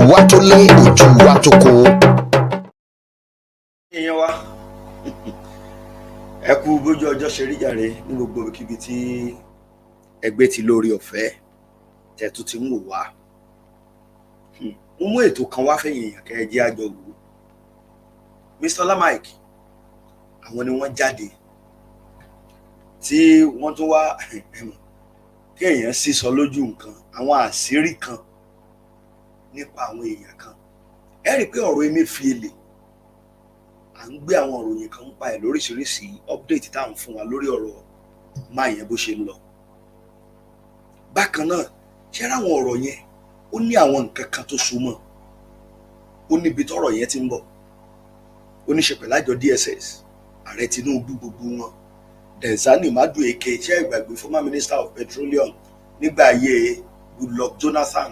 wa tó lé ojú wa tó kó. èèyàn wa ẹ kú bójú ọjọ́ ṣe rí jàre ní gbogbo ibikíbi tí ẹgbẹ́ ti lórí ọ̀fẹ́ tẹ̀tù ti ń wò wá. mo mú ètò kan wá fẹ̀yìn èèyàn kẹ́ ẹ jẹ́ àjọ wò. Mr. Mike àwọn ni wọ́n jáde tí wọ́n tún wá kí èèyàn sísọ lójú nǹkan àwọn àṣírí kan nípa àwọn èèyàn kan. ẹ rí i pé ọ̀rọ̀ Emefiele à ń gbé àwọn ìròyìn kan ń pa ẹ̀ lóríṣiríṣi update tá à ń fún wa lórí ọ̀rọ̀ máa yẹn bó ṣe ń lọ. bákan náà ṣé ráwọn ọ̀rọ̀ yẹn ó ní àwọn nǹkan kan tó so mọ́ ó níbi tọ́rọ̀ yẹn ti ń bọ̀ ó ní ṣe pẹ̀lú àjọ DSS ààrẹ Tinubu gbogbo wọn Diezani Madueke ṣé ìgbàgbé former minister of petroleum nígbà ayé Goodluck Jonathan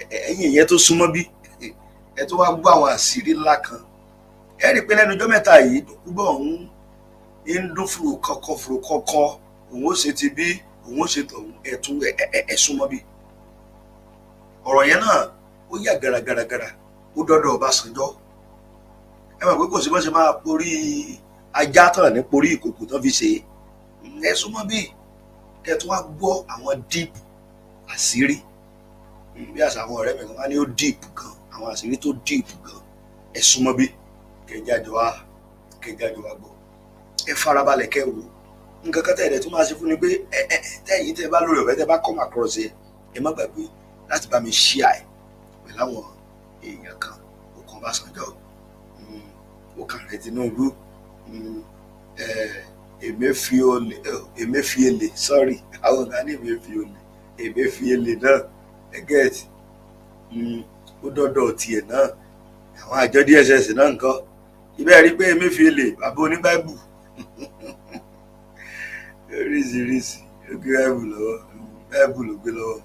ẹ̀yìn ìyẹn tó súnmọ́ bí ẹ tó wá gbọ́ àwọn àṣírí ńlá kan. ẹ rí i pé lẹ́nu ọjọ́ mẹ́ta yìí Dokubo ọ̀hún ń dún fúru kọ́kọ́ òun ó ṣe ti bí òun ó ṣe tọ̀hún ẹ̀tún ẹ̀sùn mọ́ bí. ọ̀rọ̀ yẹn náà ó yà gàràgàràgàrà ó dọ́dọ̀ Ọbásanjọ́. ẹ mọ̀ pé kò sí bọ́ ṣe máa porí ajá tán ní porí ìkòkò tán fi ṣe ẹ̀sùn mọ́ bí kẹ́tún wá gbọ́ àwọn deep àṣírí bí àṣà àwọn ọ̀rẹ́ mi kan wá ní ó deep gan àwọn àṣírí tó deep gan ẹ̀sùn mọ́ bí kẹjájọ wa gbọ́ ẹ farabalẹ̀ kẹ́ wò nǹkan kan tẹ̀lé tó máa ṣe fún ni pé tẹ́yìn tẹ́ bá lórí ọ̀fẹ́ tẹ́ bá come across ẹ má gbàgbé láti bá mi share ẹ pẹ̀lú àwọn èèyàn kan ó kàn Ọbásanjọ́ ó kàn rẹ Tinubu Emefiele sorry àwọn ọ̀gá ní Emefiele náà ẹgẹ́ẹ̀tì ó dọ́dọ̀ tiẹ̀ náà àwọn àjọ DSS náà nǹkan ibẹ̀ rí pé Emefiele bàbá oníbáìbù oríṣiríṣi ó gbé báìbù lọ́wọ́ báìbù ló gbé lọ́wọ́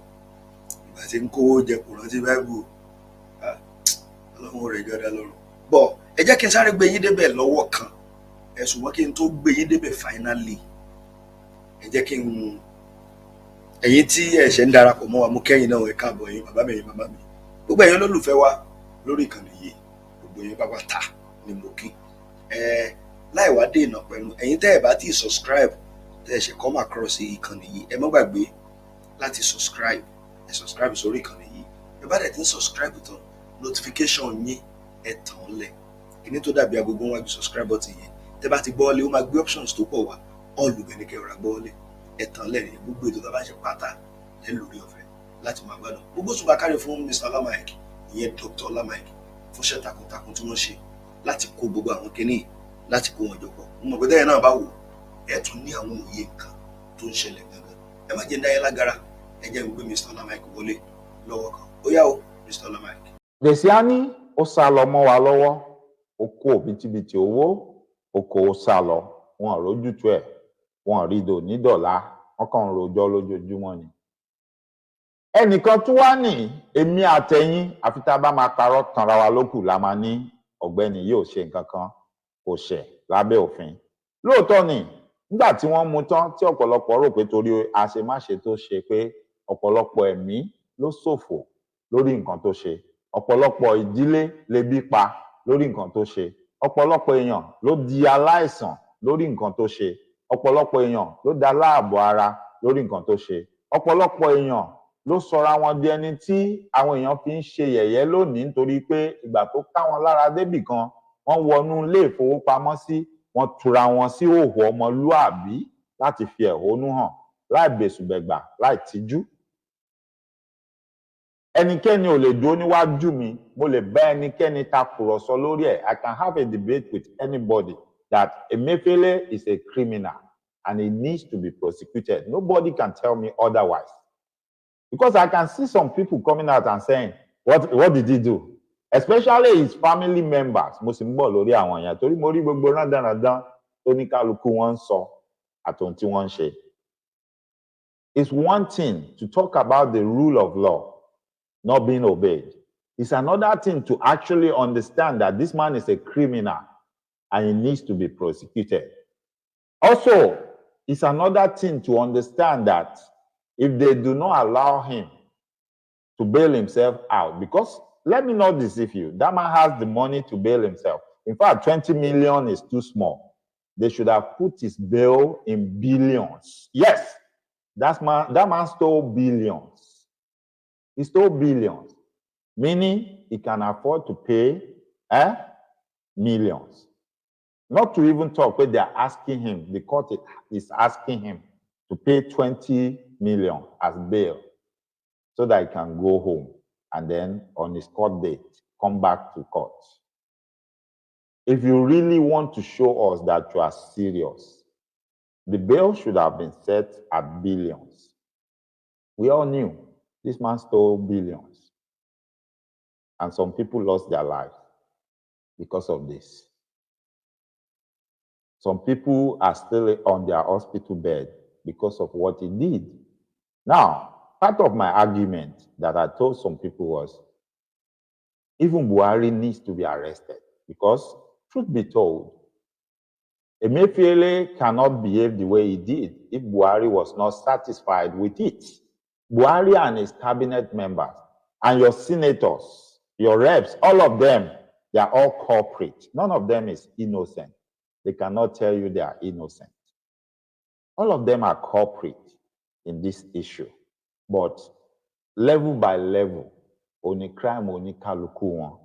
ìgbà tí ń kówó jẹ kò rántí báìbù ọlọ́run rẹ̀ jọ́dá lọ́rùn. bọ̀ ẹ jẹ́ kí n sáré gbé yín débẹ̀ lọ́wọ́ kan ẹ̀sùn wọn kí n tó gbé yín débẹ̀ finally ẹ jẹ́ kí n ẹ̀yin tí ẹ̀ṣẹ̀ ń darapọ̀ mọ́ wa mú kẹ́yìn náà ẹ káàbọ̀ ẹ̀yin bàbá mi ẹ̀yin màmá mi gbogbo ẹ̀yin olólùfẹ́ wa lórí ìkànnì yìí gbogbo yín pátá ni mo kí láì wá dé ìnà pẹ̀lú ẹ̀yin tẹ́ ẹ̀ bá ti subscribe tẹ́ ẹ̀ ṣe come across ìkànnì yìí ẹ má gbàgbé láti subscribe sórí ìkànnì yìí ẹ bá dẹ̀ ti ń subscribe tán notification yín ẹ tàn lẹ̀ kíní tó dàbí agogo wájú subscribe button yẹn tẹ́ bá ti gbọ́ wọlé ó máa gbé options tó pọ̀ wá all lùbẹ̀ ní kẹwàá gbọ́ wọlé ẹ tàn lẹ̀ ní gbogbo ètò tó bá ṣe pátá ẹ lórí ọ̀fẹ́ láti máa gbádùn gbogbo ṣùgbọ́n kárí fún Mr. Mike ìyẹn Dr. Mike fún iṣẹ́ takuntakun tí wọ́n ṣe láti kó gbogbo àwọn kinní láti kó wọn jọ pọ̀ mo mọ̀ pé tẹ́yìn náà bá wò ẹ tún ní àwọn òye nǹkan tó ń ṣẹlẹ̀ gangan ẹ má jẹ́ ń dáyé lágara ẹ jẹ́ ń gbé Mr. Mike wọlé lọ́wọ́ kan ó yá o Mr. Mike. Diezani ó sá lọ mọ́ wa lọ́wọ́ ó kó òbítíbitì owó ó kó o sá lọ wọn ò rójútu ẹ̀ wọn ò rí dò ní dọ̀la wọn kàn ń rojọ́ lójoojúmọ́ ni. ẹnìkan tún wá ní èmi àtẹ̀yìn àfi tá a bá máa parọ́ tanra wa lókù la máa ní ọ̀gbẹ́ni yóò ṣe nǹkan kan kò ṣẹ̀ lábẹ́ òfin. lóòótọ́ ni nígbà tí wọ́n mú tán tí ọ̀pọ̀lọpọ̀ rò pé torí àṣemáṣe tó ṣe pé ọ̀pọ̀lọpọ̀ ẹ̀mí ló ṣòfò lórí nǹkan tó ṣe ọ̀pọ̀lọpọ̀ ìdílé lebi pa lórí nǹkan tó ṣe ọ̀pọ̀lọpọ̀ èèyàn ló di aláìsàn lórí nǹkan tó ṣe ọ̀pọ̀lọpọ̀ èèyàn ló da láàbò ara lórí nǹkan tó ṣe ọ̀pọ̀lọpọ̀ èèyàn ló sọra wọn di ẹni tí àwọn èèyàn fi ń ṣe yẹ̀yẹ́ lónìí nítorí pé ìgbà tó ká wọn lára débì kan wọ́n wọnú ilé ìfowópamọ́sí wọ́n tura wọn sí òhò ọmọlúàbí láti fi ẹ̀hónú hàn láì bẹ̀sùbẹ̀gbà láì tijú. ẹnikẹ́ni ò lè dúró níwájú mi mo lè bá ẹnikẹ́ni takùrọ̀sọ lórí ẹ̀. I can have a debate with anybody that Emefiele is a criminal and he needs to be prosecuted. Nobody can tell me otherwise. Because I can see some people coming out and saying, what did he do? Especially his family members. Mo sì ń bọ̀ lórí àwọn èèyàn torí mo rí gbogbo rándanrandan tó ní kálukú wọn ń sọ àtòun tí wọ́n ń ṣe. It's one thing to talk about the rule of law not being obeyed. It's another thing to actually understand that this man is a criminal and he needs to be prosecuted. Also, it's another thing to understand that if they do not allow him to bail himself out. Because let me not deceive you, that man has the money to bail himself. In fact, 20 million is too small. They should have put his bail in billions. Yes, that man stole billions. He stole billions, meaning he can afford to pay millions. Not to even talk where they're asking him, the court is asking him to pay 20 million as bail so that he can go home and then on his court date, come back to court. If you really want to show us that you are serious, the bail should have been set at billions. We all knew this man stole billions. And some people lost their lives because of this. Some people are still on their hospital bed because of what he did. Now, part of my argument that I told some people was, even Buhari needs to be arrested because, truth be told, Emefiele cannot behave the way he did if Buhari was not satisfied with it. Buhari and his cabinet members and your senators, your reps, all of them, they are all culprits. None of them is innocent. They cannot tell you they are innocent. All of them are culprits in this issue. But level by level, only crime, only kaluku one.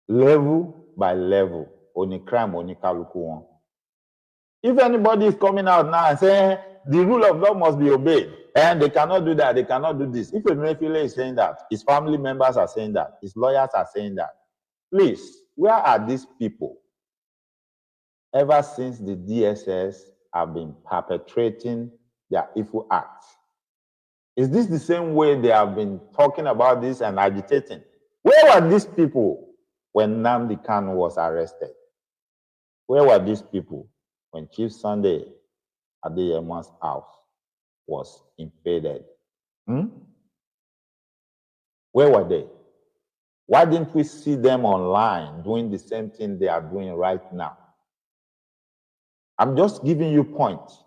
Level by level, only crime, only kaluku one. If anybody is coming out now and saying the rule of law must be obeyed, and they cannot do that, they cannot do this. If Emefiele is saying that, his family members are saying that, his lawyers are saying that, please, where are these people? Ever since the DSS have been perpetrating their evil acts, is this the same way they have been talking about this and agitating? Where were these people when Nnamdi Kanu was arrested? Where were these people when Chief Sunday Adeyemo's house was invaded? Where were they? Why didn't we see them online doing the same thing they are doing right now? I'm just giving you points,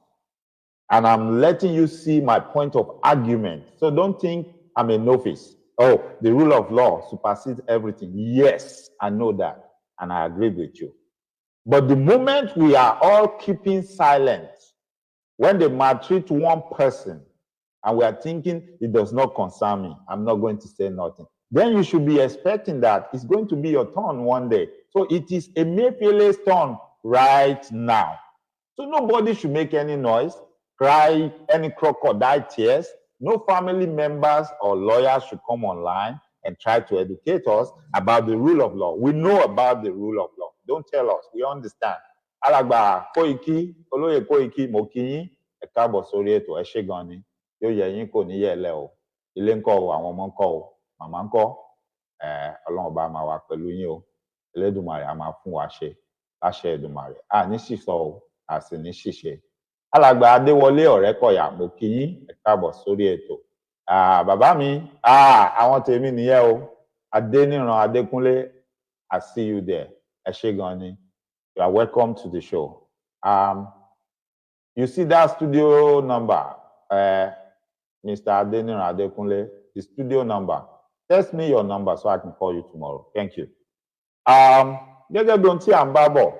and I'm letting you see my point of argument. So don't think I'm a novice. Oh, the rule of law supersedes everything. Yes, I know that, and I agree with you. But the moment we are all keeping silent, when they maltreat one person, and we are thinking it does not concern me, I'm not going to say nothing, then you should be expecting that it's going to be your turn one day. So it is Emefiele's turn right now. So nobody should make any noise, cry any crocodile tears. No family members or lawyers should come online and try to educate us about the rule of law. We know about the rule of law. Don't tell us. We understand. Alàgbà Koiki, Olóyè Koiki, mo kí yín, ẹ káàbọ̀ sórí ètò, ẹ ṣé gan ni. Yóò yẹ yín kò ní yẹ̀lẹ̀ o. Ilé ńkọ́ o, àwọn ọmọ ńkọ́ o, màmá ńkọ́. Ọlọ́run bá máa wà pẹ̀lú yín o. Elédùmarè á máa fún wa ṣe. Láṣẹ Èdùmàrè. A ní sísọ o, a sì ní ṣìṣe. Alàgbà Adéwọlé Ọ̀rẹ́kọ̀yà, mo kí yín, ẹ káàbọ̀ sórí ètò. Bàbá mi, àwọn tèmi nìyẹn o. Adéníran Adékúnlé, I see you there. Ẹ ṣé gan ni. You are welcome to the show. You see that studio number, Mr. Adéníran Adékúnlé, the studio number. Text me your number so I can call you tomorrow. Thank you. Gẹ́gẹ́ bí ohun tí à ń bá bọ̀,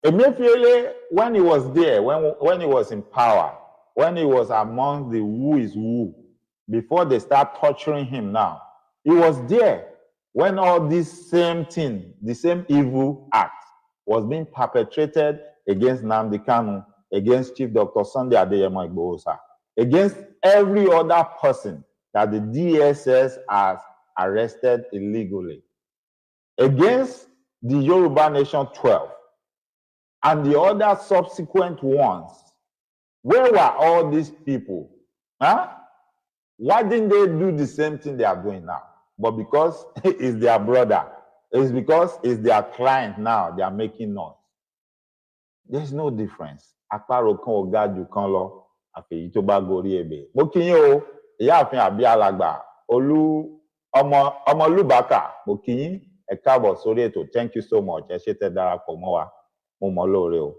Emefiele, when he was there, when he was in power, when he was among the who is who, before they start torturing him now, he was there when all this same thing, the same evil act was being perpetrated against Nnamdi Kanu, against Chief Dr. Sunday Adeyemo Igbohosa, against every other person that the DSS has arrested illegally, against the Yoruba Nation 12, and the other subsequent ones. Where were all these people? Why didn't they do the same thing they are doing now? But because it's their brother, it's because it's their client now, they are making noise. There's no difference. Àparò kan ò ga jù kan lọ, àfèyí tó bá gorí ebè. Mo kí yín o, ìyáàfin àbí alàgbà, Ọmọlúbàkà, mo kí yín, ẹ káàbọ̀ sórí ètò. Thank you so much. Ẹ ṣé tẹ́ darapọ̀ mọ́ wa. Mo mọ̀ lóore o.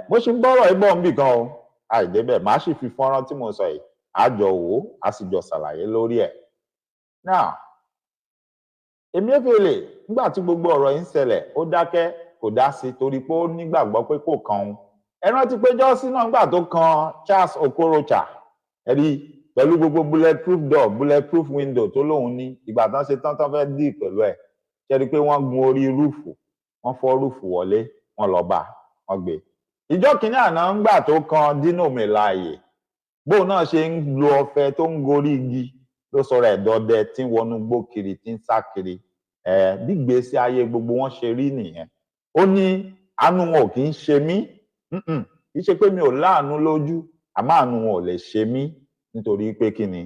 Bó ṣe ń gbọ́rọ̀ ìbọn ń bì kan o, àìdébẹ̀, màá sì fi fọ́nrán tí mo sọ yìí, àjọ wò á sì jọ ṣàlàyé lórí ẹ̀. Now Emefiele nígbà tí gbogbo ọ̀rọ̀ yìí ń ṣẹlẹ̀ ó dákẹ́ kò dá sí torí pé ó nígbàgbọ́ pé kò kan òun. Ẹ rántí pé jọ́sí náà nígbà tó kan Charles Okorocha ẹ̀rí pẹ̀lú gbogbo bulletproof door bulletproof window tó lóun ní ìgbà tán ṣe tán fẹ́ dì pẹ̀lú ẹ̀ ṣẹ́rí pé wọ́n gun orí rúùfù wọ́n fọ́ rúùfù wọlé wọ́n lọ bá wọ́n gbé. Ìjọ́ kìíní àná ńgbà tó kan Dino Melaye bóun náà ṣe ń lo ọ̀fẹ́ tó ń gorí igi ló sọ̀rọ̀ ẹ̀dọ́dẹ tí ń wọnú gbó kiri tí ń sá kiri bí ìgbésí ayé gbogbo wọn ṣe rí nìyẹn. Ó ní àánú wọn ò kì í ṣe mí kì í ṣe pé mi ò láàánú lójú àmọ́ àánú wọn ò lè ṣe mí nítorí pé kí ni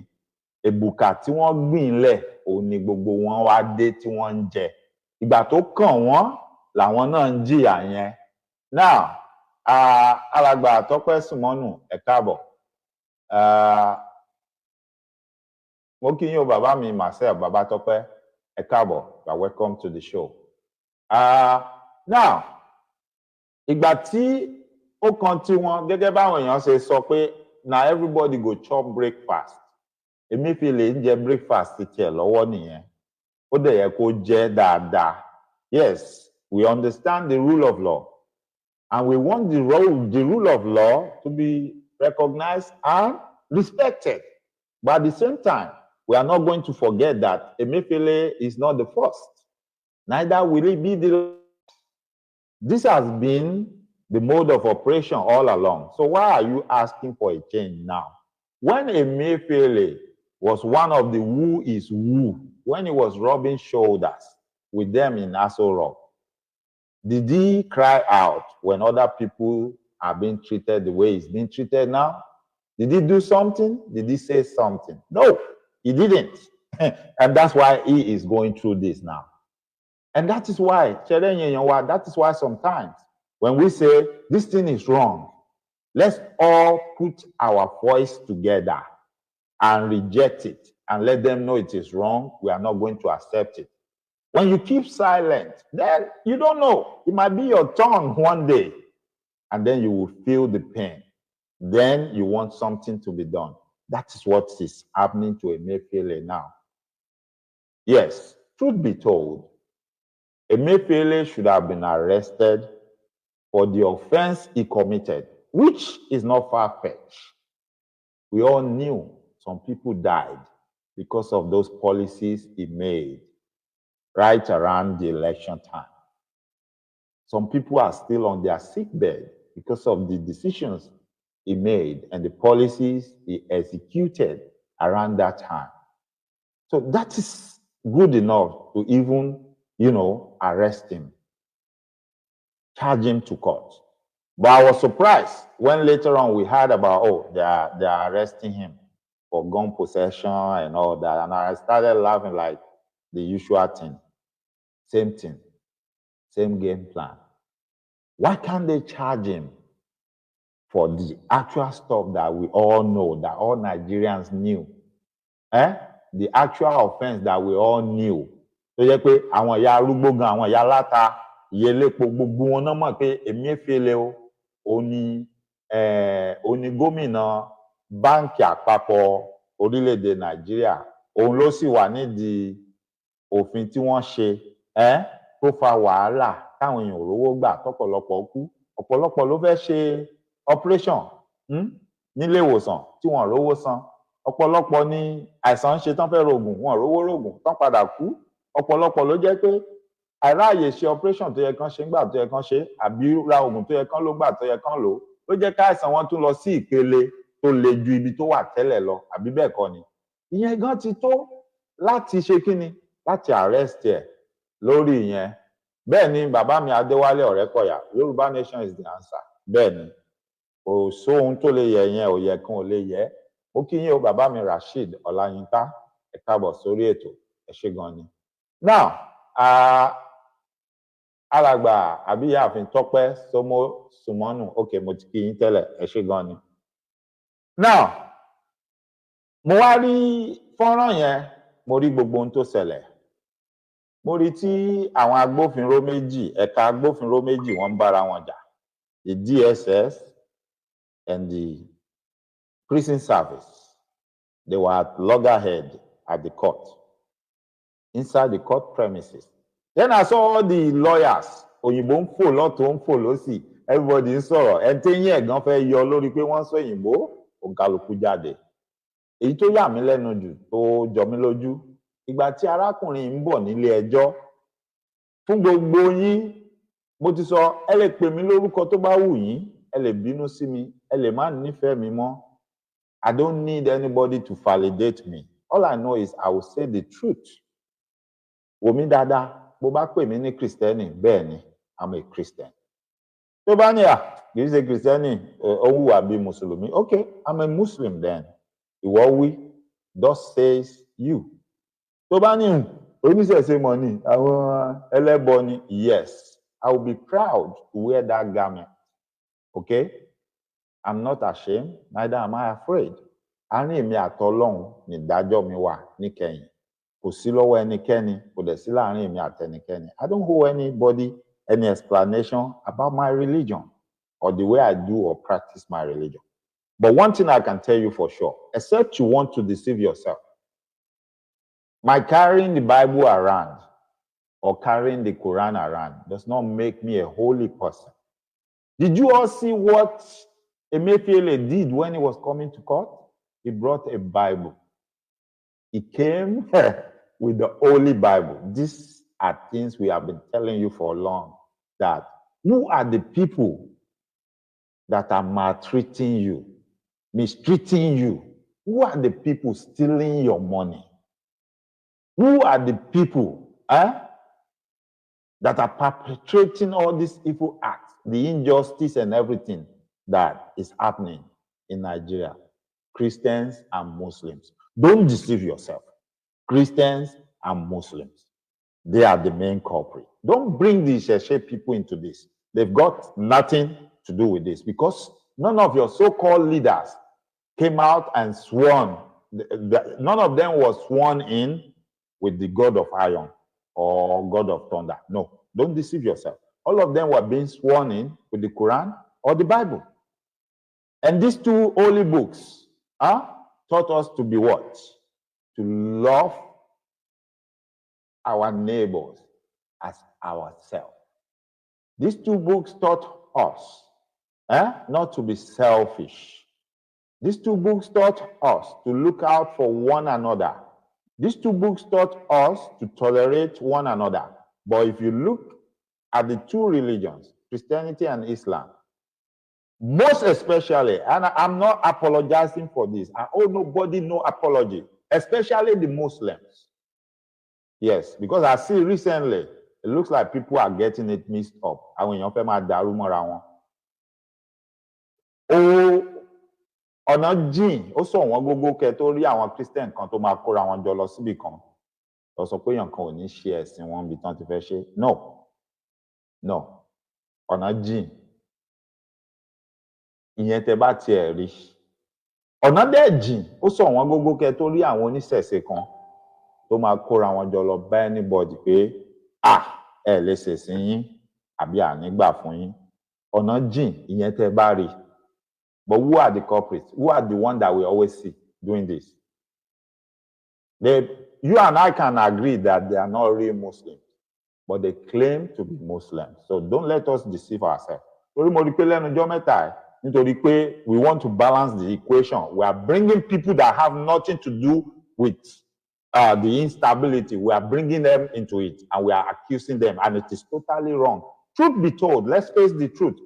èbùkà tí wọ́n gbìn lẹ̀ òun ni gbogbo wọn wá dé tí wọ́n ń jẹ ìgbà tó kàn wọ́n làwọn náà ń jìyà yẹn. Now alàgbà Tọ́pẹ́ Sùmọ́nù ẹ káàbọ̀. Mo kí yín o bàbá mi Marcel bàbá Tọ́pẹ́ ẹ káàbọ̀, you are welcome to the show. Now ìgbà tí ó kan tí wọn gẹ́gẹ́ báwọn èèyàn ṣe sọ pé na everybody go chop breakfast. Emefiele ń jẹ breakfast tiẹ̀ lọ́wọ́ nìyẹn. Ó dẹ̀ yẹ kó jẹ dáadáa. Yes, we understand the rule of law and we want the rule of law to be recognized and respected. But at the same time, we are not going to forget that Emefiele is not the first. Neither will it be the last. This has been the mode of operation all along. So why are you asking for a change now? When Emefiele was one of the who is who, when he was rubbing shoulders with them in Aso Rock, did he cry out when other people are being treated the way he's being treated now? Did he do something? Did he say something? No, he didn't. And that's why he is going through this now. And that is why, that is why sometimes when we say this thing is wrong, let's all put our voice together and reject it and let them know it is wrong. We are not going to accept it. When you keep silent, then you don't know. It might be your turn one day, and then you will feel the pain. Then you want something to be done. That is what is happening to Emefiele now. Yes, truth be told, Emefiele should have been arrested for the offense he committed, which is not far-fetched. We all knew some people died because of those policies he made right around the election time. Some people are still on their sickbed because of the decisions he made and the policies he executed around that time. So that is good enough to even, arrest him, charge him to court. But I was surprised when later on we heard about, they are arresting him for gun possession and all that. And I started laughing like the usual thing. Same thing, same game plan. Why can't they charge him for the actual stuff that we all know, that all Nigerians knew? The actual offense that we all knew. Tó jẹ́ pé àwọn ìyá arúgbó gan, àwọn ìyá aláta, ìyá elépo gbogbo wọn náà mọ̀ pé Emefiele ó ní gómìnà báǹkì àpapọ̀ orílẹ̀-èdè Nàìjíríà. Òun ló sì wà nídìí òfin tí wọ́n ṣe tó fa wàhálà táwọn èèyàn rówó gbà tọ́pọ̀lọpọ̀ kú. Ọ̀pọ̀lọpọ̀ ló fẹ́ ṣe operation nílé ìwòsàn tí wọ́n rówó san. Ọ̀pọ̀lọpọ̀ ní àìsàn ń ṣe tán fẹ́ rògùn, wọ́n rówó rògùn tán padà kú. Ọ̀pọ̀lọpọ̀ ló jẹ́ pé àìráàyè ṣe operation tó yẹ kán ṣe ńgbà tó yẹ kán ṣe àbí ra oògùn tó yẹ kán lò gbà tó yẹ kán lò ló jẹ́ káìsàn wọn tún lọ sí ìpele tó le ju ibi tó wà tẹ́lẹ̀ lọ àbí bẹ́ẹ̀ kọ́ ni. Ìyẹn gan ti tó láti ṣe kíni, láti arrest ẹ̀ lórí ìyẹn. Bẹ́ẹ̀ ni bàbá mi Adéwálé Ọ̀rẹ́kọ̀yà, Yorùbá nation is the answer. Bẹ́ẹ̀ ni kò sóhun tó lè yẹ yẹn, ò yẹ kan ò lè yẹ. Ó kí yín o bàbá mi Rasheed Ọláyínká, ẹ káàbọ̀ sórí ètò, ẹ ṣé gan ni. Now, alàgbà àbí ìyáàfin Tọ́pẹ́ Sùmọ́nù, okay, mo ti kí yín tẹ́lẹ̀, ẹ ṣé gan ni. Now, mo wá rí fọ́nrán yẹn, mo rí gbogbo ohun tó ṣẹlẹ̀. Mo rí tí àwọn agbófinró méjì, ẹ̀ka agbófinró méjì wọ́n ń bára wọn jà. The DSS and the prison service. They were at loggerhead at the court, inside the court premises. Then I saw all the lawyers, òyìnbó ń fò lọ́tún, ń fò lósì, everybody ń sọ̀rọ̀. Ẹni tí yín ẹ̀gán fẹ́ yọ lórí pé wọ́n ń sọ òyìnbó, òǹkàlùkù jáde. Èyí tó yà mí lẹ́nu jù tó jọ mí lójú, ìgbà tí arákùnrin ń bọ̀ nílé ẹjọ́, fún gbogbo yín, mo ti sọ, ẹ lè pè mí lórúkọ tó bá wù yín, ẹ lè bínú sí mi, ẹ lè má nífẹ̀ẹ́ mi mọ́. I don't need anybody to validate me. All I know is I will say the truth. Wò mí dáadáa, bó bá pè mí ní Kristẹni, bẹ́ẹ̀ ni, I'm a Christian. Tó bá ní kì í ṣe Kristẹni, ó hùwà bí Mùsùlùmí. Okay, I'm a Muslim then. Ìwọ wí, thus says you. Tó bá ní oníṣẹ̀ṣe mọ̀ ni, àwọn ẹlẹ́bọ ni, yes, I will be proud to wear that garment. Okay? I'm not ashamed, neither am I afraid. Àárín èmi àtọlọ́run ni ìdájọ́ mi wà níkẹyìn. Kò sí lọ́wọ́ ẹnikẹ́ni, kò dẹ̀ sí láàárín èmi àtẹnikẹ́ni. I don't owe anybody any explanation about my religion or the way I do or practice my religion. But one thing I can tell you for sure, except you want to deceive yourself, my carrying the Bible around or carrying the Quran around does not make me a holy person. Did you all see what Emefiele did when he was coming to court? He brought a Bible. He came with the Holy Bible. These are things we have been telling you for long, that who are the people that are maltreating you, mistreating you? Who are the people stealing your money? Who are the people that are perpetrating all these evil acts, the injustice and everything that is happening in Nigeria? Christians and Muslims. Don't deceive yourself. Christians and Muslims, they are the main culprit. Don't bring the Sheshe people into this. They've got nothing to do with this, because none of your so-called leaders came out and sworn. None of them was sworn in with the God of iron or God of thunder. No, don't deceive yourself. All of them were being sworn in with the Quran or the Bible. And these two holy books taught us to be what? To love our neighbors as ourselves. These two books taught us not to be selfish. These two books taught us to look out for one another. These two books taught us to tolerate one another. But if you look at the two religions, Christianity and Islam, most especially, and I'm not apologizing for this, I owe nobody no apology, especially the Muslims. Yes, because I see recently, it looks like people are getting it mixed up. Àwọn èèyàn fẹ́ máa dàrú mọ́ra wọn. Ọ̀nà jìn, ó sọ wọ́n gógó kẹ́ tó rí àwọn Christian kan tó máa kóra wọn jọ lọ síbì kan. Lọ sọ pé èèyàn kan ò ní ṣe ẹ̀sìn wọn bí tán ti fẹ́ ṣe. No. Ọ̀nà jìn. Ìyẹn tẹ́ bá tiẹ̀ rí. Ọ̀nà dẹ̀ jìn, ó sọ wọ́n gógó kẹ́ tó rí àwọn oníṣẹ̀ṣe kan tó máa kóra wọn jọ lọ bá anybody pé ẹ lè ṣẹ̀sìn yín àbí ànígbà fún yín. Ọ̀nà jìn, ìyẹn tẹ́ bá rí. But who are the culprits? Who are the ones that we always see doing this? You and I can agree that they are not real Muslims, but they claim to be Muslims. So don't let us deceive ourselves. Nítorí pé we want to balance the equation. We are bringing people that have nothing to do with the instability. We are bringing them into it, and we are accusing them, and it is totally wrong. Truth be told, let's face the truth.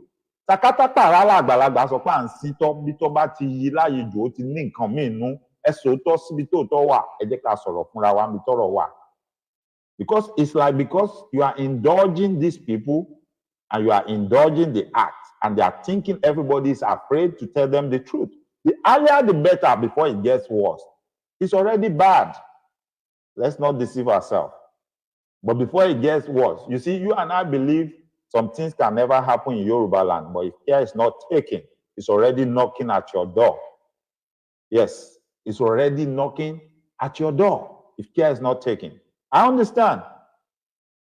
Takata parala àgbàlagbà sọ pé à ń sítọ́ bí tó bá ti yí láàyè jù ó ti ní nǹkan míì nú ẹ sòótọ́ síbi tó tọ́ wà ẹ jẹ́ ká sọ̀rọ̀ fúnra wa níbi tọ́rọ̀ wà. Because it's like, because you are indulging these people and you are indulging the act, and they are thinking everybody is afraid to tell them the truth. The earlier the better before it gets worse. It's already bad. Let's not deceive ourselves. But before it gets worse, you see, you and I believe some things can never happen in Yoruba land, but if care is not taken, it's already knocking at your door. Yes, it's already knocking at your door if care is not taken. I understand.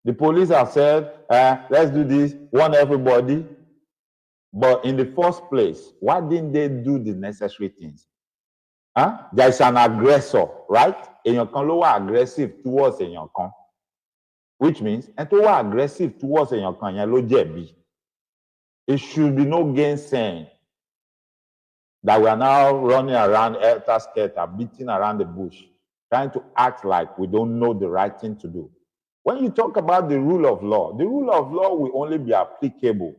The police have said, let's do this, warn everybody. But in the first place, why didn't they do the necessary things? There is an aggressor, right? Èèyàn kan ló wà aggressive towards èèyàn kan, which means ẹni tó wà aggressive towards èèyàn kan yẹn ló jẹ̀bi. It should be no gainsaying that we are now running around helter-skelter, beating around the bush, trying to act like we don't know the right thing to do. When you talk about the rule of law will only be applicable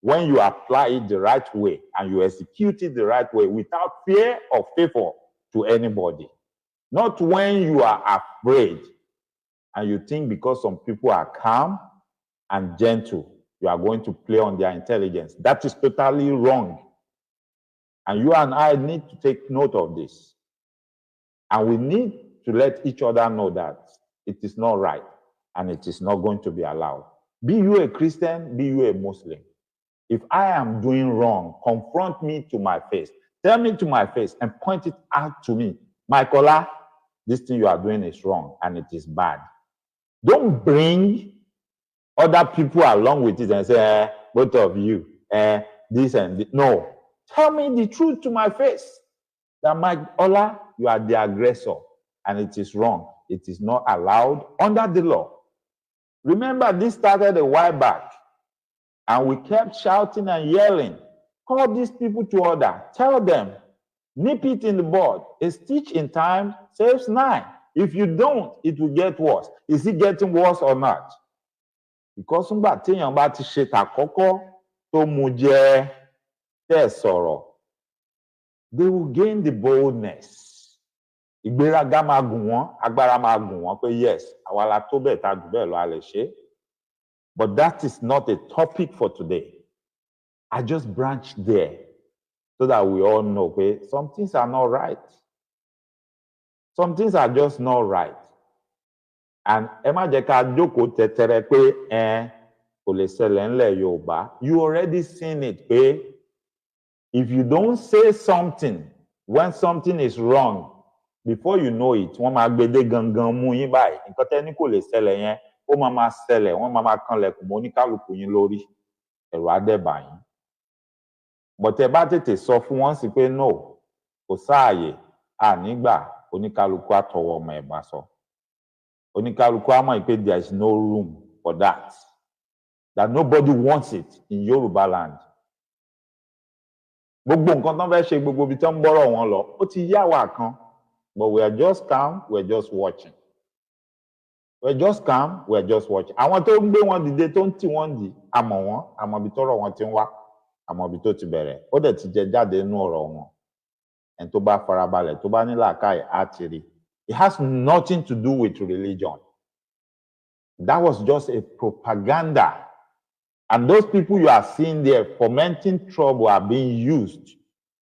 when you apply it the right way and you execute it the right way without fear or favor to anybody. Not when you are afraid and you think because some people are calm and gentle, you are going to play on their intelligence. That is totally wrong. And you and I need to take note of this. And we need to let each other know that it is not right and it is not going to be allowed. Be you a Christian, be you a Muslim. If I am doing wrong, confront me to my face. Tell me to my face and point it out to me. Michaela, this thing you are doing is wrong and it is bad. Don't bring other people along with it and say, both of you, this and this. No. Tell me the truth to my face. That Michaela, you are the aggressor and it is wrong. It is not allowed under the law. Remember, this started a while back and we kept shouting and yelling. Call these people to order. Tell them, nip it in the bud. A stitch in time saves 9. If you don't, it will get worse. Is it getting worse or not? Because nígbà téèyàn bá ti ṣe tàkọ́kọ́ tó mú jẹ tẹ́ sọ̀rọ̀, they will gain the boldness. Ìgbéraga máa gùn wọ́n, agbára máa gùn wọ́n pé yes, àwa la tó bẹ́ẹ̀ tá jù bẹ́ẹ̀ lọ a lè ṣe. But that is not a topic for today. I just branched there so that we all know okay, some things are not right. Some things are just not right. And ẹ má jẹ́ ká jókòó tẹ̀tẹ̀rẹ̀ pé kò lè ṣẹlẹ̀ ńlẹ̀ Yorùbá. You already seen it pé if you don't say something when something is wrong, before you know it, wọ́n máa gbede gangan mú yín báyìí. Nǹkan tẹ́ ní kò lè ṣẹlẹ̀ yẹn, ó máa ṣẹlẹ̀, wọ́n máa kanlẹ̀kùn mọ́ oníkálukú yín lórí. Ẹ̀rù á dẹ̀ bà yín. But ẹ bá tètè sọ fún wọn sí pé no, kò sáàyè, ànígbà, oníkálukú á tọwọ́ ọmọ ẹ̀ bá sọ. Oníkálukú á mọ̀ pé there is no room for that. That nobody wants it in Yoruba land. Gbogbo nǹkan tán fẹ́ ṣe gbogbo ibi tán ń bọ́rọ̀ wọn lọ, ó ti yá wa kan. But we are just calm, we are just watching. We are just calm, we are just watching. Àwọn tó ń gbé wọn dìde tó ń tì wọ́n dì, àmọ́ wọn, àmọ́ ibi tọ́rọ̀ wọn ti ń wá, àmọ́ ibi tó ti bẹ̀rẹ̀. Ó dẹ̀ ti jẹ jáde nínú ọ̀rọ̀ wọn. Ẹni tó bá farabalẹ̀, tó bá ní làákàyè, á ti rí. It has nothing to do with religion. That was just a propaganda. And those people you are seeing there fomenting trouble are being used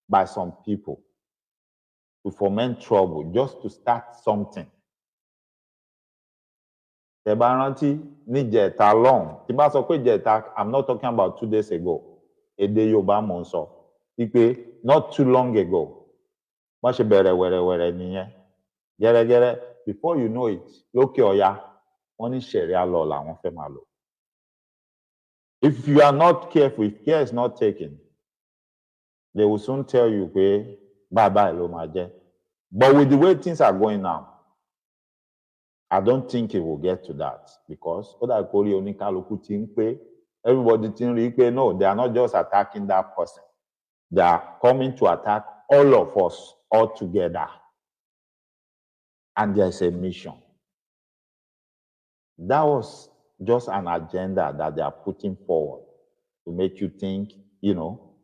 by some people to foment trouble, just to start something. Tẹ́ bá rántí níjẹ̀ta lọ́hùn, tí bá sọ pé jẹ̀ta, I'm not talking about 2 days ago. Èdè Yorùbá mò ń sọ. Wípé not too long ago. Wọ́n ṣe bẹ̀rẹ̀ wẹ̀rẹ̀wẹ̀rẹ̀ nìyẹn. Gẹ́rẹ́gẹ́rẹ́, before you know it, lókè ọya, wọ́n ní Sharia law làwọn fẹ́ máa lò. If you are not careful, if care is not taken, they will soon tell you pé bye-bye ló máa jẹ́. But with the way things are going now, I don't think it will get to that because ó dà kórí oníkálukú ti ń pé everybody ti ń rí pé no, they are not just attacking that person. They are coming to attack all of us all together. And there's a mission. That was just an agenda that they are putting forward to make you think,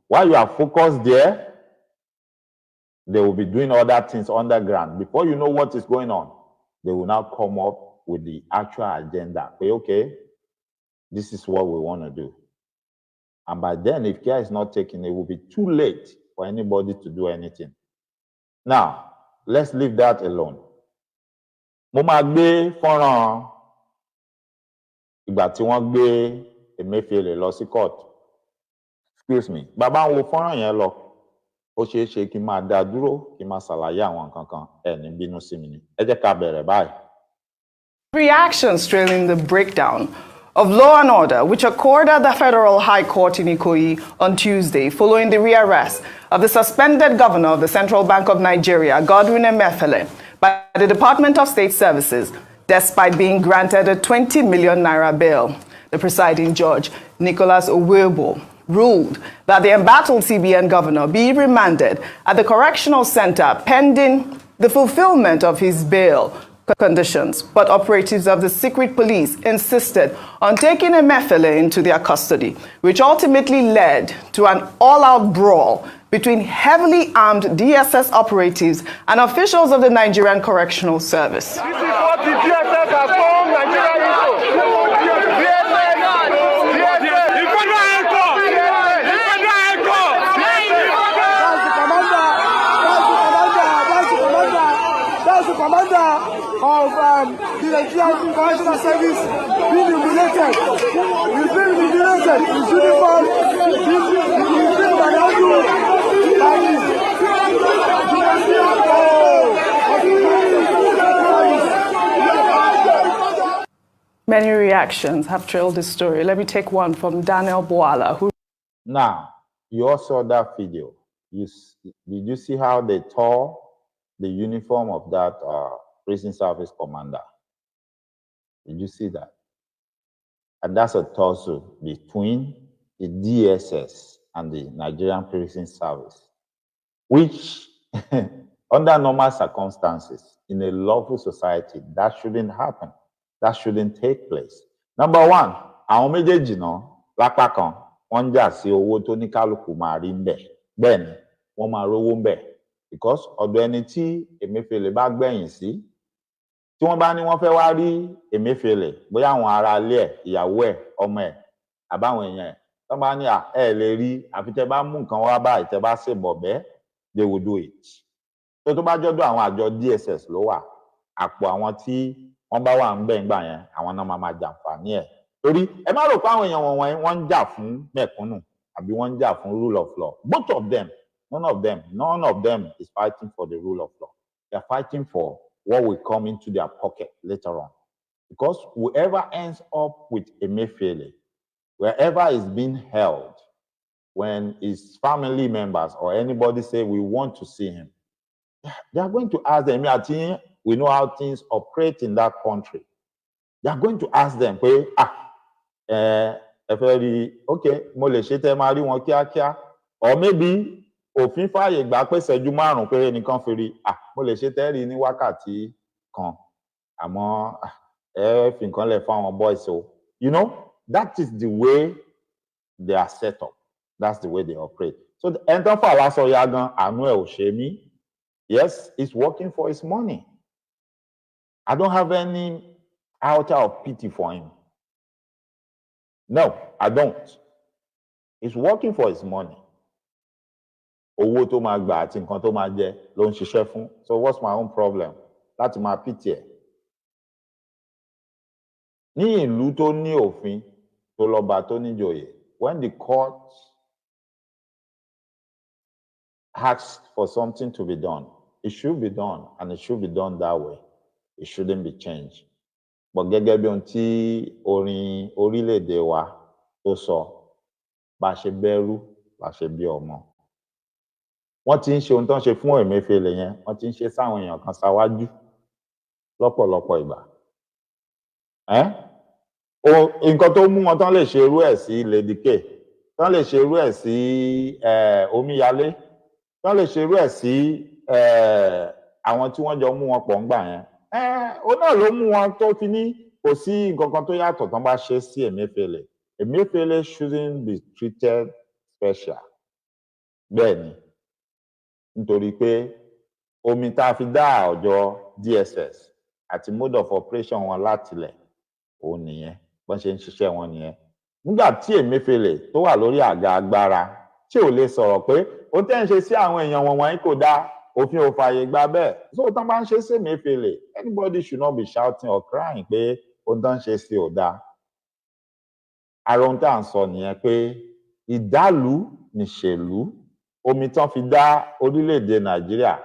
while you are focused there, they will be doing other things underground. Before you know what is going on, they will now come up with the actual agenda. Okay, this is what we want to do. And by then, if care is not taken, it will be too late for anybody to do anything. Now, let's leave that alone. Mo máa gbé fọ́nrán ìgbà tí wọ́n gbé Emefiele lọ sí court. Excuse me. Bàbá ń wo fọ́nrán yẹn lọ. Ó ṣeé ṣe kí n máa dá dúró, kí n máa ṣàlàyé àwọn nǹkan kan. Ẹ ní bínú sí mi ni. Ẹ jẹ́ ká bẹ̀rẹ̀ báyìí. Reactions trailing the breakdown of Law and Order, which occurred at the Federal High Court in Ikoyi on Tuesday following the rearrest of the suspended governor of the Central Bank of Nigeria, Godwin Emefiele, by the Department of State Services, despite being granted a 20 million naira bail. The presiding judge, Nicholas Owebo, ruled that the embattled CBN governor be remanded at the correctional center pending the fulfillment of his bail conditions, but operatives of the secret police insisted on taking Emefiele into their custody, which ultimately led to an all-out brawl between heavily armed DSS operatives and officials of the Nigerian Correctional Service. This is what the DSS has turned Nigeria into. That's the commander of the Nigerian Correctional Service being humiliated. He's being humiliated. His uniform, he's being manhandled. Many reactions have trailed this story. Let me take one from Daniel Boala, who... Now, you all saw that video. Did you see how they tore the uniform of that prison service commander? Did you see that? And that's a tussle between the DSS and the Nigerian Prison Service, which, under normal circumstances, in a lawful society, that shouldn't happen. That shouldn't take place. Number one, àwọn méjèèjì náà lápá kan wọ́n jà sí owó tó ní kálukú máa rí ńbẹ̀. Bẹ́ẹ̀ ni wọ́n máa rówó ńbẹ̀ because ọ̀dọ̀ ẹni tí Emefiele bá gbẹ̀yìn sí, tí wọ́n bá ní wọ́n fẹ́ wá rí Emefiele, bóyá àwọn ará ilé ẹ̀, ìyàwó ẹ̀, ọmọ ẹ̀, àbáwọn èèyàn ẹ̀, tọ́n bá ní ẹ lè rí àfi tẹ́ bá mú nǹkan wá báyìí tẹ́ bá ṣèbọ̀bẹ́, they will do it. Tó bá jọ́dọ̀ àwọn àjọ DSS ló wà, àpò àwọn tí wọ́n bá wà ń bẹ̀ ńgbà yẹn, àwọn náà máa jàǹfààní ẹ̀. Torí ẹ má rò pé àwọn èèyàn wọ́n ń jà fún mẹ̀kúnnù àbí wọ́n ń jà fún rule of law. Both of them, none of them is fighting for the rule of law. They are fighting for what will come into their pocket later on. Because whoever ends up with Emefiele, wherever is being held, when his family members or anybody say we want to see him, they are going to ask them, we know how things operate in that country. They are going to ask them, okay, mo lè ṣe tẹ́ máa rí wọn kíákíá, or maybe òfin fààyè gbà pé ìṣẹ́jú márùn-ún péré nìkan fi rí, mo lè ṣe tẹ́ rí ní wákàtí kan, àmọ́ fi nǹkan lẹ̀ fún àwọn boys o. You know, that is the way they are set up. That's the way they operate. So ẹni tó fà lásọ ya gan, àánú ẹ̀ ò ṣe mí. Yes, he's working for his money. I don't have any iota of pity for him. No, I don't. He's working for his money. Owó tó máa gbà àti nǹkan tó máa jẹ ló ń ṣiṣẹ́ fún. So what's my own problem? Láti máa pity ẹ̀. Ní ìlú tó ní òfin, tó lọ́ba tó níjòyè, when the court asks for something to be done, it should be done, and it should be done that way. It shouldn't be changed. But gẹ́gẹ́ bí ohun tí orin orílẹ̀-èdè wa tó sọ, bá ṣe bẹ̀rù, bá ṣe bí ọmọ. Wọ́n ti ń ṣe ohun tó ń ṣe fún Emefiele yẹn, wọ́n ti ń ṣe sáwọn èèyàn kan ṣáwájú lọ́pọ̀lọpọ̀ ìgbà. Nǹkan tó mú wọn tán lè ṣe irú ẹ̀ sí Lady K, tán lè ṣe irú ẹ̀ sí Omíyalé, tán lè ṣe irú ẹ̀ sí àwọn tí wọ́n jọ mú wọn pọ̀ ńgbà yẹn. Ó náà ló mú wọn tó fi ní kò sí nǹkan kan tó yàtọ̀ tán bá ṣe sí Emefiele. Emefiele shouldn't be treated special. Bẹ́ẹ̀ ni, nítorí pé omi tá a fi dá àjọ DSS àti mode of operation wọn látilẹ̀ òun nìyẹn, bọ́n ṣe ń ṣiṣẹ́ wọn nìyẹn. Nígbà tí Emefiele tó wà lórí àga agbára tí ò lè sọ̀rọ̀ pé ó tẹ́ ń ṣe sí àwọn èèyàn wọ̀nyí kò dáa, òfin ò fààyè gbà bẹ́ẹ̀. So tán bá ń ṣe sí Emefiele, anybody should not be shouting or crying pé ó tán ṣe sí ò dáa. Ara ohun tá à ń sọ nìyẹn pé ìdálù nìṣèlú, omi tán fi dá orílẹ̀-èdè Nàìjíríà,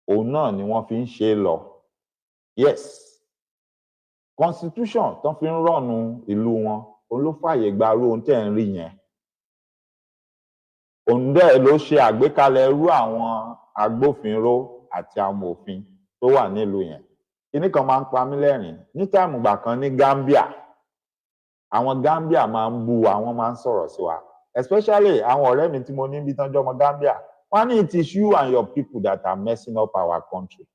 òun náà ni wọ́n fi ń ṣe lọ. Yes, constitution tó fi ń rọ̀nù ìlú wọn òun ló fàyè gba irú ohun tẹ́ ń rí yẹn òun dẹ̀ ló ṣe àgbékalẹ̀ irú àwọn agbófinró àti amòfin tó wà nílùú yẹn kíní kan máa ń pa mí lẹ́rìn ní táìmù ìgbà kan ní Gambia àwọn Gambia máa ń bú wa wọ́n máa ń sọ̀rọ̀ sí wa especially àwọn ọ̀rẹ́ mi tí mo ní bí tán jọ ọmọ Gambia wọ́n ní it is you and your people that are messing up our country.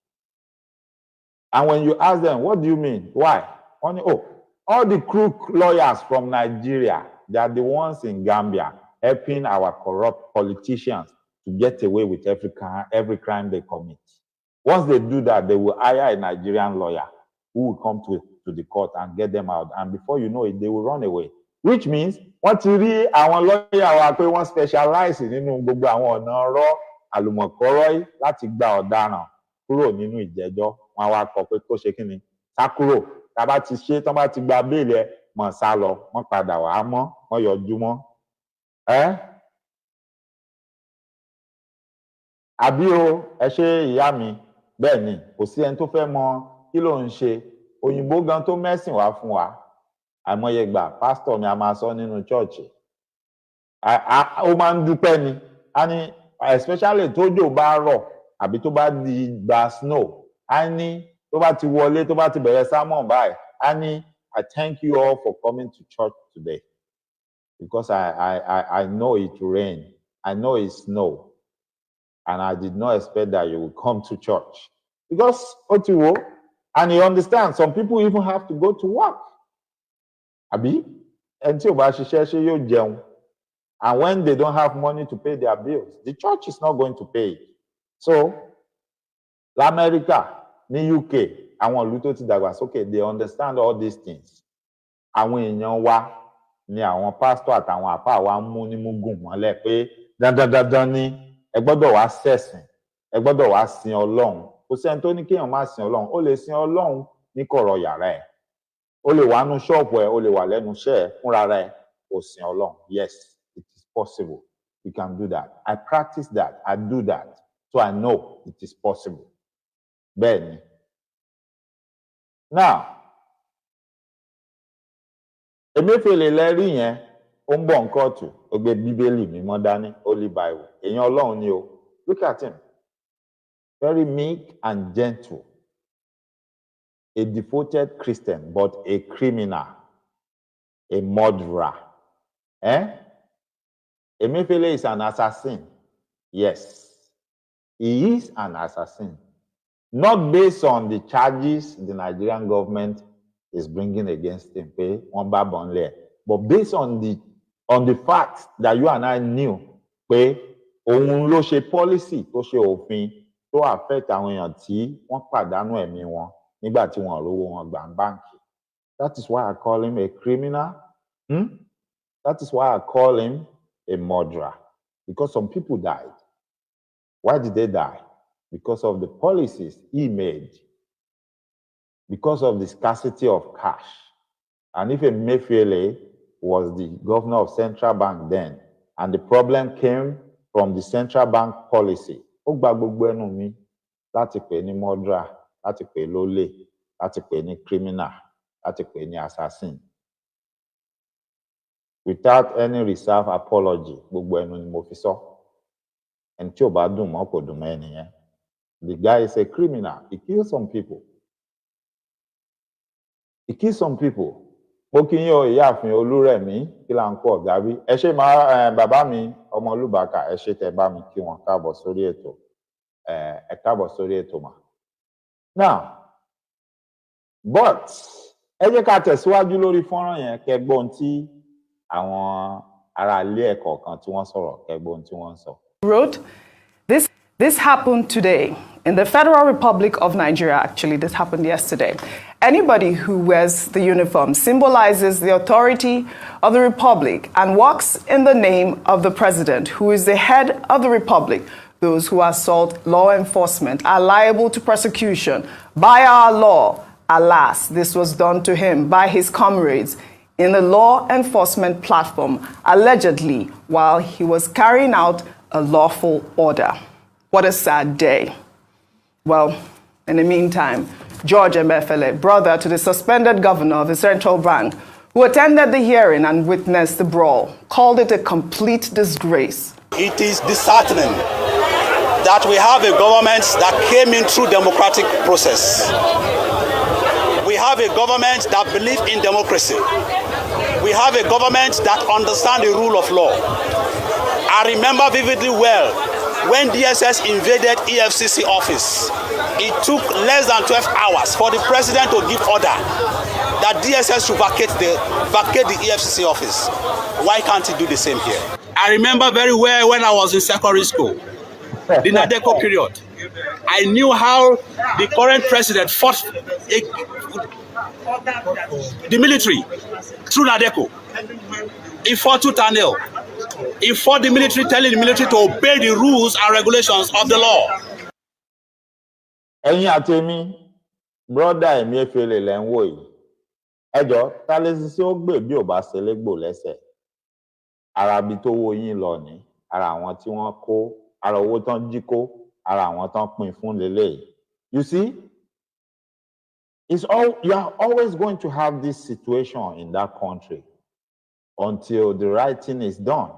And when you ask them, what do you mean? Why? Only, oh, all the crook lawyers from Nigeria, they are the ones in Gambia helping our corrupt politicians to get away with every crime they commit. Once they do that, they will hire a Nigerian lawyer who will come to the court and get them out. And before you know it, they will run away. Which means, what you read, our lawyer wa pé wọ́n specialize nínú gbogbo àwọn ọ̀nà ọ̀rọ̀ àlùmọ̀kọ́rọ́ láti gba ọ̀daràn kúrò nínú ìjẹ́jọ́. Wọ́n wá kọ pé kó ṣe kí ni sá kúrò tá bá ti ṣe tán bá ti gba béèlì ẹ mọ̀ sá lọ wọ́n padà wá mọ́ wọ́n yọjú mọ́ àbí o ẹ ṣe ìyá mi bẹ́ẹ̀ ni kò sí ẹni tó fẹ́ mọ kí ló ń ṣe òyìnbó gan tó mẹ́sìn wá fún wa àìmọye gbà pásítọ̀ mi a máa sọ nínú chọ́ọ̀chì ó máa ń dúpẹ́ ni a ní especially tójò bá rọ̀ àbí tó bá di gba snow a ní tó bá ti wọlé tó bá ti bẹ̀rẹ̀ sermon báyìí a ní I thank you all for coming to church today because I know it rain I know it snow and I did not expect that you would come to church because otiwo and you understand some people even have to go to work àbí ẹni tí ò bá ṣiṣẹ́ ṣe yóò jẹun and when they don't have money to pay their bills the church is not going to pay it so l'Amẹ́ríkà ní UK àwọn ìlú tó ti dàgbà sókè they understand all these things àwọn èèyàn wa ni àwọn pastor àtàwọn àfáà wa mú ní múgùn mọ́lẹ̀ pé dandandandan ni ẹ gbọ́dọ̀ wá ṣẹ̀sìn ẹ gbọ́dọ̀ wá sin Ọlọ́run kò sẹ́ni tó ní kéèyàn má sin Ọlọ́run ó lè sin Ọlọ́run ní kọ̀rọ̀ yàrá ẹ̀ ó lè wà nú ṣọ́ọ̀bù ẹ̀ ó lè wà lẹ́nu iṣẹ́ ẹ̀ fúnra rẹ̀ kò sin Ọlọ́run yes it is possible you can do that I practice that I do that so I know it is possible bẹ́ẹ̀ ni now Emefiele lẹ́rí yẹn ó ń bọ̀ ń kóòtù ó gbé bíbélì mímọ́ dání Holy Bible èèyàn Ọlọ́run ni o look at him very meek and gentle a devoted Christian but a criminal a murderer Emefiele is an assassin yes he is an assassin not based on the charges the Nigerian government is bringing against him, but based on the fact that you and I knew, pé òun ló ṣe policy tó ṣe òfin tó affect àwọn èèyàn tí wọ́n pàdánù ẹ̀mí wọn nígbà tí wọ́n rówó wọn gbà ń báǹkì. That is why I call him a criminal. That is why I call him a murderer. Because some people died. Why did they die? Because of the policies he made. Because of the scarcity of cash. And if Emefiele was the governor of central bank then, and the problem came from the central bank policy, ó gba gbogbo ẹnu mi láti pè ní murderer, láti pè lólè, láti pè ní criminal, láti pè ní assassin. Without any reserve apology, gbogbo ẹnu ni mo fi sọ. Ẹni tí ò bá dùn mọ́ kò dùn mọ́ ẹnìyẹn. The guy is a criminal. He killed some people. He killed some people. Mo kí yín o ìyáàfin Olúrẹ̀mí kí là ń kó ọ̀gá rí. Ẹ ṣé máa bàbá mi ọmọ Olúbàkà ẹ ṣé tẹ́ bá mi kí wọn káàbọ̀ sórí ètò. Ẹ káàbọ̀ sórí ètò mà. Now, but ẹ jẹ́ ká tẹ̀síwájú lórí fọ́nrán yẹn kẹ́gbọ́n tí àwọn ará ilé ẹ̀kọ́ kan tí wọ́n sọ̀rọ̀ kẹ́gbọ́n tí wọ́n sọ. Wrote, this happened today in the Federal Republic of Nigeria. Actually, this happened yesterday. Anybody who wears the uniform symbolizes the authority of the Republic and walks in the name of the President, who is the head of the Republic. Those who assault law enforcement are liable to prosecution by our law. Alas, this was done to him by his comrades in the law enforcement platform, allegedly while he was carrying out a lawful order. What a sad day. Well, in the meantime, George Emefiele, brother to the suspended governor of the central bank, who attended the hearing and witnessed the brawl, called it a complete disgrace. It is disheartening that we have a government that came in through democratic process. We have a government that believes in democracy. We have a government that understands the rule of law. I remember vividly well when DSS invaded EFCC office. It took less than 12 hours for the president to give order that DSS should vacate the EFCC office. Why can't he do the same here? I remember very well when I was in secondary school, the Nadeco period. I knew how the current president fought the military through Nadeco. He fought tooth and nail. He fought the military, telling the military to obey the rules and regulations of the law. Ẹ̀yin àtèmi, brother Emefiele lẹ ń wò yìí. Ẹ jọ̀ọ́, ta lè ṣiṣẹ́ ó gbè bí ò bá ṣe légbò lẹ́sẹ̀. Ara bí tó wo yín lọ ní, ara àwọn tí wọ́n kó, ara owó tán jí kó, ara àwọn tán pín fún lélẹ́yìí. You see, you are always going to have this situation in that country until the right thing is done.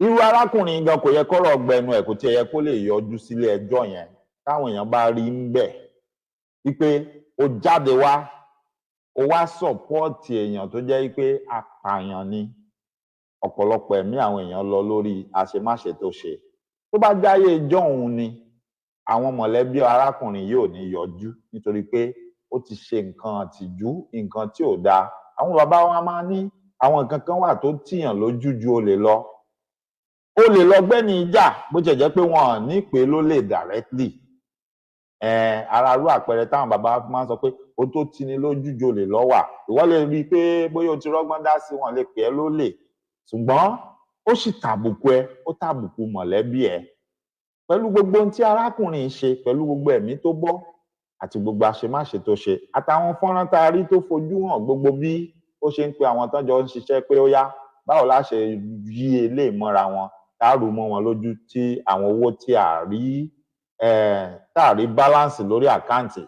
Irú arákùnrin gan kò yẹ kọ́rọ̀ ọgbẹnu ẹ̀ kò tiẹ̀ yẹ kó lè yọjú sílé ẹjọ́ yẹn táwọn èèyàn bá rí ń bẹ̀ wípé ó jáde wá ó wá sọ̀pọ́ọ̀tì èèyàn tó jẹ́ wípé apààyàn ni ọ̀pọ̀lọpọ̀ ẹ̀mí àwọn èèyàn lọ lórí àṣemáṣe tó ṣe. Tó bá jáyé ẹjọ́ òun ni àwọn mọ̀lẹ́bí arákùnrin yóò ní yọjú nítorí pé ó ti ṣe nǹkan àtìjú, nǹkan tí ò dáa. Àwọn bàbá wa máa ní àwọn nǹkan kan wà tó tìyàn lójú ju olè lọ. Olè lọ gbẹ́ni ìjà bó tiẹ̀ jẹ́ pé wọn ò ní pé ló lè directly. Ara rú àpẹẹrẹ táwọn bàbá máa ń sọ pé ó tó tini lójú ju olè lọ wà. Ìwọ lè rí i pé bóyá o ti rọ́gbọ́n dá sí wọn lè pè é lólè. Ṣùgbọ́n ó sì tàbùkù ẹ, ó tàbùkù mọ̀lẹ́bí ẹ. Pẹ̀lú gbogbo ohun tí arákùnrin ṣe, pẹ̀lú gbogbo ẹ̀mí tó bọ́ àti gbogbo àṣemáṣe tó ṣe, àtàwọn fọ́nrán tá a rí tó fojú hàn gbogbo bí ó ṣe ń pe àwọn tán jọ ń ṣiṣẹ́ pé ó yá báwo la ṣe yí eléyìí mọ́ra wọn táàrù mọ́ wọn lójú tí àwọn owó tí a rí balance lórí àkáǹtì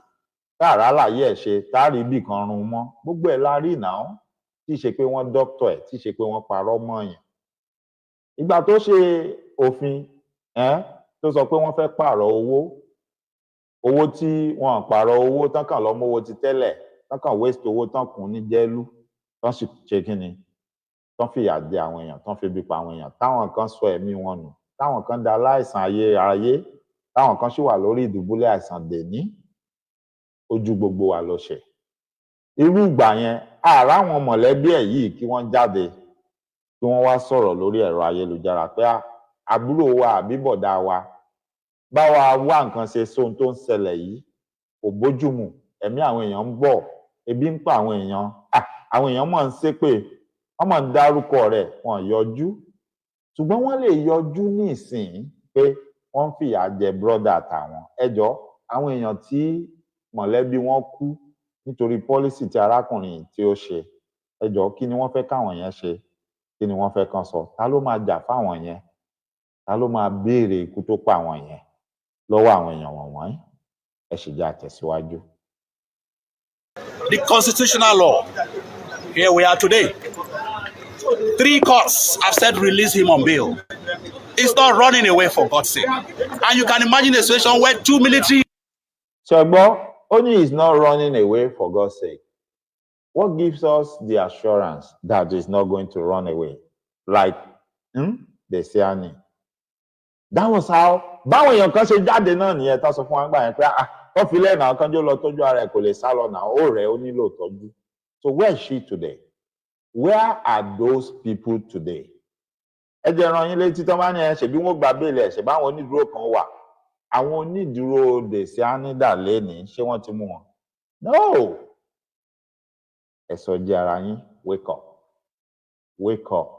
táàrà àlàyé ẹ̀ ṣe táàrí ibì kan run mọ́ gbogbo ẹ̀ la rí ìnáwó tí ì ṣe pé wọ́n dọ́kítọ̀ ẹ̀ tí ì ṣe pé wọ́n parọ́ mọ́ yẹn. Ìgbà tó ṣe òfin tó sọ pé wọ́n fẹ́ pààrọ̀ owó tí wọ́n pààrọ̀ owó tán kàn lọ́mọ owó ti tẹ́lẹ̀ tán kàn waste owó tán kùn ní jẹ́lú tán sì ṣe kí ni tán fìyà jẹ àwọn èèyàn tán fi bí pa àwọn èèyàn táwọn kan sọ ẹ̀mí wọn nù táwọn kan da aláìsàn ayé táwọn kan sì wà lórí ìdùbúlẹ̀ àìsàn dèní ojú gbogbo wa ló ṣe. Irú ìgbà yẹn àrà àwọn mọ̀lẹ́bí ẹ̀ yìí kí wọ́n jáde kí wọ́n wá sọ̀rọ̀ lórí ẹ̀rọ ayélujára pé àbúrò wa àbí bọ̀dá wa bá wa wá nǹkan ṣe sóhun tó ń ṣẹlẹ̀ yìí kò bójúmu ẹ̀mí àwọn èèyàn ń bọ̀ ebi ń pa àwọn èèyàn mọ̀ ń ṣépè wọ́n mọ̀ ń dárúkọ rẹ̀ wọ́n yọjú ṣùgbọ́n wọ́n lè yọjú ní ìsìn pé wọ́n ń fìyà jẹ brọ́dà tàwọn ẹjọ́ àwọn èèyàn tí mọ̀lẹ́bí wọn kú nítorí pọ́lísì tí arákùnrin tí ó ṣe ẹjọ́ kí ni wọ́n fẹ́ káwọn yẹn ṣe kí ni wọ́n fẹ́ kàn sọ ta ló máa jà fáwọn yẹn ta ló máa béèrè ikú tó pa àwọn yẹn lọ́wọ́ àwọn èèyàn wọ̀nyí ẹ sì já tẹ̀síwájú. The constitutional law, here we are today. 3 courts have said release him on bail. He's not running away for God's sake. And you can imagine a situation where 2 military... Ṣẹ̀gbọ́n, only he's not running away for God's sake. What gives us the assurance that he's not going to run away? Like Diezani. That was how báwọn èèyàn kan ṣe jáde náà nìyẹn tó sọ fún wa gbà yẹn pé tó fi lẹ́nà kan jó lọ tọ́jú ara ẹ̀ kò lè sá lọ náà ó rẹ̀ ó nílò tọ́jú. So where is she today? Where are those people today? Ẹ jẹ́ rán yín létí tó bá ní ẹ ṣèbí wọ́n gba béèlì ẹ̀ ṣe báwọn onídùúró kan wà. Àwọn onídùúró Diezani dà lẹ́ni ṣé wọ́n ti mú wọn? No! Ẹ sọ jẹ́ ara yín, wake up. Wake up.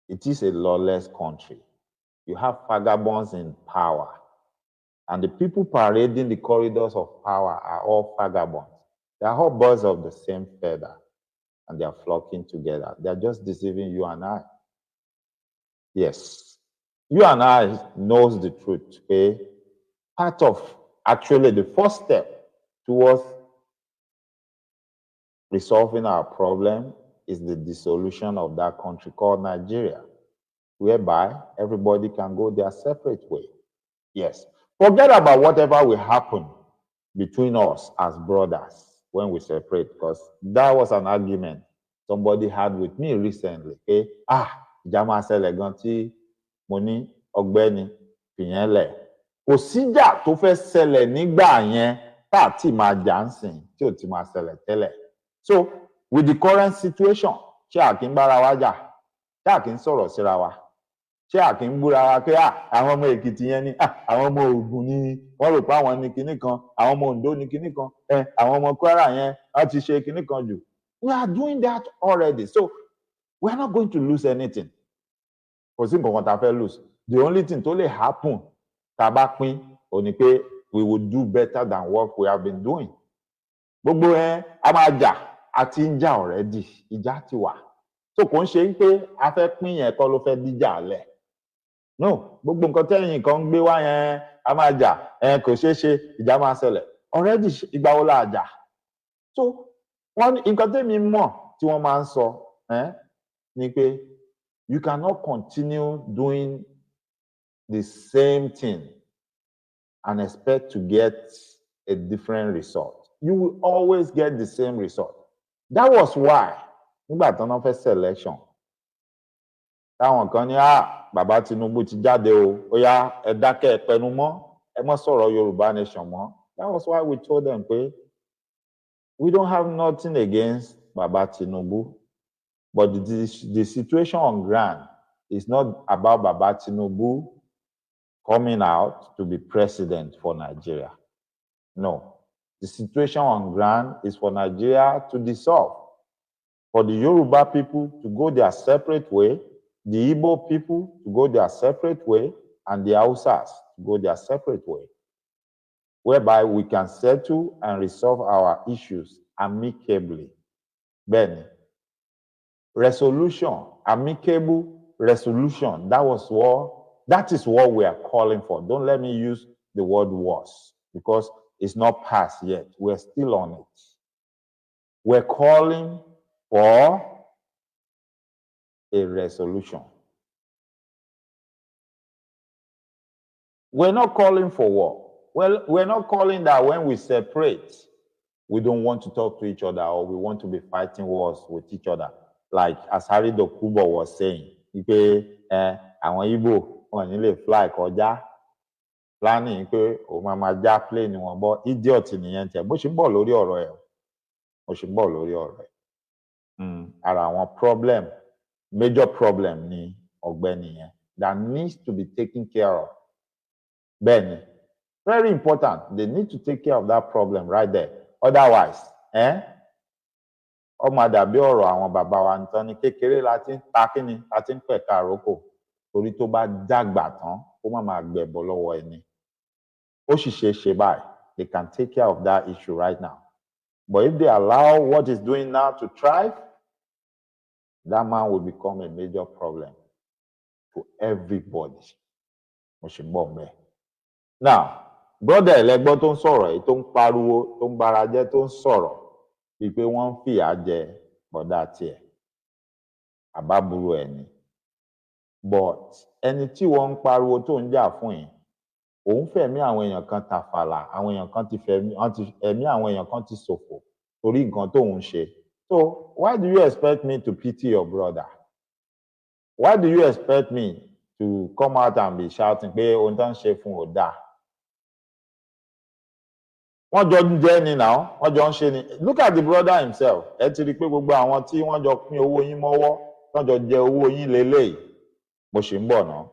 It is a lawless country. You have vagabonds in power. And the people parading the corridors of power are all vagabonds. They are all birds of the same feather. And they are flocking together. They are just deceiving you and I. Yes. You and I knows the truth. Okay? Part of, actually, the first step towards resolving our problem is the dissolution of that country called Nigeria, whereby everybody can go their separate way. Yes. Forget about whatever will happen between us as brothers when we separate, because that was an argument somebody had with me recently. Okay? Ìjà ṣẹlẹ̀ gan tí mo ní ọ̀gbẹ́ni fìyẹn lẹ̀. Kò síjà tó fẹ́ ṣẹlẹ̀ nígbà yẹn tá tí máa jà ń sìn tí ò ti máa ṣẹlẹ̀ tẹ́lẹ̀. So with the current situation, ṣé a kì í bára wa jà? Ṣé a kì í sọ̀rọ̀ síra wa? Ṣé a kì í búra wa pé àwọn ọmọ Èkìtì yẹn ni àwọn ọmọ Ògùn ni wọ́n rò pé àwọn ní kinní kan, àwọn ọmọ Oǹdó ní kinní kan, àwọn ọmọ Kwara yẹn wọ́n ti ṣe kinní kan jù. We are doing that already. So we are not going to lose anything. Kò sí nǹkan kan tá a fẹ́ lose. The only thing tó lè happen tá a bá pín ò ní pé we will do better than what we have been doing. Gbogbo a máa jà àti ń jà already. Ìjà ti wà. So kò ń ṣe pé a fẹ́ pín yẹn kọ́ ló fẹ́ díjà lẹ̀. No, gbogbo nǹkan tẹ́yìn kan ń gbé wá yẹn a máa jà kò ṣeé ṣe ìjà máa ṣẹlẹ̀. Already ìgbà wo la jà? So wọ́n ní nǹkan tẹ́mi mọ̀ tí wọ́n máa ń sọ ni pé you cannot continue doing the same thing and expect to get a different result. You will always get the same result. That was why nígbà tí wọ́n fẹ́ selection táwọn kan ní bàbá Tinubu ti jáde ó yá ẹ dákẹ́ ẹ pẹnu mọ́ ẹ mọ́ sọ̀rọ̀ Yorùbá nation mọ́. That was why we told them pé we don't have nothing against Baba Tinubu, but the situation on ground is not about Baba Tinubu coming out to be president for Nigeria. No, the situation on ground is for Nigeria to dissolve, for the Yoruba people to go their separate way, the Igbo people to go their separate way, and the Hausas to go their separate way, whereby we can settle and resolve our issues amicably. Then, resolution, amicable resolution, that is what we are calling for. Don't let me use the word was, because it's not passed yet. We're still on it. We're calling for a resolution. We're not calling for war. Well, we're not calling that when we separate, we don't want to talk to each other or we want to be fighting wars with each other. Like Asari Dokubo was saying, àwọn Igbo wọn ní lè fly kọjá, planning pé ó máa já plane wọn bọ́, idiot nìyẹn tẹ̀. Bó ṣe ń bọ̀ lórí ọ̀rọ̀ ẹ̀. Bó ṣe ń bọ̀ lórí ọ̀rọ̀ ẹ̀. Ara àwọn problem, major problem ni ọ̀gbẹ́ni yẹn that needs to be taken care of. Bẹ́ẹ̀ni, very important. They need to take care of that problem right there. Otherwise, ó máa dàbí ọ̀rọ̀ àwọn bàbá wa nìkan ní kékeré láti ń ta kíni láti ń pẹ̀ka àrókò torí tó bá dàgbà tán ó má máa gbẹ̀bọ̀ lọ́wọ́ ẹni. Ó sì ṣe báyìí. They can take care of that issue right now. But if they allow what is doing now to thrive, that man will become a major problem to everybody. Mo ṣe ń bọ̀ mẹ́. Now, brother ẹlẹgbọ́n tó ń sọ̀rọ̀ èyí tó ń pariwo tó ń bara jẹ́ tó ń sọ̀rọ̀ bíi pé wọ́n ń fìyà jẹ bọ̀dá tiẹ̀ àbábúrò ẹ̀ ni. But ẹni tí wọ́n ń pariwo tó ń jà fún yìí òun fẹ̀mí àwọn èèyàn kan tàfàlà, àwọn èèyàn kan ti ẹ̀mí àwọn èèyàn kan ti ṣòfò torí nǹkan tóun ṣe. So why do you expect me to pity your brother? Why do you expect me to come out and be shouting pé ohun tó ń ṣe fún ò dáa? Wọ́n jọ ń jẹ́ ni náà, wọ́n jọ ń ṣe ni. Look at the brother himself. Ẹ ti rí i pé gbogbo àwọn tí wọ́n jọ pín owó yín mọ́wọ́, wọ́n jọ jẹ owó yín lélẹ́yìí. Mo ṣì ń bọ̀ náà.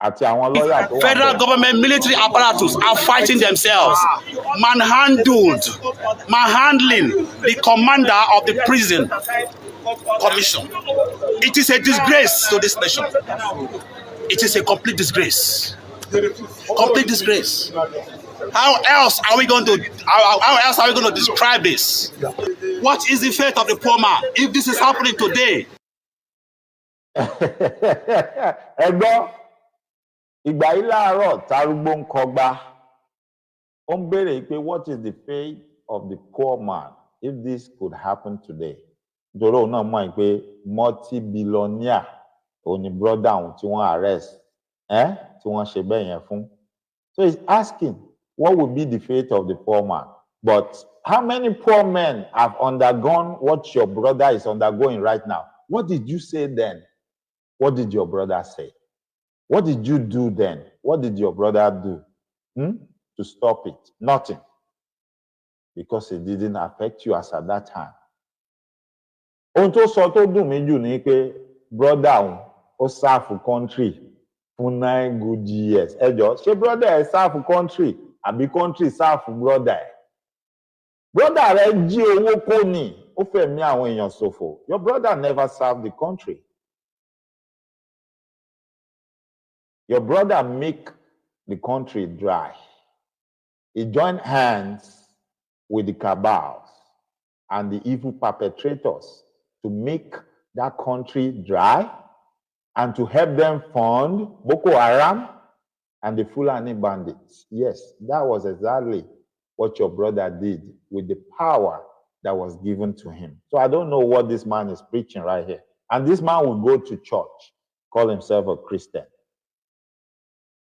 Àti àwọn lọ́yà tó wà. Federal government military apparatus are fighting themselves, manhandling the commander of the prison commission. It is a disgrace to this nation. It is a complete disgrace. Complete disgrace. How else are we going to describe this? What is the fate of the poor man if this is happening today? Ẹgbọ́n, ìgbà yìí láàárọ̀ tarúgbó ń kọgbá. Ó ń béèrè pé what is the fate of the poor man if this could happen today. Nítorí òun náà mọ̀ pé multi-billionaire òun ni brother òun tí wọ́n arrest tí wọ́n ṣe bẹ́ẹ̀ yẹn fún. So he's asking, what would be the fate of the poor man? But how many poor men have undergone what your brother is undergoing right now? What did you say then? What did your brother say? What did you do then? What did your brother do to stop it? Nothing. Because it didn't affect you as at that time. Ohun tó sọ tó dùn mí jù ni pé brother òun ó serve country fún 9 good years. Ẹ jọ̀ọ́, ṣé brother ẹ serve country àbí country serve brother ẹ? Brother rẹ jí owó kó ní, ó fẹ̀mí àwọn èèyàn ṣòfò. Your brother never served the country. Your brother make the country dry. He joined hands with the cabals and the evil perpetrators to make that country dry and to help them fund Boko Haram and the Fulani bandits. Yes, that was exactly what your brother did with the power that was given to him. So I don't know what this man is preaching right here. And this man will go to church, call himself a Christian.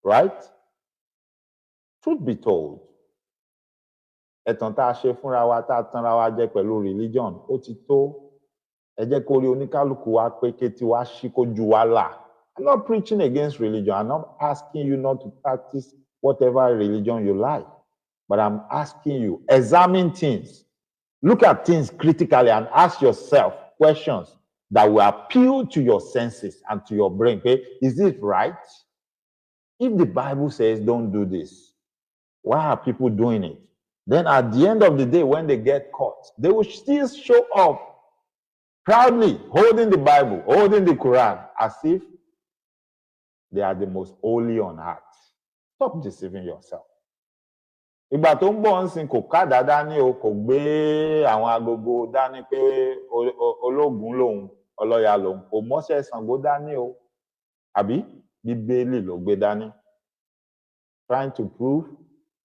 Right? Truth be told, ẹ̀tàn tá a ṣe fúnra wa tá a tanra wa jẹ pẹ̀lú religion, ó ti tó. Ẹ jẹ́ kó rí oníkálukú wa pé kétí wa ṣí kójú wa là. I'm not preaching against religion. I'm not asking you not to practice whatever religion you like. But I'm asking you, examine things. Look at things critically and ask yourself questions that will appeal to your senses and to your brain. Okay? Is it right? If the Bible says don't do this, why are people doing it? Then at the end of the day, when they get caught, they will still show up proudly, holding the Bible, holding the Quran, as if they are the most holy on earth. Stop deceiving yourself. Ìgbà tó ń bọ̀ ń sin kò kádà dání o, kò gbé àwọn agogo dání pé ológun lòun, ọlọ́ya lòun, kò mọ́ṣẹ́ Ṣàngó dání o, àbí Bíbélì ló gbé dání. Trying to prove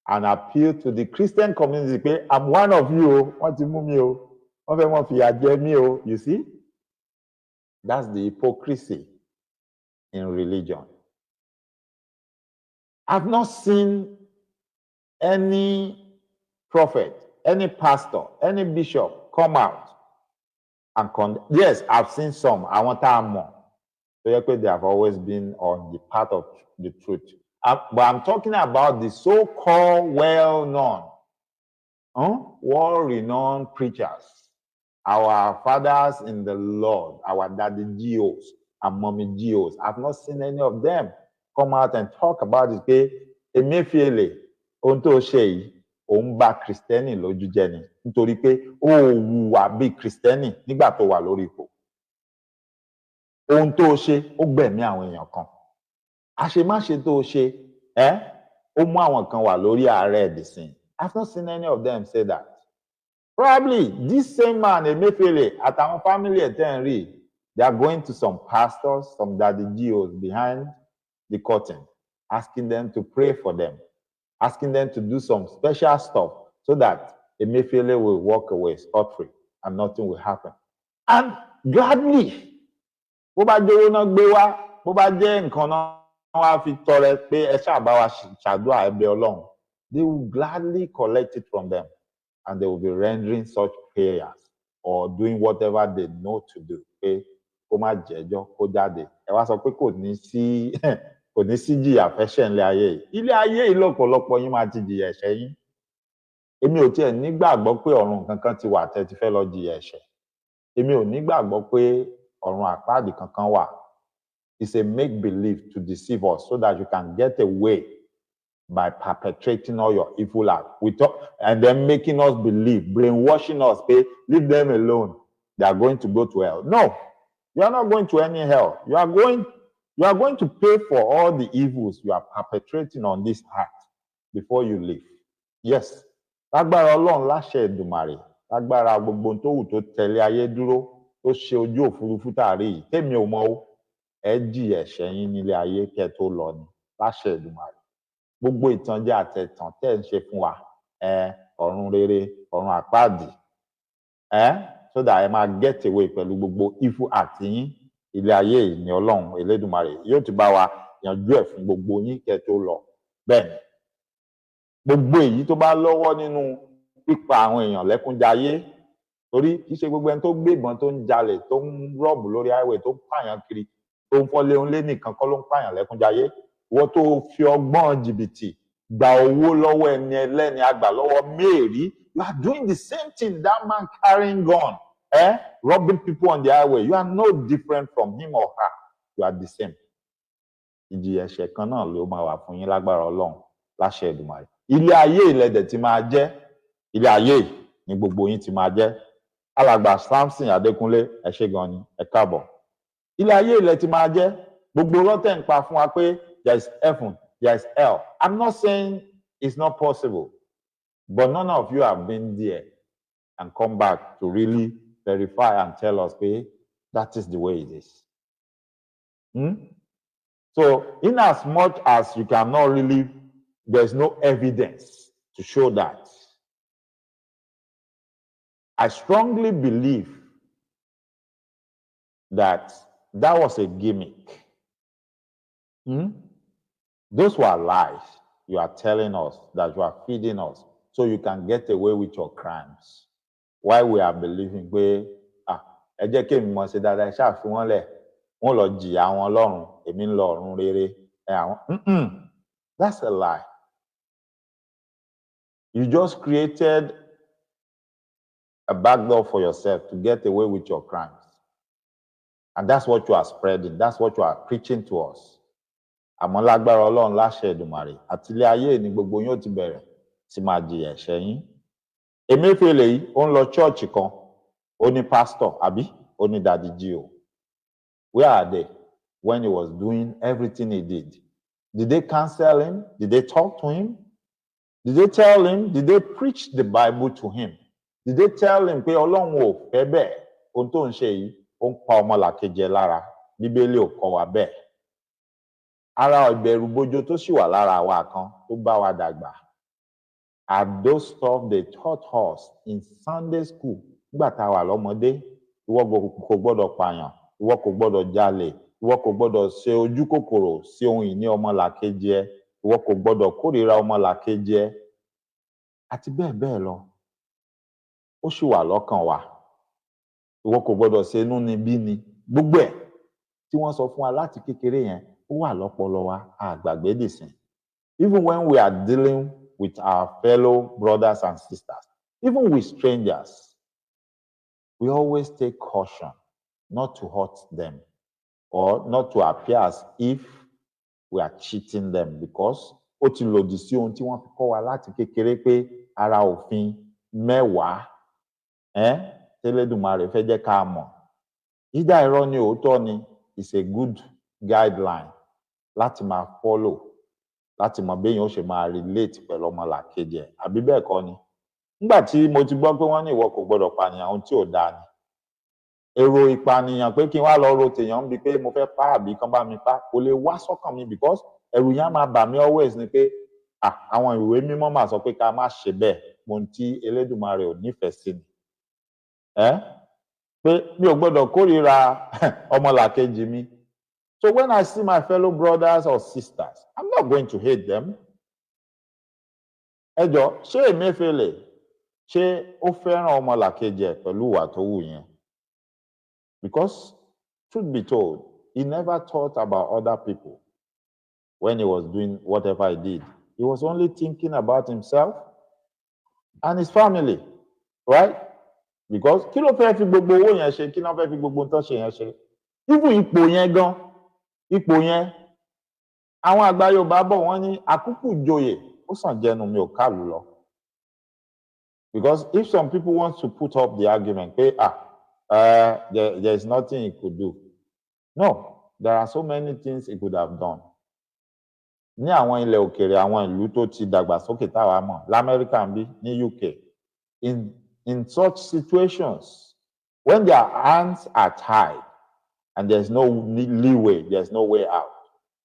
and appeal to the Christian community pé I'm one of you o, wọ́n ti mú mi o, wọ́n fẹ́ wọ́n fìyà jẹ mí o. You see? That's the hypocrisy in religion. I've not seen any prophet, any pastor, any bishop come out and condemn. Yes, I've seen some. I want to more. So they have always been on the path of the truth. But I'm talking about the so-called well-known, world-renowned preachers, our fathers in the Lord, our daddy GOs and mommy GOs. I've not seen any of them come out and talk about it. Okay? Emefiele, ohun tó ṣe yìí, òun bá Kristẹni lójú jẹ́ ni, nítorí pé ó hùwà bí Kristẹni nígbà tó wà lórí ipò. Ohun tó ṣe, ó gbẹ̀mí àwọn èèyàn kan. Àṣemáṣe tó ṣe, ó mú àwọn kan wà lórí Aare ẹ̀dìsìn. I've not seen any of them say that. Probably this same man, Emefiele, àtàwọn family ẹ̀ tẹ́ ń rí, they are going to some pastors, some daddy GOs behind the curtain, asking them to pray for them, asking them to do some special stuff so that Emefiele will walk away scot-free and nothing will happen. And gladly, bó bá jẹ́ owó náà gbé wá, bó bá jẹ́ nǹkan náà wá fi tọrẹ pé ẹ ṣáà bá wa ṣàdúrà ẹ̀bẹ̀ Ọlọ́run, they will gladly collect it from them and they will be rendering such prayers or doing whatever they know to do. Pé kó má jẹ́jọ́, kó jáde. Ẹ wá sọ pé kò ní sí jìyà fẹ́ṣẹ̀ ńlẹ̀ ayé yìí. Ilé ayé yìí lọ́pọ̀lọpọ̀ yín máa ti jìyà ẹ̀ṣẹ̀ yín. Èmi ò tiẹ̀ nígbàgbọ́ pé ọ̀run kankan ti wà tẹ́ ti fẹ́ lọ jìyà ẹ̀ṣẹ̀. Èmi ò nígbàgbọ́ pé ọ̀run àpáàdì kankan wà. It's a make-believe to deceive us so that you can get away by perpetrating all your evil acts. And then making us believe, brainwashing us, leave them alone. They are going to go to hell. No, you are not going to any hell. You are going to pay for all the evils you are perpetrating on this earth before you leave. Yes. Lágbára Ọlọ́run láṣẹ Èdùmàrè, lágbára gbogbo tó wù tó tẹ̀lé ayé dúró, tó ṣe ojú òfurufú tààrí yìí, tèmi ò mọ̀ o, ẹ jìyà ẹ̀ṣẹ̀ yín nílé ayé kẹ́ tó lọ ni, láṣẹ Èdùmàrè. Gbogbo ìtànjẹ àtẹ̀tàn tẹ́ ń ṣe fún wa, ọ̀run rere, ọ̀run àpáàdì. So that ẹ máa get away pẹ̀lú gbogbo evil act yín. Ilé ayé yìí ni Ọlọ́run Elédùmarè yóò ti bá wa yanjú ẹ̀ fún gbogbo yín kẹ́ tó lọ. Bẹ́ẹ̀ ni, gbogbo èyí tó bá lọ́wọ́ nínú pípa àwọn èèyàn lẹ́kúnjayé, torí kì í ṣe gbogbo ẹni tó gbé ìbọn tó ń jalè tó ń rọ́ọ̀bù lórí highway tó ń pààyàn kiri tó ń fọ́lé onílé nìkan kọ́ ló ń pààyàn lẹ́kúnjayé. Wọ́n tó fi ọgbọ́n jìbìtì gba owó lọ́wọ́ ẹni ẹlẹ́ni àgbà lọ́wọ́ mẹ́ẹ̀rí. You are doing the same thing, that man carrying gun, robbing people on the highway. You are no different from him or her. You are the same. Ìjìyà ẹ̀ṣẹ̀ kan náà ló máa wà fún yín lágbára Ọlọ́run láṣẹ Èdùmàrè. Ilé ayé ilẹ̀dẹ̀ ti máa jẹ́, ilé ayé ni gbogbo yín ti máa jẹ́. Alàgbà Samson Adékúnlé, ẹ ṣé gan ni, ẹ káàbọ̀. Ilé ayé ilẹ̀ ti máa jẹ́, gbogbo rọ́tẹ̀ ń pa fún wa pé there is heaven, there is hell. I'm not saying it's not possible, but none of you have been there and come back to really verify and tell us, hey, that is the way it is. So, in as much as you cannot really, there's no evidence to show that. I strongly believe that that was a gimmick. Those were lies you are telling us, that you are feeding us, so you can get away with your crimes. Why we are believing pé ẹ jẹ́ kí èmi mọ̀ ṣe dáadáa, ẹ ṣáà fi wọ́n lẹ̀, wọ́n lọ jìyà wọn lọ́run, èmi ń lọ ọ̀run rere. That's a lie. You just created a backdoor for yourself to get away with your crimes. And that's what you are spreading. That's what you are preaching to us. Àmọ́ lágbára Ọlọ́run láṣẹ Èdùmàrè, àtìlẹ́ ayé ni gbogbo yín ó ti bẹ̀rẹ̀ sí máa jìyà ẹ̀ṣẹ̀ yín. Emefiele yìí, ó ń lọ chọ́ọ̀chì kan, ó ní pásítọ̀, àbí? Ó ní Daddy G.O. Where are they when he was doing everything he did? Did they cancel him? Did they talk to him? Did they tell him? Did they preach the Bible to him? Did they tell him pé Ọlọ́run ò fẹ́ bẹ́ẹ̀, ohun tó ń ṣe yìí, ó ń pa ọmọlàkejì lára, Bíbélì ò kọ́ wa bẹ́ẹ̀. Ara ìbẹ̀rù bojo tó sì wà lára wa kan tó bá wa dàgbà. Are those stuff they taught us in Sunday school nígbà tá a wà lọ́mọdé? Ìwọ kò gbọ́dọ̀ pààyàn, ìwọ kò gbọ́dọ̀ jalè, ìwọ kò gbọ́dọ̀ ṣe ojú kòkòrò sí ohun ìní ọmọlàkejì ẹ, ìwọ kò gbọ́dọ̀ kórìíra ọmọlàkejì ẹ, àti bẹ́ẹ̀ bẹ́ẹ̀ lọ. Ó sì wà lọ́kàn wa. Ìwọ kò gbọ́dọ̀ ṣe inúnibíni. Gbogbo ẹ̀ tí wọ́n sọ fún wa láti kékeré yẹn, ó wà lọ́pọlọ wa, àgbàgbé dìsìn. Even when we are dealing with our fellow brothers and sisters, even with strangers, we always take caution not to hurt them or not to appear as if we are cheating them, because ó ti lòdì sí ohun tí wọ́n fi kọ́ wa láti kékeré pé ara òfin mẹ́wàá tẹ́lẹ̀dùmarè fẹ́ jẹ́ ká mọ̀. Ìdá irọ́ ni òótọ́ ni is a good guideline láti máa follow, láti mọ béèyàn ó ṣe máa relate pẹ̀lú ọmọlàkejì ẹ̀, àbí bẹ́ẹ̀ kọ́ ni? Nígbà tí mo ti gbọ́ pé wọ́n ní ìwọ kò gbọ́dọ̀ pànìyàn, ohun tí ò dáa ni. Èrò ìpànìyàn pé kí n wá lọ ro tèèyàn ń bi pé mo fẹ́ pa àbí kán bá mi pa kò lè wá sọ́kàn mi, because ẹ̀rù yẹn á máa bà mí always ni pé àwọn ìwé mímọ́ máa sọ pé ká má ṣe bẹ́ẹ̀, mo ń tí Elédùmarè ò nífẹ̀ẹ́ sí ni. Pé mi ò gbọ́dọ̀ kórìíra ọmọlàkejì mi. So when I see my fellow brothers or sisters, I'm not going to hate them. Ẹ jọ̀ọ́, ṣé Emefiele, ṣé ó fẹ́ràn ọmọlàkejì ẹ̀ pẹ̀lú ìwà tó wù yẹn? Because truth be told, he never thought about other people when he was doing whatever he did. He was only thinking about himself and his family, right? Because kí ló fẹ́ fi gbogbo owó yẹn ṣe, kí ló fẹ́ fi gbogbo nǹkan ṣe yẹn ṣe? Even ipò yẹn gan, ipò yẹn, àwọn àgbà Yorùbá bọ̀ wọ́n ní àkúkù joyè ó sàn jẹnu mi ò kálù lọ. Because if some people want to put up the argument pé there is nothing he could do. No, there are so many things he could have done. Ní àwọn ilẹ̀ òkèèrè, àwọn ìlú tó ti dàgbàsókè táwa mọ̀, l'Amẹ́ríkà ń bí, ní UK, in such situations, when their hands are tied and there's no leeway, there's no way out,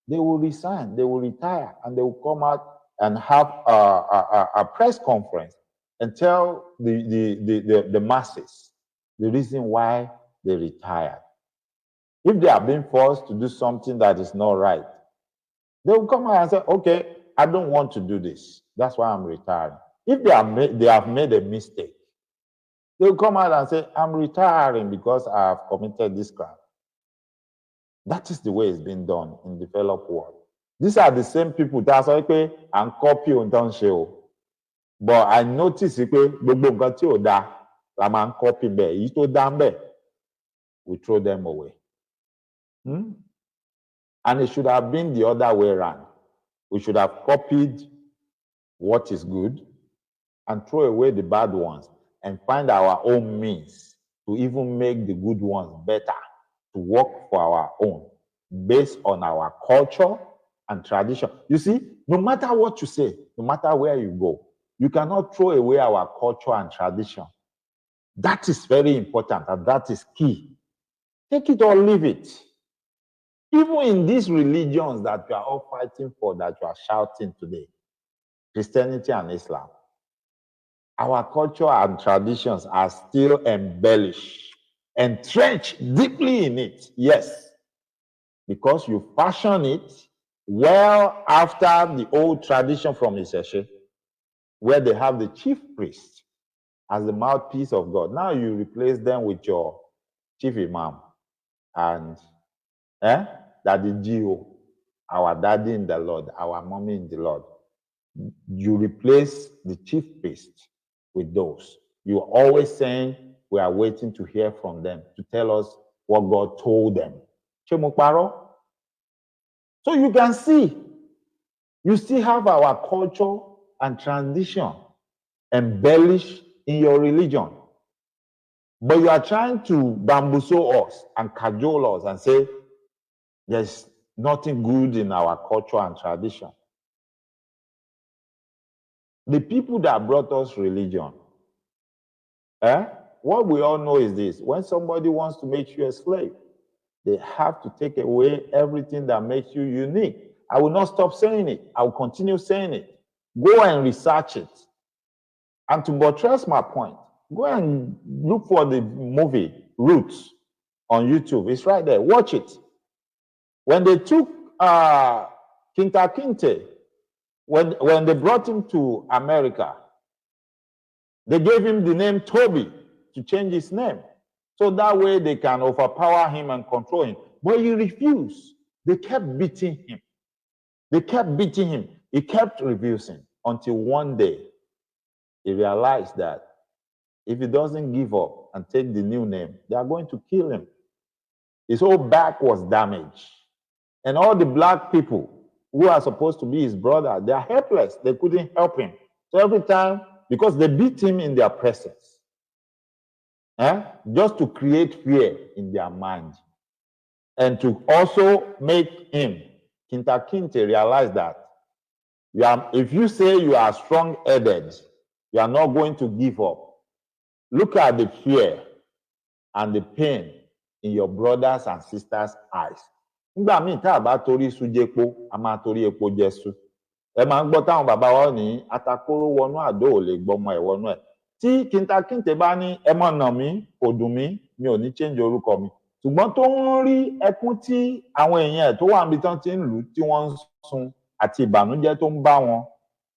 they will resign, they will retire, and they will come out and have a press conference and tell the masses the reason why they retired. If they are being forced to do something that is not right, they will come out and say, okay, I don't want to do this. That's why I'm retiring. If they have made a mistake, they will come out and say, I'm retiring because I have committed this crime. That is the way it's been done in the developed world. These are the same people that say, okay, and copy on don't show. But I notice that la man copy be, ito dambe, we throw them away. And it should have been the other way around. We should have copied what is good and throw away the bad ones and find our own means to even make the good ones better, to work for our own, based on our culture and tradition. You see, no matter what you say, no matter where you go, you cannot throw away our culture and tradition. That is very important, and that is key. Take it or leave it. Even in these religions that we are all fighting for, that you are shouting today, Christianity and Islam, our culture and traditions are still embellished, entrenched deeply in it. Yes, because you fashion it well after the old tradition from Iseshe, where they have the chief priest as the mouthpiece of God. Now you replace them with your chief imam and Daddy Gio, our daddy in the Lord, our mommy in the Lord. You replace the chief priest with those. You're always saying, we are waiting to hear from them, to tell us what God told them. So you can see, you still have our culture and tradition embellished in your religion. But you are trying to bamboozle us and cajole us and say, there's nothing good in our culture and tradition. The people that brought us religion, what we all know is this: when somebody wants to make you a slave, they have to take away everything that makes you unique. I will not stop saying it. I will continue saying it. Go and research it. And to buttress my point, go and look for the movie Roots on YouTube. It's right there. Watch it. When they took Kinta Kinte, when they brought him to America, they gave him the name Toby to change his name. So that way they can overpower him and control him. But he refused. They kept beating him. They kept beating him. He kept refusing until one day he realized that if he doesn't give up and take the new name, they are going to kill him. His whole back was damaged. And all the black people who are supposed to be his brother, they are helpless. They couldn't help him. So every time, because they beat him in their presence, just to create fear in their mind. And to also make him, Kinta Kinte, realize that if you say you are strong-headed, you are not going to give up. Look at the fear and the pain in your brothers and sisters' eyes. Nígbà míì tá a bá torí iṣu jẹpo, a máa torí epo jẹṣu. Ẹ máa ń gbọ́ táwọn bàbá wa ní atakóró wọnú àdó ò lè gbọmọ ẹ̀ wọnú ẹ̀. Tí Kinta Kinte bá ní ẹ mọ̀ nà mí, kò dùn mí, mi ò ní change orúkọ mi. Ṣùgbọ́n tó ń rí ẹkún tí àwọn èèyàn ẹ̀ tó wà níbi tán ti ń lù tí wọ́n ń sun àti ìbànújẹ́ tó ń bá wọn,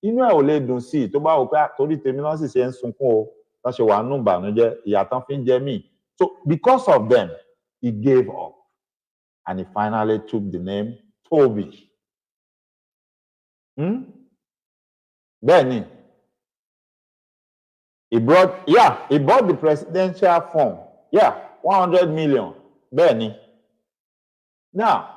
inú ẹ̀ ò lè dùn sí i tó bá wò pé torí tèmi náà sì ṣe ń sunkún o, wọ́n ṣe wà nù ìbànújẹ́, ìyà tán fi ń jẹ mí. So because of them, he gave up. And he finally took the name Toby. Benny. He bought the presidential form. 100 million. Benny. Now,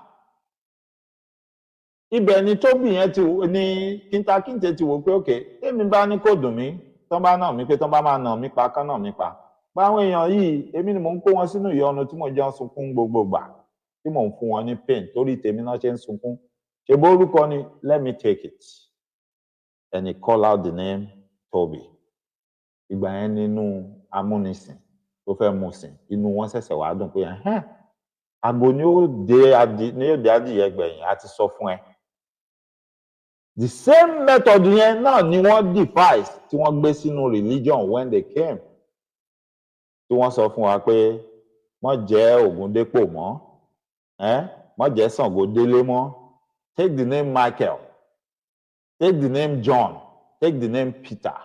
ibẹ̀ ni Toby yẹn ní Kinta Kinte ti wò pé okay, èmi bá ní kò dùn mí, tán bá nà mí pé tán bá máa nà mí pa, kán nà mí pa. Báwọn èèyàn yìí, èmi ni mò ń kó wọn sínú ìyọnu tí mo jẹ́ ń sunkún gbogbo gbà, tí mò ń fún wọn ní pain torí tèmi náà ṣe ń sunkún. Ṣé bó orúkọ ni, let me take it. And he called out the name Toby. Ìgbà yẹn nínú amúnisìn tó fẹ́ mú sìn, inú wọn ṣẹ̀ṣẹ̀ wá dùn pé àgbo ni ó dé adìyẹ gbẹ̀yìn, a ti sọ fún ẹ. The same method yẹn náà ni wọ́n device tí wọ́n gbé sínú religion when they came. Tí wọ́n sọ fún wa pé wọ́n jẹ́ Ògúndépò mọ́, wọ́n jẹ́ Ṣàngódélé mọ́. Take the name Michael, take the name John, take the name Peter.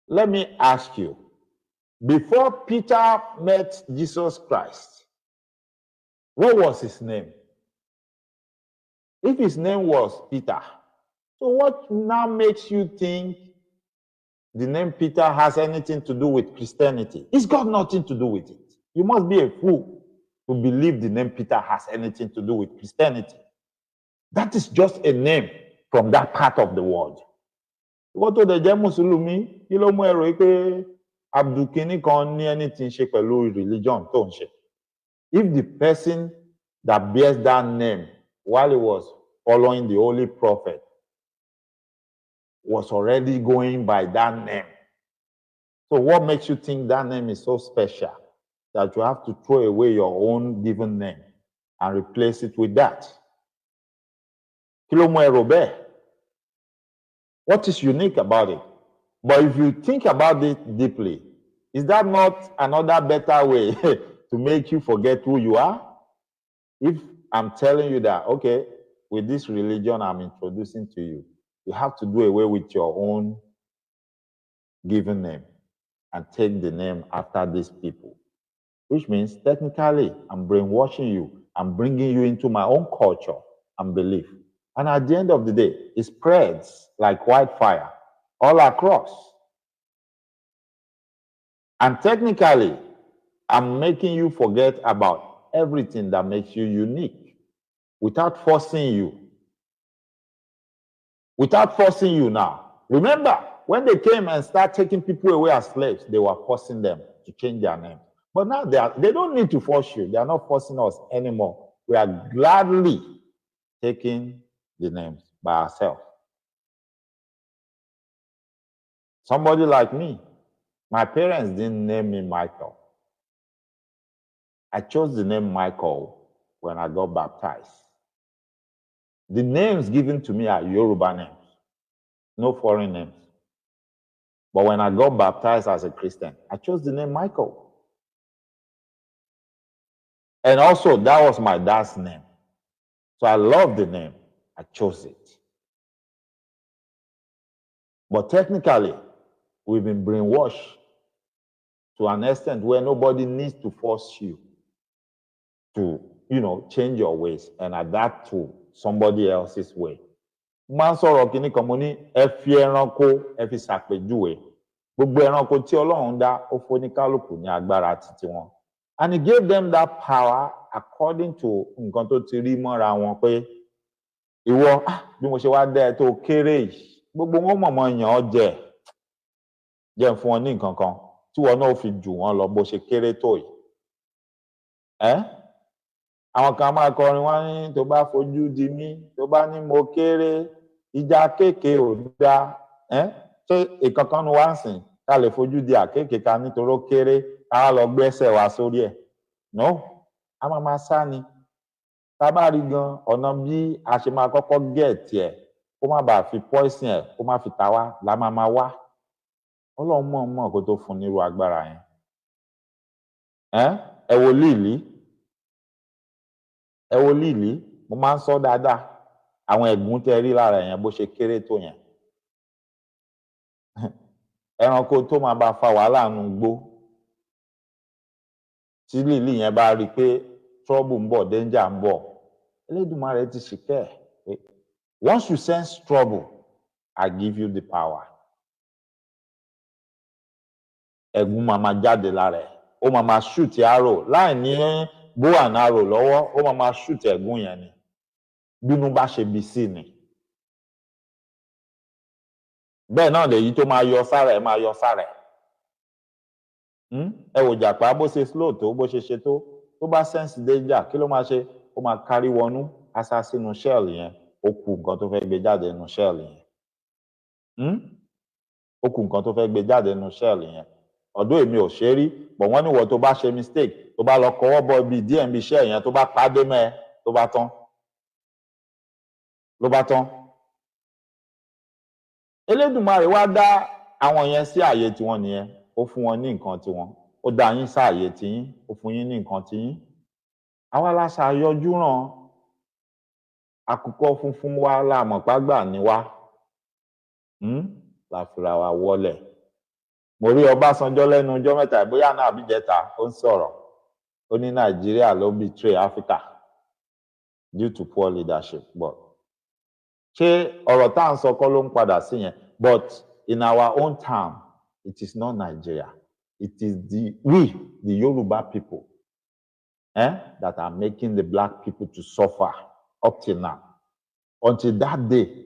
Let me ask you, before Peter met Jesus Christ, what was his name? If his name was Peter, so what now makes you think the name Peter has anything to do with Christianity? It's got nothing to do with it. You must be a fool to believe the name Peter has anything to do with Christianity. That is just a name from that part of the world. What to the Mùsùlùmí, kí ló mú ẹ rò pé Abdulkini kan ní anything ṣe pẹ̀lú religion tó ń ṣe? If the person that bears that name while he was following the holy prophet was already going by that name, so what makes you think that name is so special that you have to throw away your own given name and replace it with that? Kí ló mú ẹ rò bẹ́ẹ̀? What is unique about it? But if you think about it deeply, is that not another better way to make you forget who you are? If I'm telling you that, okay, with this religion I'm introducing to you, you have to do away with your own given name and take the name after these people, which means technically I'm brainwashing you. I'm bringing you into my own culture and belief. And at the end of the day, it spreads like wildfire all across. And technically, I'm making you forget about everything that makes you unique without forcing you. Without forcing you now. Remember, when they came and started taking people away as slaves, they were forcing them to change their name. But now they don't need to force you. They are not forcing us anymore. We are gladly taking the names by ourselves. Somebody like me, my parents didn't name me Michael. I chose the name Michael when I got baptized. The names given to me are Yoruba names, no foreign names. But when I got baptized as a Christian, I chose the name Michael. And also, that was my dad's name. So I love the name. I chose it. But technically, we've been brainwashed to an extent where nobody needs to force you to, change your ways and adapt to somebody else's way. Máa ń sọ̀rọ̀ kìíní kan mo ní ẹ fi ẹranko ẹ fi ṣàpèjúwe. Gbogbo ẹranko tí Ọlọ́run dá ó fún oníkálùkù ní agbára títí wọn. And he gave them that power according to nǹkan tó ti rí mọ́ra wọn pé ìwọ bí mo ṣe wá dá ẹ tó kéré yìí gbogbo wọn mọ̀mọ́ yàn ọ́ jẹ́ fún ọ ní nǹkan kan tí wọn náà fi jù wọn lọ bó ṣe kéré tó yìí. Àwọn kan máa kọrin wá ní tó bá fojú di mí tó bá ní mo kéré ìjà kéèké ò dá ṣé ìkankan nu wá ń sìn ká lè fojú di àkéèké ká nítorí ó kéré ká lọ gbẹ́sẹ̀ wá sórí ẹ̀. No, a máa sá ni. Tá bá rí gan ọ̀nà bí a ṣe máa kọ́kọ́ gẹ̀ẹ́tì ẹ̀ kó má bàa fi poison ẹ̀ kó má fi ta wá la máa wá. Ọlọ́run mọ̀ kó tó fún nírú agbára yẹn. Ẹ wo líìlí mo máa ń sọ dáadáa àwọn ẹ̀gún tẹ́ rí lára yẹn bó ṣe kéré tó yẹn. Ẹranko tó máa bá fa wàhálà nù gbó tí líìlí yẹn bá rí i pé trouble ń bọ̀ danger ń bọ̀ Elédùmarè ti ṣìkẹ́ ẹ̀. Once you sense trouble, I give you the power. Ẹ̀gún máa jáde lára ẹ̀ ó máa shoot arrow láì ní bow and arrow lọ́wọ́ ó máa shoot ẹ̀gún yẹn ni bínú bá ṣe bí sí ni. Bẹ́ẹ̀ náà lèyí tó máa yọ sára ẹ̀ máa yọ sára ẹ̀. Ẹ wò jàpá bó ṣe slow tó bó ṣe ṣe tó bá sense danger kí ló máa ṣe ó máa kárí wọnú asá sínú shell yẹn ó kù nǹkan tó fẹ́ gbé jáde nínú shell yẹn. Ó kù nǹkan tó fẹ́ gbé jáde nínú shell yẹn. Ọ̀dọ̀ èmi ò ṣe rí bọ̀ wọ́n ní wọ́n tó bá ṣe mistake tó bá lọ kọwọ́ bọ ibi díẹ̀ níbi iṣẹ́ yẹn tó bá pàdé mẹ́ tó bá tán. Elédùmarè wá dá àwọn yẹn sí àyè tiwọn nìyẹn, ó fún wọn ní nǹkan tiwọn, ó dá yín sí àyè tiyín, ó fún yín ní nǹkan tiyín. Àwa la ṣàyọjú ràn àkùkọ funfun wa la mọ̀ págbà ni wá. La fira wa wọlẹ̀. Mo rí Ọbásanjọ́ lẹ́nu ọjọ́ mẹ́ta bóyá náà àbíjẹta ó ń sọ̀rọ̀. Ó ní Nàìjíríà ló betray Africa due to poor leadership. But ṣé ọ̀rọ̀ tá à ń sọ kọ́ ló ń padà sí yẹn? But in our own time, it is not Nigeria. It is the Yoruba people, that are making the black people to suffer up till now. Until that day,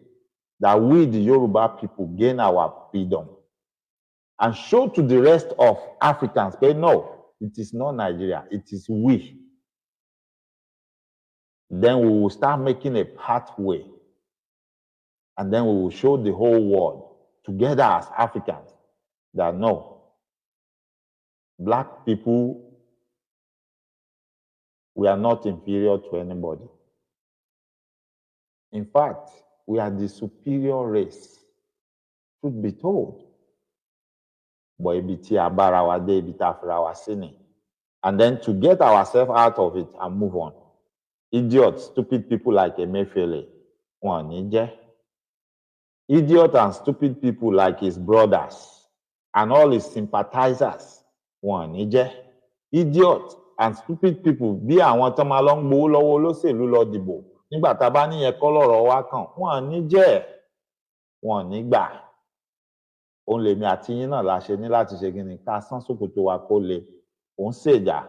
that we, the Yoruba people, gain our freedom and show to the rest of Africans, but no, it is not Nigeria, it is we. Then we will start making a pathway, and then we will show the whole world, together as Africans, that no, black people, we are not inferior to anybody. In fact, we are the superior race, truth be told. But and then to get ourselves out of it and move on. Idiots, stupid people like Emefiele, idiot and stupid people like his brothers and all his sympathizers, idiot and stupid people, bí àwọn tó máa lọ ń gbowó lọ́wọ́ olóṣèlú lọ dìbò nígbà tá a bá níyẹn kọ́ lọ́rọ̀ wa kàn, wọn ní jẹ́, wọn ní gbà. Òun lèmi àti yín náà la ṣe ní láti ṣe kíni ká sán sókòtò wa kó le. Òun ṣèjà.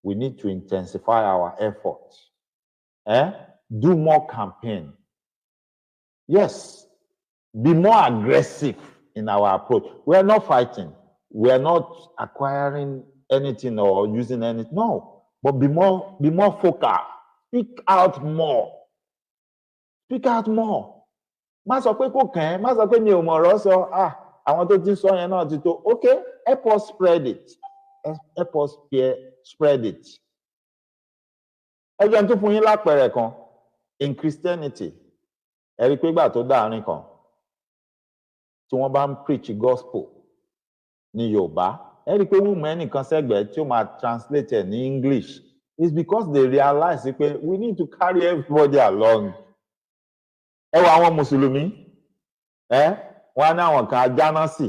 We need to intensify our efforts. Do more campaign. Yes, be more aggressive in our approach. We are not fighting. We are not acquiring anything or using anything. No, but be more focal. Speak out more. Speak out more. Má sọ pé kò kàn, má sọ pé mi ò mọ̀ ọ̀rọ̀ sọ. Àwọn tó ti sọ yẹn náà ti tó. Okay, help us spread it. Help us spread it. Ẹjọ́ tó fún yín lápẹẹrẹ kan. In Christianity, ẹ rí pé ìgbà tó dáàrin kan tí wọ́n bá ń preach gospel ní Yorùbá, ẹ rí pé wọ́n mú ẹnìkan sẹ́gbẹ̀ẹ́ tí ó máa translate ẹ̀ ní English. It's because they realize pé we need to carry everybody along. Ẹ wo àwọn Mùsùlùmí, wọ́n ní àwọn kan ajánásì.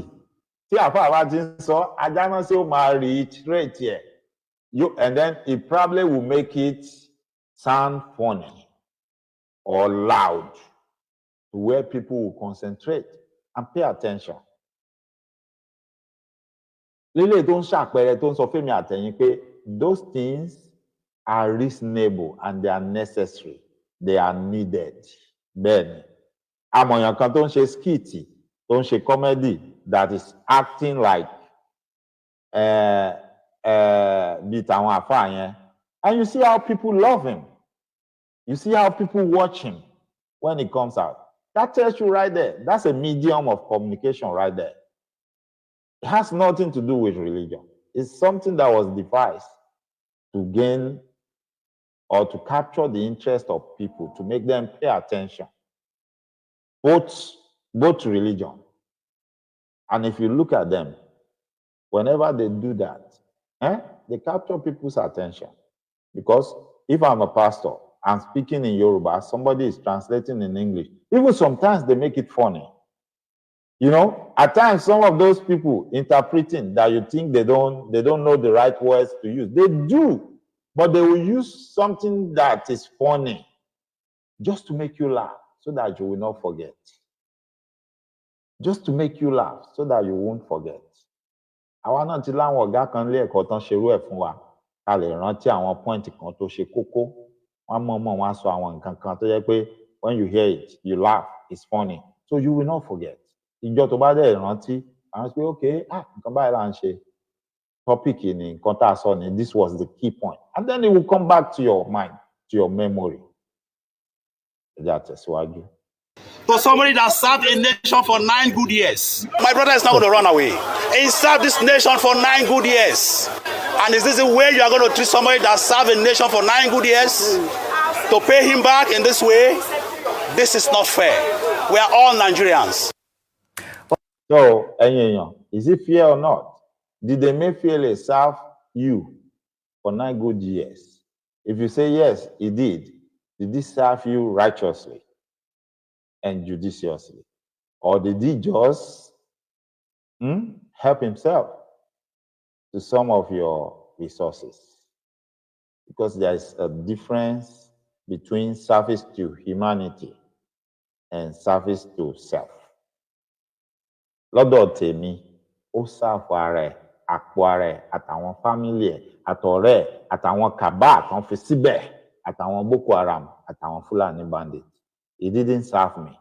Tí àfáà bá ti ń sọ, ajánásì ó máa reiterate ẹ̀. And then it probably will make it sound funny or loud to where people will concentrate and pay attention. Lílé tó ń ṣàpẹẹrẹ tó ń sọ fẹ́mi àtẹ̀yìn pé those things are reasonable and they are necessary. They are needed. Bẹ́ẹ̀ni, àmọ̀yàn kan tó ń ṣe skit, tó ń ṣe comedy that is acting like bí tàwọn àfáà yẹn. And you see how people love him. You see how people watch him when he comes out. That tells you right there. That's a medium of communication right there. It has nothing to do with religion. It's something that was devised to gain or to capture the interest of people, to make them pay attention. Both religion. And if you look at them, whenever they do that, they capture people's attention. Because if I'm a pastor, I'm speaking in Yoruba, somebody is translating in English. Even sometimes they make it funny. You know, at times some of those people interpreting that you think they don't know the right words to use. They do, but they will use something that is funny just to make you laugh so that you will not forget. Just to make you laugh so that you won't forget. Àwa náà ti láwọn ọ̀gá kan lé ẹ̀kọ́ tán ṣerú ẹ̀ fún wa. Ká lè rántí àwọn point kan tó ṣe kókó. Wọ́n mọ̀ wọ́n á sọ àwọn nǹkan kan tó jẹ́ pé when you hear it, you laugh, it's funny. So you will not forget. Ìjọ tó bá dẹ̀ rántí, àwọn sọ pé okay, nǹkan báyìí là ń ṣe. Topic ni nǹkan tá a sọ ni, this was the key point. And then it will come back to your mind, to your memory. Ẹja tẹ̀síwájú. To somebody that served a nation for 9 good years. My brother is not going to run away. He served this nation for 9 good years. And is this the way you are going to treat somebody that served a nation for 9 good years? To pay him back in this way? This is not fair. We are all Nigerians. So, is it fair or not? Did Emefiele serve you for 9 good years? If you say yes, he did he serve you righteously and judiciously? Or did he just help himself to some of your resources? Because there is a difference between service to humanity and service to self. Lọ́dọ̀ tèmi, ó sáfù ara ẹ̀, àpò ara ẹ̀, àtàwọn fámílì ẹ̀, àtọ̀rẹ́ ẹ̀, àtàwọn kàbá àtàn fi síbẹ̀, àtàwọn Boko Haram, àtàwọn Fulani bandits. He didn't serve me.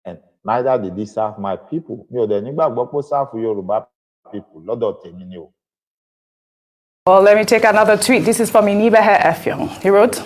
And neither did he serve my people. Mi ò dẹ̀ nígbàgbọ́ pé ó serve Yorùbá people lọ́dọ̀ tèmi ni o. Well, let me take another tweet. This is from Nipa Effiong. He wrote,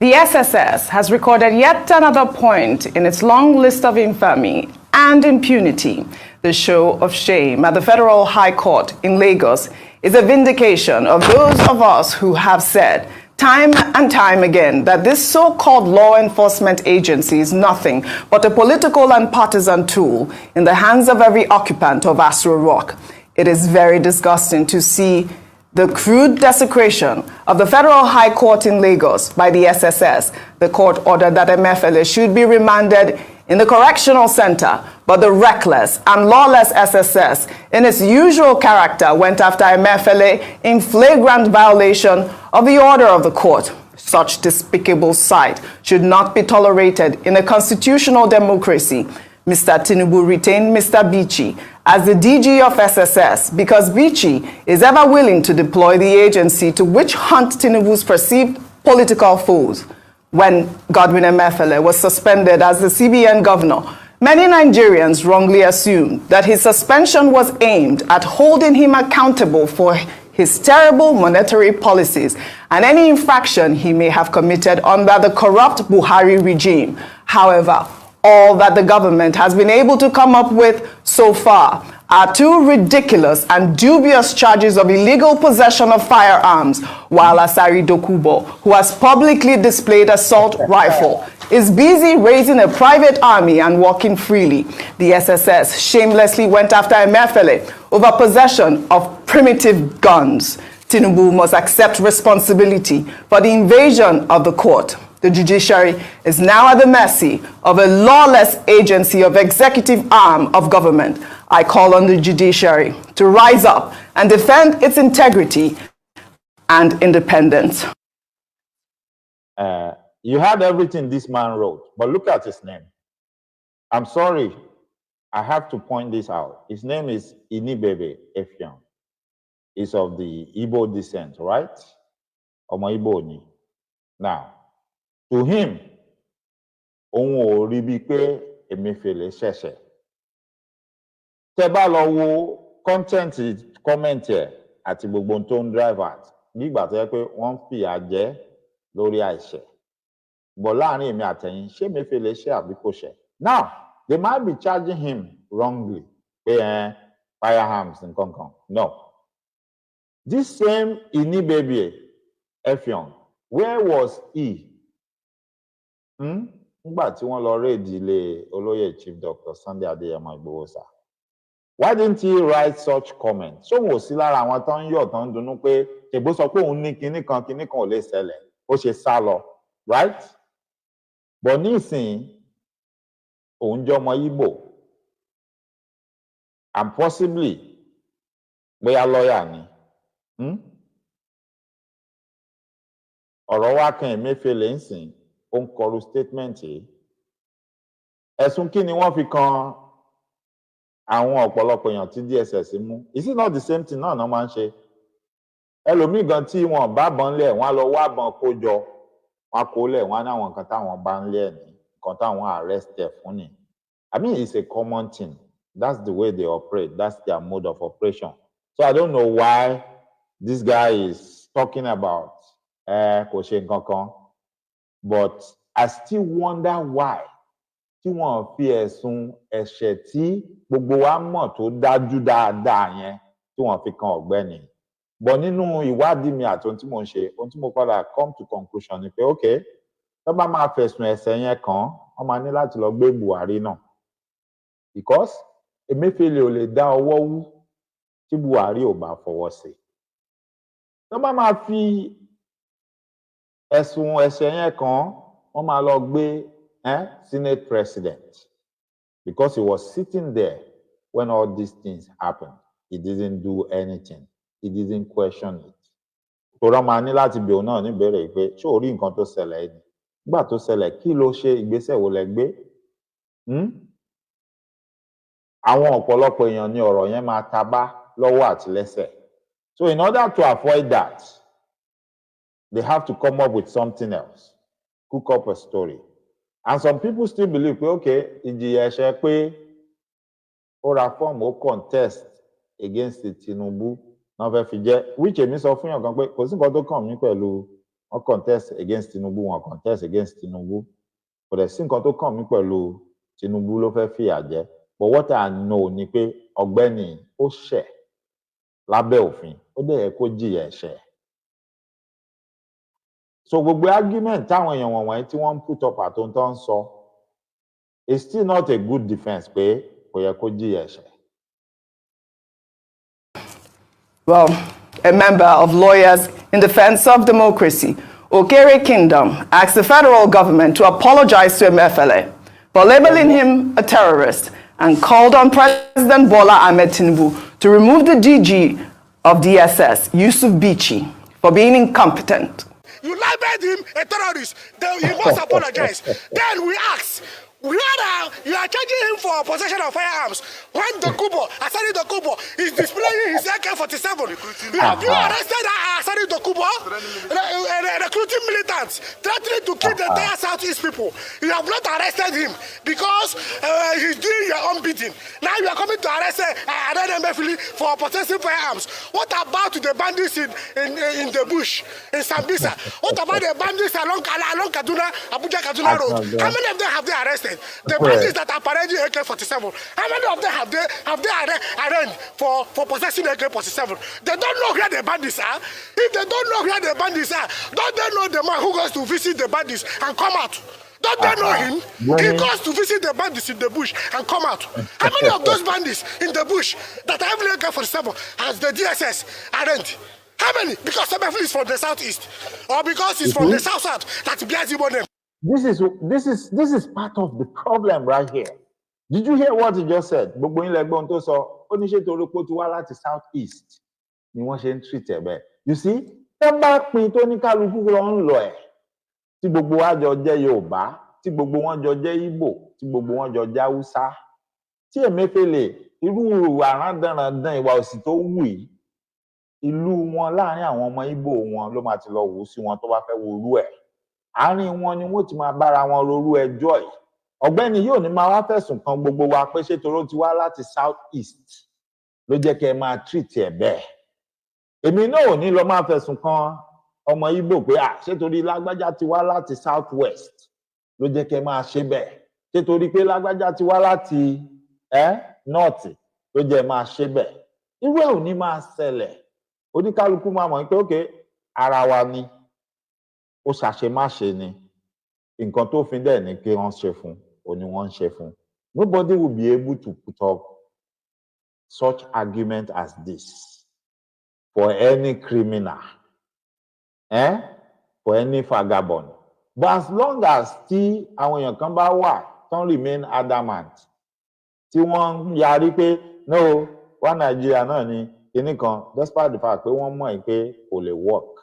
"The SSS has recorded yet another point in its long list of infamy and impunity. The show of shame at the Federal High Court in Lagos is a vindication of those of us who have said time and time again that this so-called law enforcement agency is nothing but a political and partisan tool in the hands of every occupant of Asari Rock. It is very disgusting to see the crude desecration of the Federal High Court in Lagos by the SSS. The court ordered that Emefiele should be remanded in the correctional center, but the reckless and lawless SSS, in its usual character, went after Emefiele in flagrant violation of the order of the court. Such despicable sight should not be tolerated in a constitutional democracy. Mr. Tinubu retained Mr. Bichi as the DG of SSS because Bichi is ever willing to deploy the agency to witch hunt Tinubu's perceived political foes. When Godwin Emefiele was suspended as the CBN governor, many Nigerians wrongly assumed that his suspension was aimed at holding him accountable for his terrible monetary policies and any infraction he may have committed under the corrupt Buhari regime. However, all that the government has been able to come up with so far are two ridiculous and dubious charges of illegal possession of firearms, while Asari Dokubo, who has publicly displayed assault rifle, is busy raising a private army and walking freely. The SSS shamelessly went after Emefiele over possession of primitive guns. Tinubu must accept responsibility for the invasion of the court. The judiciary is now at the mercy of a lawless agency of executive arm of government. I call on the judiciary to rise up and defend its integrity and independence." You heard everything this man wrote, but look at his name. I'm sorry, I have to point this out. His name is Emefiele Effiong. He's of the Igbo descent, right? Omo Igbo ni. Now, to him, òun ò rí bí pé Emefiele ṣẹ̀ṣẹ̀. Tẹ́ bá lọ wo content comment ẹ̀ àti gbogbo ohun tó ń drive at nígbà tó yẹ pé wọ́n fìyà jẹ lórí àìṣẹ̀. But láàrin èmi àtẹ̀yin, ṣé Emefiele ṣẹ̀ àbí kò ṣẹ̀? Now, they might be charging him wrongly pé firearms nǹkan kan. No. This same Emefiele Effiong, where was he? Nígbà tí wọ́n lọ raid ilé olóyè Chief Dr. Sunday Adéyẹmọ Ìgbòho. Why didn't he write such comments? Ṣé wò sí lára àwọn tó ń yọ̀ tó ń dunnú pé ṣèbó sọ pé òun ní kinní kan ò lè ṣẹlẹ̀, ó ṣe sá lọ, right? But nísìnyí, òun jẹ́ ọmọ Igbo and possibly bóyá lọ́yà ni. Ọ̀rọ̀ wa kan Emefiele ń sìn, ó ń kọrú statement yìí. Ẹ̀sùn kí ni wọ́n fi kan àwọn ọ̀pọ̀lọpọ̀ èèyàn tí DSS mú? Is it not the same thing náà máa ń ṣe? Ẹlòmíì gan tí wọn bá bọ́n lẹ̀, wọ́n á lọ wá bọ́n kó jọ, wọ́n á kó lẹ̀, wọ́n á ní àwọn nǹkan táwọn bá ń lẹ̀ ní, nǹkan táwọn arrest ẹ̀ fún ni. I mean, it's a common thing. That's the way they operate. That's their mode of operation. So I don't know why this guy is talking about kò ṣe nǹkan kan. But I still wonder why tí wọ́n fi ẹ̀sùn ẹ̀ṣẹ̀ tí gbogbo wa mọ̀ tó dájú dáadáa yẹn tí wọ́n fi kan ọ̀gbẹ́ni. But nínú ìwádìí mi àti ohun tí mo ń ṣe, ohun tí mo padà come to conclusion ni pé okay, tó bá máa fẹ̀sùn ẹ̀ṣẹ̀ yẹn kàn, wọ́n máa ní láti lọ gbé Buhari náà. Because Emefiele ò lè dá ọwọ́ wú tí Buhari ò bá fọwọ́ sí. Tó bá máa fi ẹ̀sùn ẹ̀ṣẹ̀ yẹn kàn, wọ́n máa lọ gbé Senate president, because he was sitting there when all these things happened. He didn't do anything. He didn't question it. Tòrọ́ máa ní láti bèèrè náà níbẹ̀rẹ̀ pé ṣé o rí nǹkan tó ṣẹlẹ̀ yìí? Nígbà tó ṣẹlẹ̀ kí ló ṣe, ìgbésẹ̀ wo lẹ gbé? Àwọn ọ̀pọ̀lọpọ̀ èèyàn ní ọ̀rọ̀ yẹn máa tabá lọ́wọ́ àti lẹ́sẹ̀. So in order to avoid that, they have to come up with something else, cook up a story. And some people still believe, okay, ìjìyà ẹ̀ṣẹ̀ pé ó ra fọ́ọ̀mù ó contest against the Tinubu náà fẹ́ fi jẹ́, which èmi sọ fún yàn kan pé kò sí nǹkan tó kàn mí pẹ̀lú wọ́n contest against Tinubu, wọ́n contest against Tinubu. Kò dẹ̀ sí nǹkan tó kàn mí pẹ̀lú Tinubu ló fẹ́ fìyà jẹ. But what I know ni pé ọ̀gbẹ́ni ó ṣẹ̀ lábẹ́ òfin, ó dẹ̀ yẹ kó jìyà ẹ̀ṣẹ̀. So gbogbo argument táwọn èèyàn wọ̀nyí tí wọ́n ń put up àtúntò ń sọ is still not a good defense pé kò yẹ kó jìyà ẹ̀ṣẹ̀. Well, a member of Lawyers in Defense of Democracy, Okere Kingdom, asked the federal government to apologize to Emefiele for labeling him a terrorist and called on President Bola Ahmed Tinubu to remove the DG of DSS, Yusuf Bichi, for being incompetent. You labeled him a terrorist. Then he must apologize. Then we ask, you are charging him for possession of firearms when Dokubo, Asari Dokubo, is displaying his AK-47. Have you arrested Asari Dokubo? Recruiting militants, threatening to kill the entire Southeast people. You have not arrested him because he's doing your own bidding. Now you are coming to arrest Emefiele for possessing firearms. What about the bandits in the bush, in Sambisa? What about the bandits along Kaduna, Abuja-Kaduna Road? How many of them have they arrested? The bandits that are parading AK-47, how many of them have they arraigned for possessing AK-47? They don't know where the bandits are. If they don't know where the bandits are, don't they know the man who goes to visit the bandits and come out? Don't they know him? He goes to visit the bandits in the bush and come out. How many of those bandits in the bush that are having AK-47 has the DSS arraigned? How many? Because Emefiele is from the southeast, or because he's from the south that bears him on them. This is part of the problem right here. Did you hear what he just said? Gbogbo yín lẹ gbọ́ ohun tó sọ, ó ní ṣe torí pé ó ti wá láti southeast ni wọ́n ṣe ń treat ẹ̀ bẹ́ẹ̀. You see, tẹ́ bá pin tó ní kálukú lọ ń lọ ẹ̀, tí gbogbo wa jọ jẹ́ Yorùbá, tí gbogbo wọn jọ jẹ́ Ìgbò, tí gbogbo wọn jọ jẹ́ Haúsá, tí Emefiele irú àrándanrandan ìwà òsì tó wù yìí, ìlú wọn láàrin àwọn ọmọ Ìgbò wọn ló máa ti lọ wò sí wọn tó bá fẹ́ wo irú ẹ̀. Àárín wọn ni wọ́n ti máa bára wọn rorú ẹjọ́ ẹ̀. Ọ̀gbẹ́ni yóò ní máa wá fẹ̀sùn kan gbogbo wa pé ṣé toró ti wá láti south east ló jẹ́ kẹ́ ẹ máa treat ẹ̀ bẹ́ẹ̀. Èmi náà ò ní lọ máa fẹ̀sùn kan ọmọ Ìgbò pé ṣé torí lágbájá ti wá láti south west ló jẹ́ kẹ́ ẹ máa ṣe bẹ́ẹ̀. Ṣé torí pé lágbájá ti wá láti north ló jẹ́ máa ṣe bẹ́ẹ̀. Irú ẹ̀ ò ní máa ṣẹlẹ̀. Oníkálukú máa mọ̀ pé okay, ara wa ni. Ó ṣàṣemáṣe ni nǹkan tó fi dẹ̀ ní kí wọ́n ṣe fún òní wọ́n ń ṣe fún. Nobody will be able to put up such argument as this for any criminal, for any vagabond. But as long as tí àwọn èèyàn kan bá wà tán remain adamant, tí wọ́n yarí pé no, wá Nàìjíríà náà ni kinní kan, despite the fact pé wọ́n mọ̀ pé kò lè work.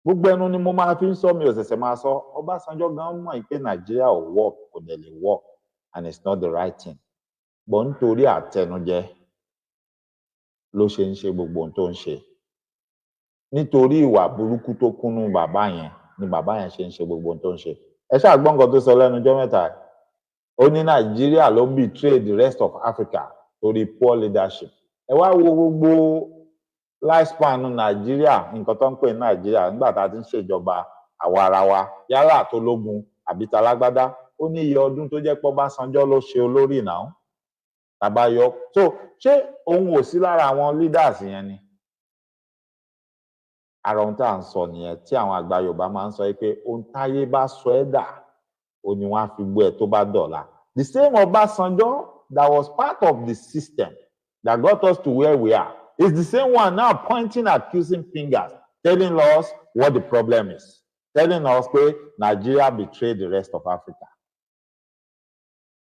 Gbogbo ẹnu ni mo máa fi ń sọ, mi ò ṣẹ̀ṣẹ̀ máa sọ. Obasanjo gan mọ̀ pé Nàìjíríà ò work, kò dẹ̀ lè work, and it's not the right thing. But nítorí àtẹnujẹ ló ṣe ń ṣe gbogbo ohun tó ń ṣe. Nítorí ìwà burúkú tó kúnnú bàbá yẹn ni bàbá yẹn ṣe ń ṣe gbogbo ohun tó ń ṣe. Ẹ ṣáà gbọ́ nǹkan tó sọ lẹ́nu ọjọ́ mẹ́ta. Ó ní Nàìjíríà ló betray the rest of Africa torí poor leadership. Ẹ wá wo gbogbo lifespan Nàìjíríà, nǹkan tó ń pè ní Nàìjíríà nígbà tá a ti ń ṣèjọba àwa ara wa, yálà tó lógun àbí talágbádá, ó ní iye ọdún tó jẹ́ pé Ọbásanjọ́ ló ṣe olórí náà. Tàbáyọ. So ṣé òun ò sí lára àwọn leaders yẹn ni? Ara ohun tá à ń sọ nìyẹn tí àwọn àgbà Yorùbá máa ń sọ pé ohun táyé bá sọ ẹ́ dà, ó ní wọ́n á fi gbọ́ ẹ tó bá dọ̀la. The same Ọbásanjọ́ that was part of the system that got us to where we are is the same one now pointing accusing fingers, telling us what the problem is, telling us that Nigeria betrayed the rest of Africa.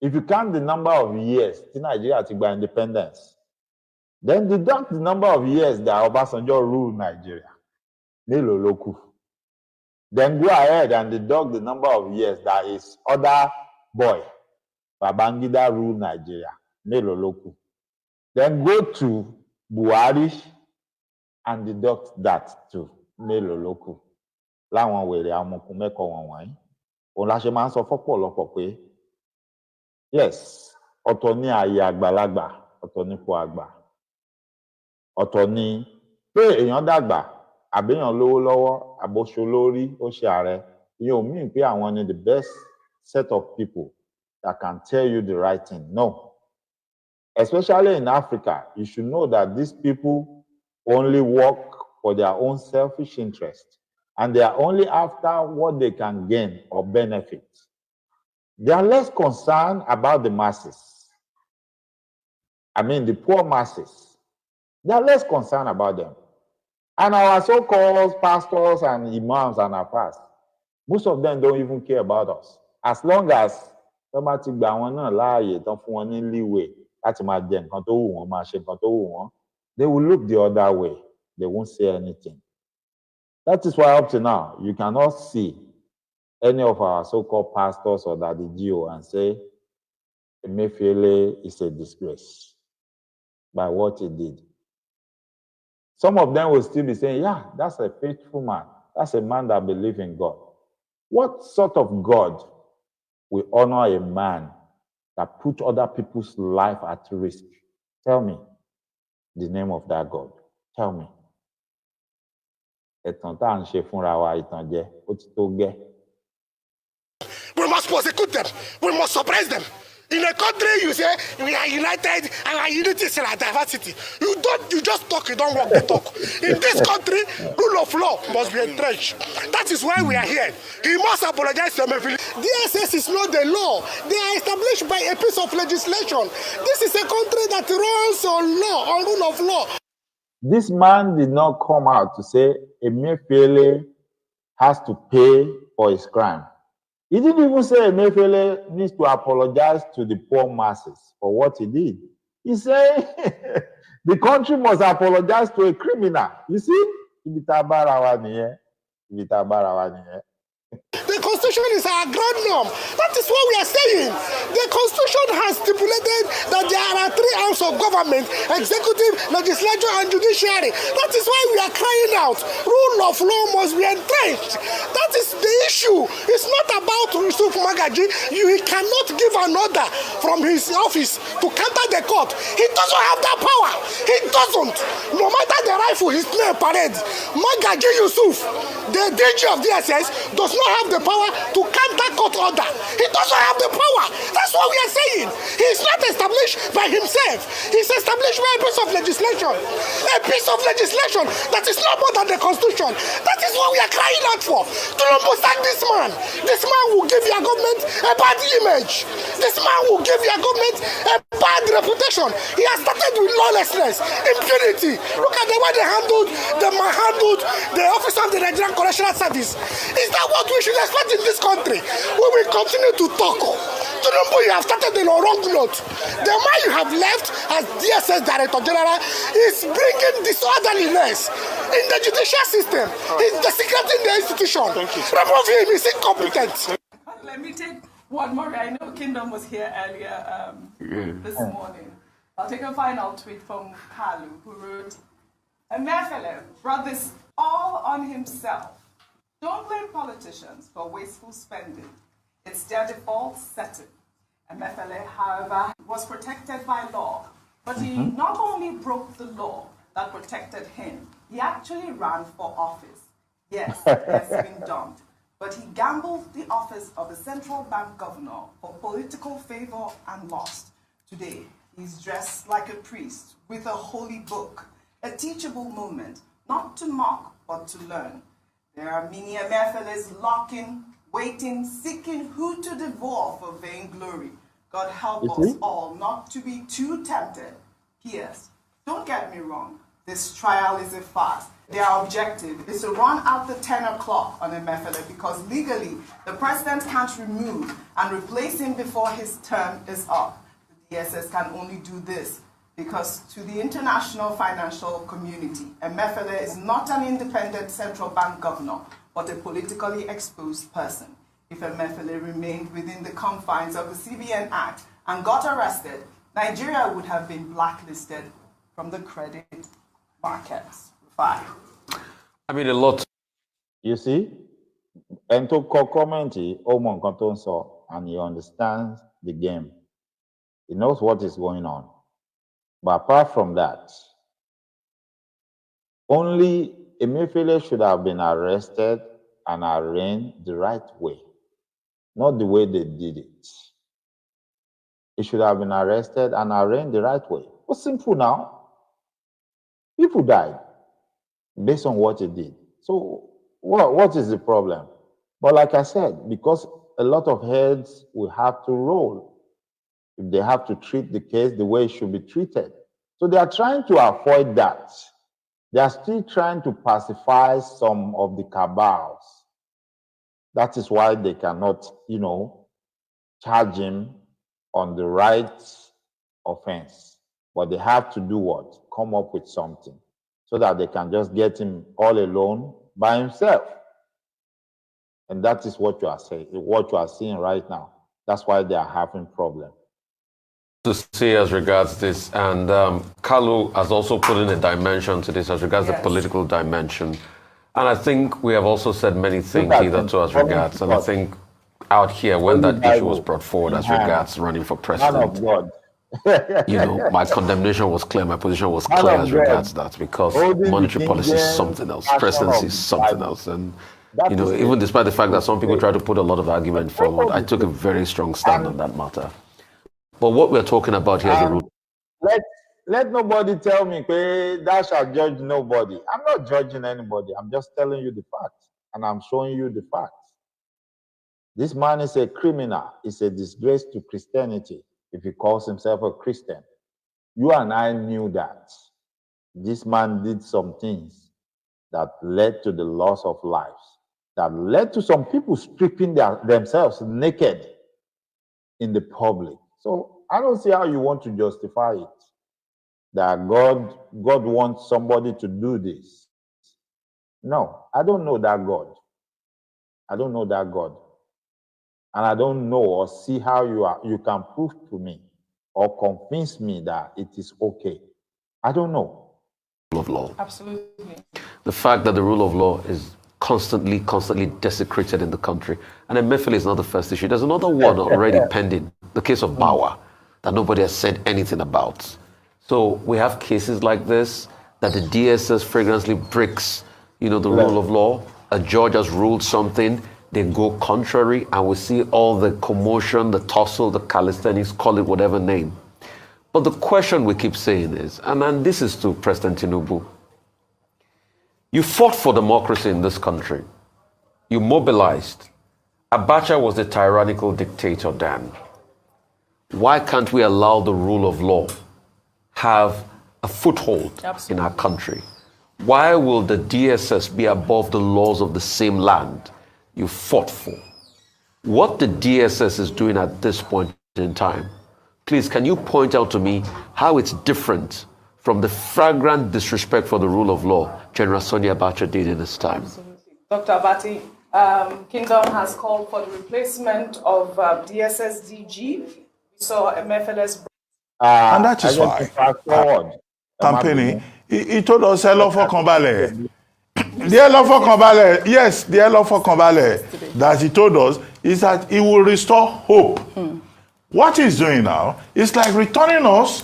If you count the number of years till Nigeria took by independence, then deduct the number of years that Obasanjo ruled Nigeria. Then go ahead and deduct the number of years that his other boy, Babangida, ruled Nigeria. Then go to Buhari and deduct that too. Láwọn wèrè amọ̀kùn mẹ́kọ̀ọ́ wọn wọ̀nyí. Òun la ṣe máa ń sọ fọ́pọ̀lọpọ̀ pé yes, ọ̀tọ̀ ní ààyè àgbàlagbà, ọ̀tọ̀ nípò àgbà. Ọ̀tọ̀ ní pé èèyàn dàgbà, àbéèyàn lówó lọ́wọ́, àbóṣo lórí, ó ṣe ààrẹ. Ìyẹn ò mean pé àwọn ni the best set of people that can tell you the right thing. No. Especially in Africa, you should know that these people only work for their own selfish interest. And they are only after what they can gain or benefit. They are less concerned about the masses. I mean, the poor masses. They are less concerned about them. And our so-called pastors and imams and afars, most of them don't even care about us. As long as somebody gba wọn náà láàyè tán fún wọn ní leeway láti máa jẹ nǹkan tó wù wọ́n, máa ṣe nǹkan tó wù wọ́n, they will look the other way. They won't say anything. That is why up to now, you cannot see any of our so-called pastors or Daddy Gio and say, Emefiele is a disgrace by what he did. Some of them will still be saying, yeah, that's a faithful man. That's a man that believes in God. What sort of God will honor a man that put other people's life at risk? Tell me the name of that God. Tell me. Ẹ̀tàn tá à ń ṣe fúnra wa ìtànjẹ, ó ti tó gẹ́. We must prosecute them. We must suppress them. In a country, you say we are united and our unity is in our diversity. You just talk, you don't walk the talk. In this country, rule of law must be entrenched. That is why we are here. He must apologize to Emefiele. DSS is not the law. They are established by a piece of legislation. This is a country that runs on law, on rule of law. This man did not come out to say Emefiele has to pay for his crime. He didn't even say Emefiele needs to apologize to the poor masses for what he did. He said the country must apologize to a criminal. You see? The Constitution is our ground norm. That is what we are saying. The Constitution has stipulated that there are three arms of government: executive, legislature, and judiciary. That is why we are crying out. Rule of law must be entrenched. That is the issue. It's not about Yusuf Magaji. He cannot give an order from his office to counter the court. He doesn't have that power. He doesn't. No matter the rifle his name parades, Magaji Yusuf, the DG of DSS, does not have the power to counter court order. He doesn't have the power. That's what we are saying. He is not established by himself. He's established by a piece of legislation. A piece of legislation that is not more than the Constitution. That is what we are crying out for. Tinubu sack this man. This man will give your government a bad image. This man will give your government a bad reputation. He has started with lawlessness, impunity. Look at the way they handled the officer of the Nigerian Correctional Service. Is that what we should expect in this country? We will continue to talk. Tinubu, you have started on a wrong note. The man you have left as DSS Director General is bringing disorderliness in the judicial system. He's desecrating the institution. Remove him, he's incompetent. Let me take one more. I know Kingdom was here earlier this morning. I'll take a final tweet from Kalu, who wrote, Emefiele brought this all on himself. Don't blame politicians for wasteful spending. It's their default setting. Emefiele, however, was protected by law. But he not only broke the law that protected him, he actually ran for office. Yes, it has been done. But he gambled the office of the central bank governor for political favor and lost. Today, he's dressed like a priest with a holy book, a teachable moment, not to mock, but to learn. There are many Emefiles locking, waiting, seeking who to devour for vainglory. God help us all not to be too tempted. P.S. Don't get me wrong. This trial is a farce. Their objective is to run out the 10 o'clock on Emefiele because legally the president can't remove and replace him before his term is up. The DSS can only do this because to the international financial community, Emefiele is not an independent central bank governor, but a politically exposed person. If Emefiele remained within the confines of the CBN Act and got arrested, Nigeria would have been blacklisted from the credit markets. Fine. I mean, a lot. You see, and to comment, Omon Kantonso, and he understands the game. He knows what is going on. But apart from that, only Emefiele should have been arrested and arraigned the right way, not the way they did it. He should have been arrested and arraigned the right way. It's simple now. People died based on what he did. So what is the problem? But like I said, because a lot of heads will have to roll if they have to treat the case the way it should be treated. So they are trying to avoid that. They are still trying to pacify some of the cabals. That is why they cannot, charge him on the right offense. But they have to do what? Come up with something so that they can just get him all alone by himself. And that is what you are saying, what you are seeing right now. That's why they are having problems. To say as regards this, and Kalu has also put in a dimension to this as regards the political dimension. And I think we have also said many things hitherto as regards. And I think out here, when that issue was brought forward as regards running for president, my condemnation was clear, my position was clear as regards that, because monetary policy is something else, presidency is something else. And, even despite the fact that some people try to put a lot of argument forward, I took a very strong stand on that matter. But what we're talking about here is the rule. Let nobody tell me, thou shalt judge nobody. I'm not judging anybody. I'm just telling you the facts, and I'm showing you the facts. This man is a criminal. It's a disgrace to Christianity if he calls himself a Christian. You and I knew that. This man did some things that led to the loss of lives, that led to some people stripping themselves naked in the public. So I don't see how you want to justify it, that God wants somebody to do this. No, I don't know that God. I don't know that God. And I don't know or see how you can prove to me or convince me that it is okay. I don't know. Rule of law. Absolutely. The fact that the rule of law is constantly desecrated in the country. And Emefiele is not the first issue. There's another one already pending, the case of Bawa, that nobody has said anything about. So we have cases like this, that the DSS fragrantly breaks, the rule of law. A judge has ruled something, they go contrary, and we see all the commotion, the tussle, the calisthenics, call it whatever name. But the question we keep saying is, and this is to President Tinubu, you fought for democracy in this country. You mobilized. Abacha was the tyrannical dictator then. Why can't we allow the rule of law have a foothold in our country? Why will the DSS be above the laws of the same land you fought for? What the DSS is doing at this point in time, please, can you point out to me how it's different from the flagrant disrespect for the rule of law General Sani Abacha did in his time? Absolutely. Dr. Abati, Kingdom has called for the replacement of DSS DG. We saw Emefiele's... and that is why campaigning, he told us hello for Kambale. The hello for Kambale, yes, the hello for Kambale that he told us is that he will restore hope. What he's doing now is like returning us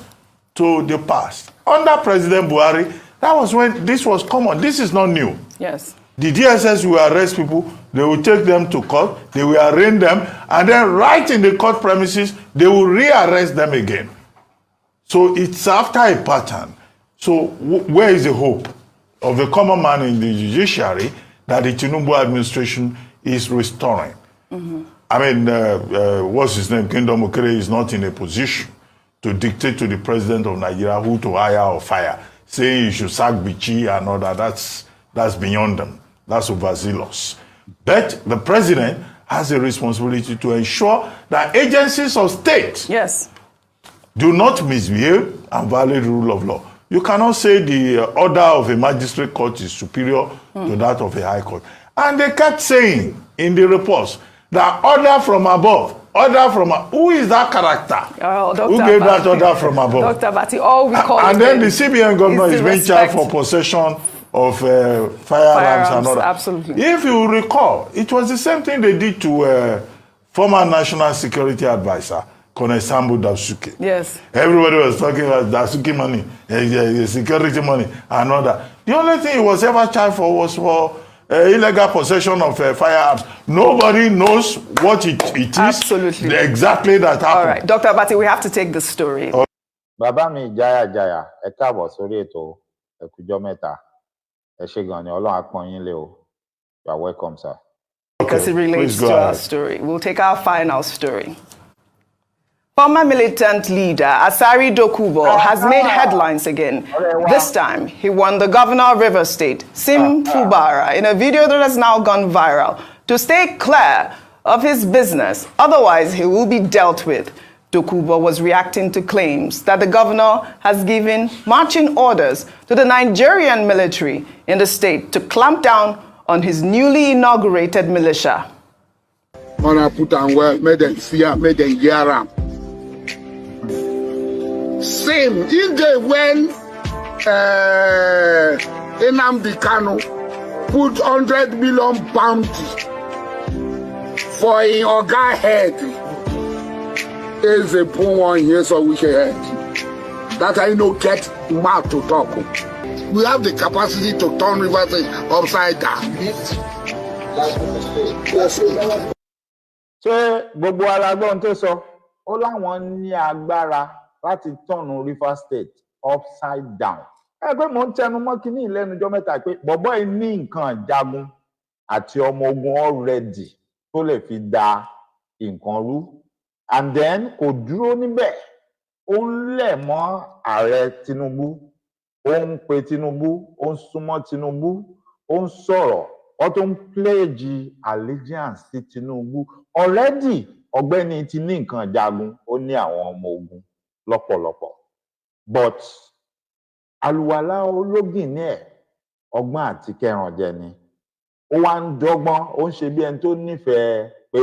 to the past. Under President Buhari, that was when this was common. This is not new. Yes. The DSS will arrest people, they will take them to court, they will arraign them, and then right in the court premises, they will rearrest them again. So it's after a pattern. So where is the hope of the common man in the judiciary that the Tinubu administration is restoring? I mean, what's his name? Kingdom Okere is not in a position to dictate to the president of Nigeria who to hire or fire, saying you should sack Bichi and all that. That's beyond them. That's overzealous. But the president has a responsibility to ensure that agencies of state do not misbehave and violate the rule of law. You cannot say the order of a magistrate court is superior to that of a high court. And they kept saying in the reports that order from above, who is that character? Who gave that order from above? Dr. Bati, all we call and then the CBN governor is being charged for possession of firearms and all that. Absolutely. If you recall, it was the same thing they did to former National Security Advisor, Colonel Sambo Dasuki. Yes. Everybody was talking about Dasuki money, security money, and all that. The only thing he was ever charged for was for illegal possession of firearms. Nobody knows what it is. Absolutely. Exactly that happened. All right, Dr. Abati, we have to take the story. Bàbá mi Jaya, ẹ káàbọ̀ sórí ètò ẹkùjọ́ mẹ́ta. Ẹ ṣé gan ni Ọlọ́run á pọ́n yín lé o. You are welcome, sir. Because it relates to our story. We'll take our final story. Former militant leader Asari Dokubo has made headlines again. This time, he won the governor of Rivers State, Sim Fubara, in a video that has now gone viral, to stay clear of his business. Otherwise, he will be dealt with. Dokubo was reacting to claims that the governor has given marching orders to the Nigerian military in the state to clamp down on his newly inaugurated militia. Put on well, made them fear, made them hear. Same in the when Nnamdi Kanu put 100 million bounty for a Oga head. Is a poor one here, so we head. That I know get mouth to talk. We have the capacity to turn Rivers upside down. Ṣé gbogbo alágbọ́n tó sọ ó láwọn ní agbára láti tọ̀nù River State upside down. Ẹgbẹ́ mò ń tẹnu mọ́ kínní ìlẹ́nujọ́ mẹ́ta pé bọ̀bọ́ yìí ní nǹkan ìjagun àti ọmọ ogun already tó lè fi da nǹkan rú. And then kò dúró níbẹ̀, ó ń lẹ̀ mọ́ ààrẹ Tinubu, ó ń pe Tinubu, ó ń súnmọ́ Tinubu, ó ń sọ̀rọ̀, ó tún ń pledge allegiance sí Tinubu. Already ọ̀gbẹ́ni ti ní nǹkan ìjagun, ó ní àwọn ọmọ ogun lọ́pọ̀lọpọ̀. But àlùwàlá ológin ní ẹ̀ ọgbọ́n àti kẹrànjẹ ni. Ó wá ń dọ́gbọ́n, ó ń ṣe bí ẹni tó nífẹ̀ẹ́ pé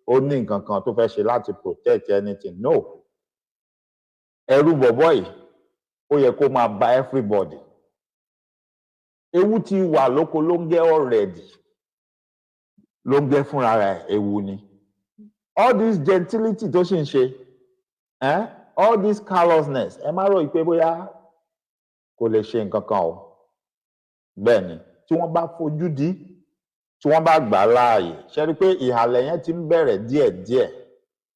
ó ní nǹkan kan tó fẹ́ ṣe láti protect anything. No. Ẹ̀rù bọ̀bọ́ yìí, ó yẹ kó máa bá everybody. Ewu ti wà lóko ló ń gẹ́ already. Ló ń gẹ́ fúnra rẹ̀ ewu ni. All this gentility tó ṣì ń ṣe, all this callousness, ẹ má rò pé bóyá kò lè ṣe nǹkan kan o. Bẹ́ẹ̀ ni, tí wọ́n bá fojú di, tí wọ́n bá gbà láàyè, ṣe rí pé ìhàlẹ̀ yẹn ti ń bẹ̀rẹ̀ díẹ̀díẹ̀,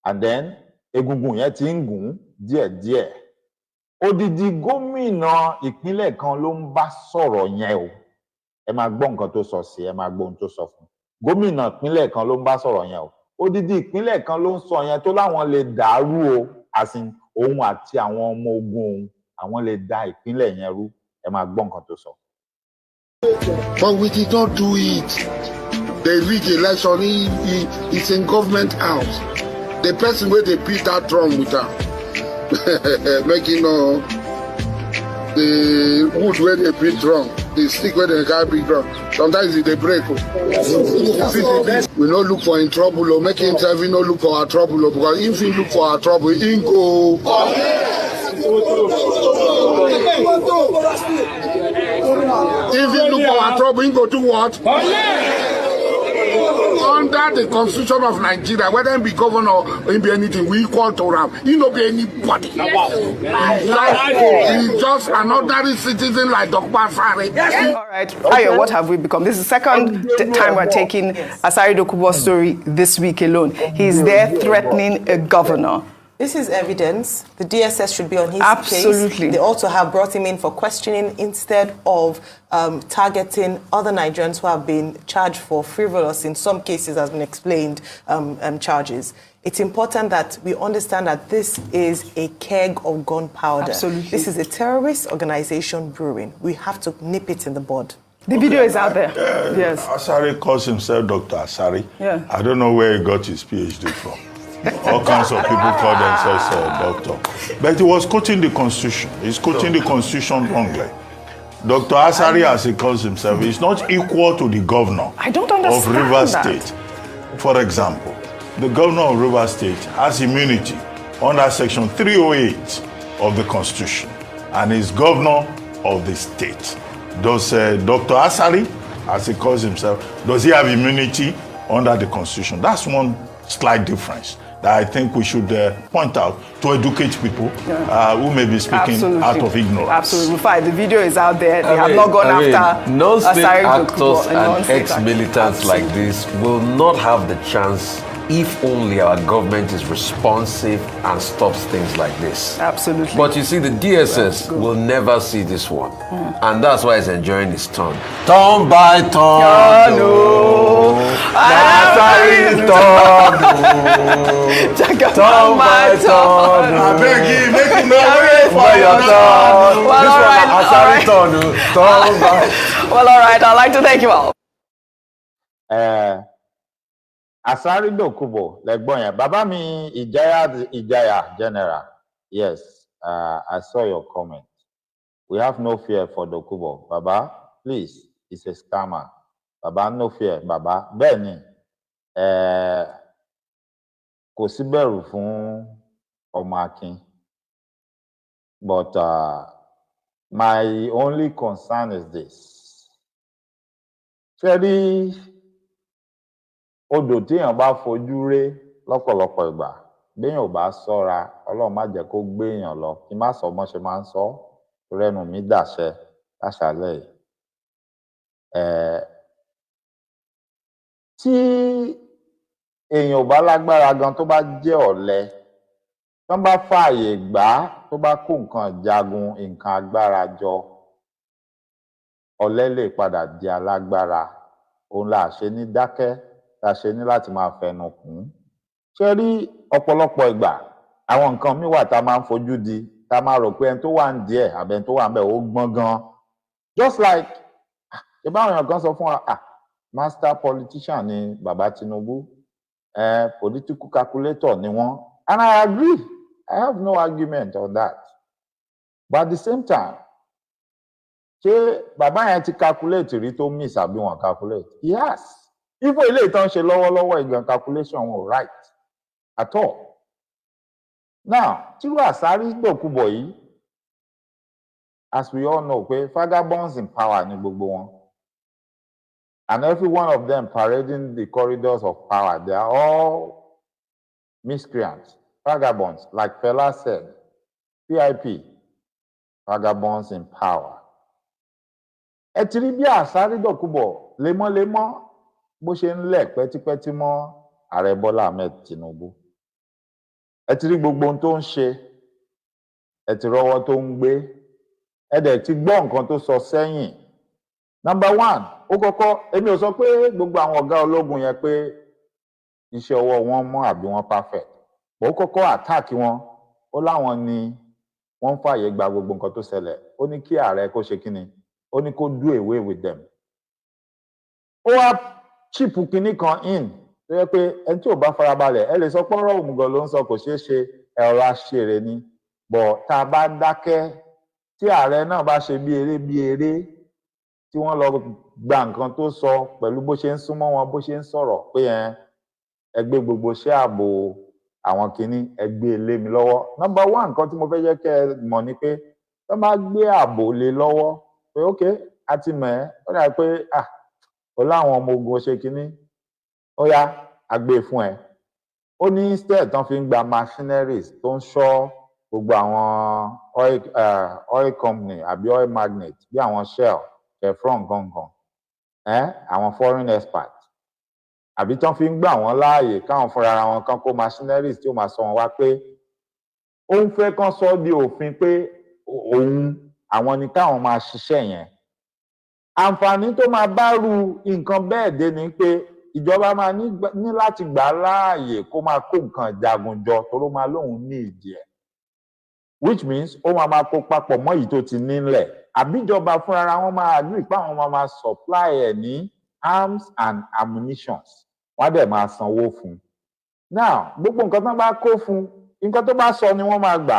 and then egungun yẹn ti ń gùn díẹ̀díẹ̀. Odidi gómìnà ìpínlẹ̀ kan ló ń bá sọ̀rọ̀ yẹn o. Ẹ máa gbọ́ nǹkan tó sọ sí, ẹ máa gbọ́ ohun tó sọ fún. Gómìnà ìpínlẹ̀ kan ló ń bá sọ̀rọ̀ yẹn o. Odidi ìpínlẹ̀ kan ló ń sọ yẹn tó láwọn lè dàrú o, àsìn òun àti àwọn ọmọ ogun òun, àwọn lè da ìpínlẹ̀ yẹn rú. Ẹ máa gbọ́ nǹkan tó sọ. But we did not do it. They rig election, it's in government house. The person where they beat that drum with her, making the wood where they beat drum, the stick where they can't beat drum. Sometimes they break. We no look for in trouble or make himself no look for our trouble, because if he look for our trouble, he go. If you look for our trouble, you go do what? Under the constitution of Nigeria, whether he be governor or he be anything, we equal to him. He no be anybody. He's just an ordinary citizen like Dokubo Asari. All right, Ayo, what have we become? This is the second time we're taking Asari Dokubo's story this week alone. He's there threatening a governor. This is evidence. The DSS should be on his Absolutely. case. They also have brought him in for questioning instead of targeting other Nigerians who have been charged for frivolous, in some cases, has been explained, charges. It's important that we understand that this is a keg of gunpowder. Absolutely. This is a terrorist organization brewing. We have to nip it in the bud. The video is out there. Yes. Asari calls himself Dr. Asari. Yeah. I don't know where he got his PhD from. All kinds of people call themselves doctor. But he was quoting the Constitution. He's quoting the Constitution wrongly. Dr. Asari, as he calls himself, is not equal to the governor of Rivers State. For example, the governor of Rivers State has immunity under Section 308 of the Constitution and is governor of the state. Does Dr. Asari, as he calls himself, does he have immunity under the Constitution? That's one slight difference that I think we should point out to educate people who may be speaking out of ignorance. Absolutely. Fine. The video is out there. They have not gone after non-state Asari, actors Dokubo, and ex-militants like this will not have the chance if only our government is responsive and stops things like this. Absolutely. But you see, the DSS will never see this one. And that's why it's enjoying its turn. Turn by turn. Turn by turn. I beg you, make him for your turn. Well, all right. Well, all right. I'd like to thank you all. Asari Dokubo, lẹ́gbọ́n yẹn. Bàbá mi Ìjayà General. Yes, I saw your comment. We have no fear for Dokubo. Baba, please, he's a scammer. Baba, no fear. Baba, bẹ́ẹ̀ ni, kò sí bẹ̀rù fún ọmọ Akin. But my only concern is this. Ṣé odò téèyàn bá fojú ré lọ́pọ̀lọpọ̀ ìgbà béèyàn ò bá ṣọ́ra Ọlọ́run má jẹ́ kó gbé èèyàn lọ kí má sọ mọ́ ṣe máa ń sọ rẹ́nu mi dàṣẹ láṣálẹ́ yìí. Tí èèyàn ò bá lágbára gan tó bá jẹ́ ọ̀lẹ tó bá fààyè gbà tó bá kó nǹkan jagun nǹkan agbára jọ ọ̀lẹ lè padà di alágbára. Òun là ṣe ní dákẹ́ la ṣe ní láti máa fẹnu kún. Ṣé rí ọ̀pọ̀lọpọ̀ ìgbà àwọn nǹkan míì wà tá a máa ń fojú di tá a máa rò pé ẹni tó wà ń díẹ̀ àbẹ̀ ẹni tó wà ń bẹ̀ ó gbọ́n gan. Just like ìbáwọn èèyàn kan sọ fún wa master politician ni bàbá Tinubu, political calculator ni wọ́n, and I agree. I have no argument on that. But at the same time, ṣé bàbá yẹn ti calculate rí tó miss àbí wọn calculate? He has. Even ilé ìtàn ṣe lọ́wọ́lọ́wọ́ ìgbọ̀n calculation wọn right at all. Now, tíru Asari Dokubo yìí, as we all know, pé vagabonds in power ni gbogbo wọn. And every one of them parading the corridors of power, they are all miscreants, vagabonds, like Fela said, PIP, vagabonds in power. Ẹ ti rí bí Asari Dokubo lemọ́lemọ́ bó ṣe ń lẹ̀ pẹ́típẹ́tí mọ́ Ààrẹ Bọ́lá Ahmed Tinubu. Ẹ ti rí gbogbo ohun tó ń ṣe, ẹ ti rọ́wọ́ tó ń gbé, ẹ dẹ̀ ti gbọ́ nǹkan tó sọ sẹ́yìn. Number one, ó kọ́kọ́, èmi ò sọ pé gbogbo àwọn ọ̀gá ológun yẹn pé iṣẹ́ ọwọ́ wọn mọ́ àbí wọn perfect. Ó kọ́kọ́ attack wọn, ó láwọn ni wọ́n ń fààyè gba gbogbo nǹkan tó ṣẹlẹ̀. Ó ní kí ààrẹ kó ṣe kíni, ó ní kó do away with them. Ó wá chip kinní kan in tó yẹ pé ẹni tí ò bá farabalẹ̀ ẹ lè sọ pé ọ̀rọ̀ òmùgọ̀ ló ń sọ kò ṣeé ṣe ẹ̀rọ aṣèrè ni. Bọ̀ tá a bá dákẹ́ tí ààrẹ náà bá ṣe bí eré tí wọ́n lọ gba nǹkan tó sọ pẹ̀lú bó ṣe ń súnmọ́ wọn bó ṣe ń sọ̀rọ̀ pé ẹ gbé gbogbo iṣẹ́ ààbò àwọn kinní ẹ gbé lé mi lọ́wọ́. Number one, nǹkan tí mo fẹ́ jẹ́ kẹ́ ẹ mọ̀ ni pé tó bá gbé ààbò lé lọ́wọ́ pé ok a ti mọ̀ ẹ́ ó dà pé ó láwọn ọmọ ogun ṣe kinní ó yá àgbè fún ẹ. Ó ní instead tán fi ń gba machineries tó ń ṣọ́ gbogbo àwọn oil company àbí oil magnate bí àwọn Shell, Chevron gangan, àwọn foreign experts àbí tán fi ń gbà wọ́n láàyè káwọn fúnra wọn kan kó machineries tí ó máa sọ wọn wá pé ó ń fẹ́ kán sọ di òfin pé òun àwọn ni káwọn máa ṣiṣẹ́ yẹn. Àǹfààní tó máa bá ru nǹkan bẹ́ẹ̀ dé ni pé ìjọba máa ní láti gbà á láàyè kó máa kó nǹkan ìjagun jọ toró máa lóun ní ìdí ẹ̀, which means ó máa kó papọ̀ mọ́ èyí tó ti nílẹ̀. Àbíjọba fúnra wọn máa agree pé àwọn máa supply ẹ̀ ní arms and ammunitions, wọ́n á dẹ̀ máa sanwó fún un. Now gbogbo nǹkan tó bá kó fún un, nǹkan tó bá sọ ni wọ́n máa gbà.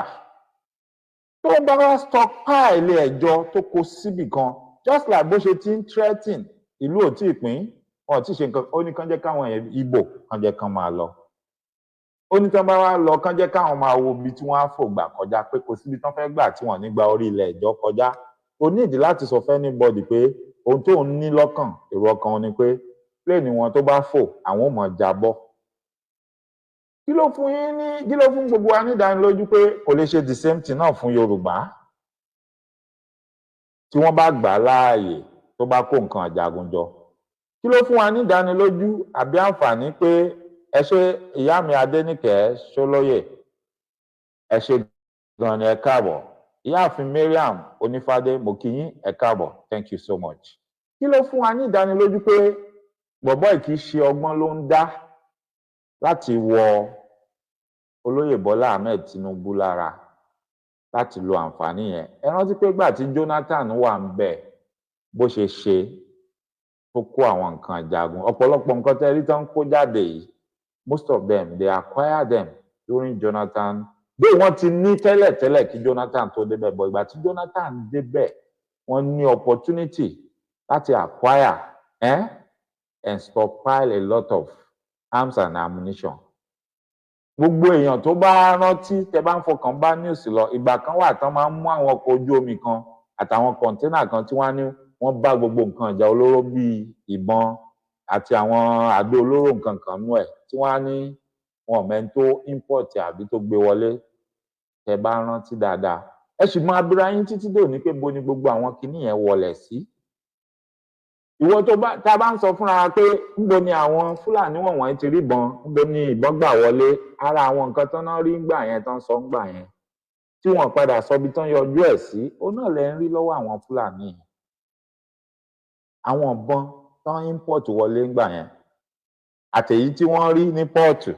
Tó bá wá stockpile ẹjọ́ tó kó síbì kan, just like bó ṣe ti ń threaten ìlú ò tí ì pín, wọn ò tí ì ṣe nǹkan, ó ní kán jẹ́ káwọn Ìgbò kán jẹ́ kán máa lọ. Ó ní tán bá wá lọ kán jẹ́ káwọn máa wo ibi tí wọ́n á fò gbà kọjá, pé kò síbi tán fẹ́ gbà tí wọ́n ní gba orí ilẹ̀ ìjọ kọjá. Kò ní ìdí láti sọ fẹ́ anybody pé ohun tó ń ní lọ́kàn, èrò ọkàn wọn ni pé plane wọn tó bá fò àwọn ò mọ̀ jábọ́. Kí ló fún gbogbo wa ní ìdánilójú pé kò lè ṣe the same thing náà fún Yorùbá tí wọ́n bá gbà láàyè tó bá kó nǹkan àjagun jọ? Kí ló fún wa ní ìdánilójú àbí àǹfààní pé ẹ ṣé ìyá mi Adéníkẹ́ Ṣólóyè, ẹ ṣé gan ni ẹ káàbọ̀. Ìyáàfin Mariam Onífádé, mo kí yín, ẹ káàbọ̀, thank you so much. Kí ló fún wa ní ìdánilójú pé bọ̀bọ́ kì í ṣe ọgbọ́n ló ń dá láti wọ olóyè Bọ́lá Ahmed Tinubu lára láti lo àǹfààní yẹn? Ẹ rántí pé gbà tí Jonathan wà ń bẹ̀ bó ṣe tó kó àwọn nǹkan ìjagun, ọ̀pọ̀lọpọ̀ nǹkan tẹ́ rí tán kó jáde yìí, most of them they acquired them during Jonathan. Bí wọ́n ti ní tẹ́lẹ̀ kí Jonathan tó débẹ̀, bọ̀ ìgbà tí Jonathan débẹ̀ wọ́n ní opportunity láti acquire and stockpile a lot of arms and ammunition. Gbogbo èèyàn tó bá rántí, tẹ́ bá ń fọkàn bá news lọ, ìgbà kan wà tán máa ń mú àwọn ọkọ̀ ojú omi kan àtàwọn kọ̀ńténà kan tí wọ́n ní wọ́n bá gbogbo nǹkan ìjà olóró bíi ìbọn àti àwọn àdó olóró nǹkan kan nú ẹ̀ tí wọ́n á ní wọn mẹ́ni tó import àbí tó gbé wọlé. Tẹ́ bá rántí dáadáa, ẹ sì máa bira yín títí dòní pé bo ni gbogbo àwọn kinní yẹn wọlẹ̀ sí. Ìwọ tá bá ń sọ fúnra wa pé níbo ni àwọn Fúlàní wọ̀nyí ti rí ìbọn, níbo ni ìbọn gbà wọlé, ara àwọn nǹkan tán náà rí ńgbà yẹn tán sọ ńgbà yẹn tí wọ́n padà sọ bí tán yọjú ẹ̀ sí, ó náà lẹ ń rí lọ́wọ́ àwọn Fúlàní yẹn. Àwọn ìbọn tán import wọlé ńgbà yẹn àtèyí tí wọ́n rí ní pọ́ọ̀tù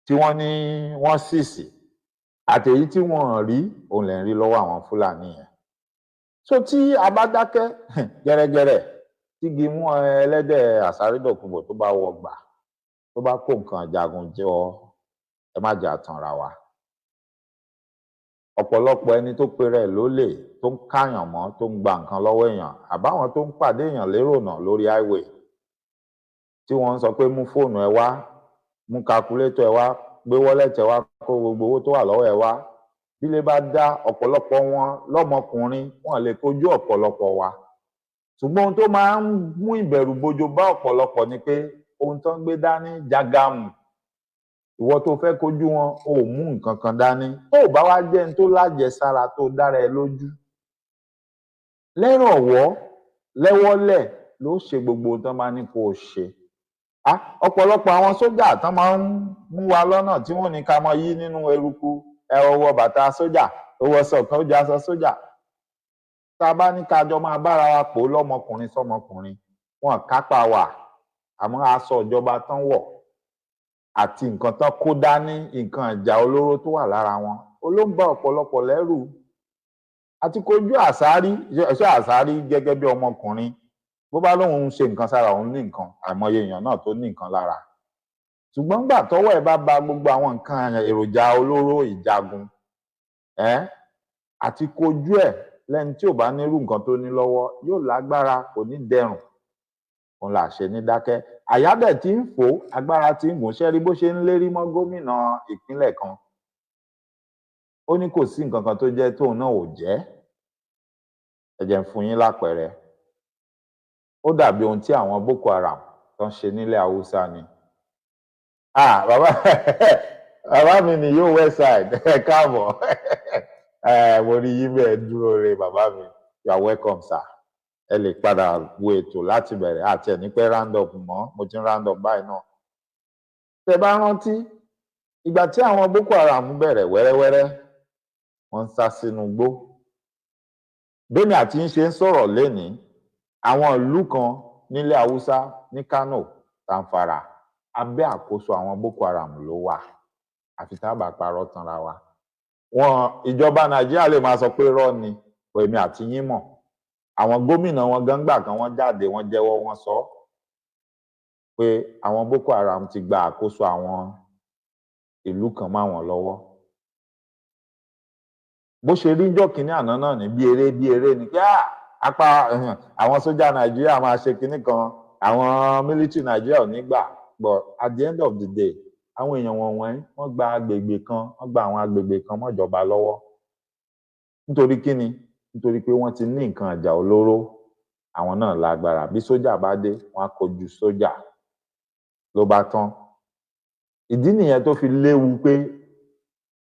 tí wọ́n ní wọ́n sísì àtèyí tí wọ́n rí, òun lẹ ń rí lọ́wọ́ àwọn Fúlàní yẹn. So tí a bá dákẹ́ gẹ́rẹ́gẹ́rẹ́ tí igi mú ẹlẹ́dẹ̀ Asari Dokubo tó bá wọ gbà tó bá kó nǹkan ìjagun jọ, ẹ má jà tanra wa. Ọ̀pọ̀lọpọ̀ ẹni tó pe rẹ̀ lólè, tó ń káyàn mọ́, tó ń gba nǹkan lọ́wọ́ èèyàn, àbáwọn tó ń pàdé èèyàn lérònà lórí highway tí wọ́n ń sọ pé mú fóònù ẹ wá, mú calculator ẹ wá, gbé wallet ẹ wá, kó gbogbo owó tó wà lọ́wọ́ ẹ wá. Bí lè bá dá, ọ̀pọ̀lọpọ̀ wọn lọ́mọkùnrin wọn lè kojú ọ̀pọ̀lọpọ̀ wa. Ṣùgbọ́n ohun tó máa ń mú ìbẹ̀rù bojo bá ọ̀pọ̀lọpọ̀ ni pé ohun tó ń gbé dání jágàmù. Ìwọ tó fẹ́ kojú wọn ò mú nǹkan kan dání, tó bá wá jẹ́ ní tó lájẹsára tó dára ẹ lójú. Lẹ́rọ̀wọ́ lẹ́wọ́lẹ̀ ló ṣe gbogbo ohun tó máa ní kó o ṣe. Ọ̀pọ̀lọpọ̀ àwọn sójà tán máa ń mú wa lọ́nà tí wọ́n ní ká mọ yí nínú eruku, ẹ wọ bàtà sójà, ó wọ sọ̀kan ó jẹ́ aṣọ sójà. Tá a bá ní ká jọ máa bára wa pò lọ́mọkùnrin sọ́mọkùnrin, wọn kápá wa, àmọ́ aṣọ ìjọba tán wọ̀ àti nǹkan tán kó dání, nǹkan ìjà olóró tó wà lára wọn, ló ń bá ọ̀pọ̀lọpọ̀ lẹ́rù. Àti kojú Asari, ṣé Asari gẹ́gẹ́ bí ọmọkùnrin bó bá lóun ń ṣe nǹkan sára òun ní nǹkan, àìmọye èèyàn náà tó ní nǹkan lára. Ṣùgbọ́n gbà tọ́wọ́ ẹ̀ bá ba gbogbo àwọn nǹkan èròjà olóró ìjagun àti kojú ẹ̀ lẹ́ni tí ò bá nírú nǹkan tó ní lọ́wọ́ yóò lágbára, kò ní dẹrùn. Òun là ṣe ní dákẹ́. Àyádẹ̀ tí ń fò, agbára tí ń gùn, ṣẹ́ rí bó ṣe ń lérí mọ́ gómìnà ìpínlẹ̀ kan. Ó ní kò sí nǹkan kan tó jẹ́ tóun náà ò jẹ́. Ẹ jẹ́ n fún yín lápẹẹrẹ. Ó dàbí ohun tí àwọn Boko Haram tó ń ṣe nílẹ̀ Haúsá ni. Bàbá mi ni yóò West Side, ẹ káàbọ̀. Mo rí yín bẹ́ẹ̀ dúró re bàbá mi. You are welcome, sir. Ẹ lè padà wo ètò láti bẹ̀rẹ̀ àti ẹ̀ ní pẹ́ round up mọ́, mo ti ń round up báyìí náà. Tẹ́ bá rántí ìgbà tí àwọn Boko Haram bẹ̀rẹ̀ wẹ́rẹ́wẹ́rẹ́ wọ́n ń sá sínú igbó bẹ́ẹ̀ni àti ń ṣe ń sọ̀rọ̀ lénìí àwọn ìlú kan nílẹ̀ Haúsá ní Kano Zamfara abẹ́ àkóso àwọn Boko Haram ló wà àfi tá a bá parọ́ tanra wa wọn ìjọba Nàìjíríà lè máa sọ pé rọ́ ni èmi àti yín mọ̀ àwọn gómìnà wọn gángbà kan wọ́n jáde wọ́n jẹ́wọ́ wọ́n sọ pé àwọn Boko Haram ti gba àkóso àwọn ìlú kan mọ́ àwọn lọ́wọ́ bó ṣe rí njọ́ kínní àná náà ní bí eré ni pé apá àwọn sójà Nàìjíríà máa ṣe kinní kan àwọn military Nàìjíríà ò ní gbà but at the end of the day àwọn èèyàn wọ́n gba agbègbè kan wọ́n gba àwọn agbègbè kan mọ́jọba lọ́wọ́ nítorí kíni nítorí pé wọ́n ti ní nǹkan ìjà olóró àwọn náà lágbára bí sójà bá dé wọ́n á kojú sójà ló bá tán ìdí nìyẹn tó fi léwu pé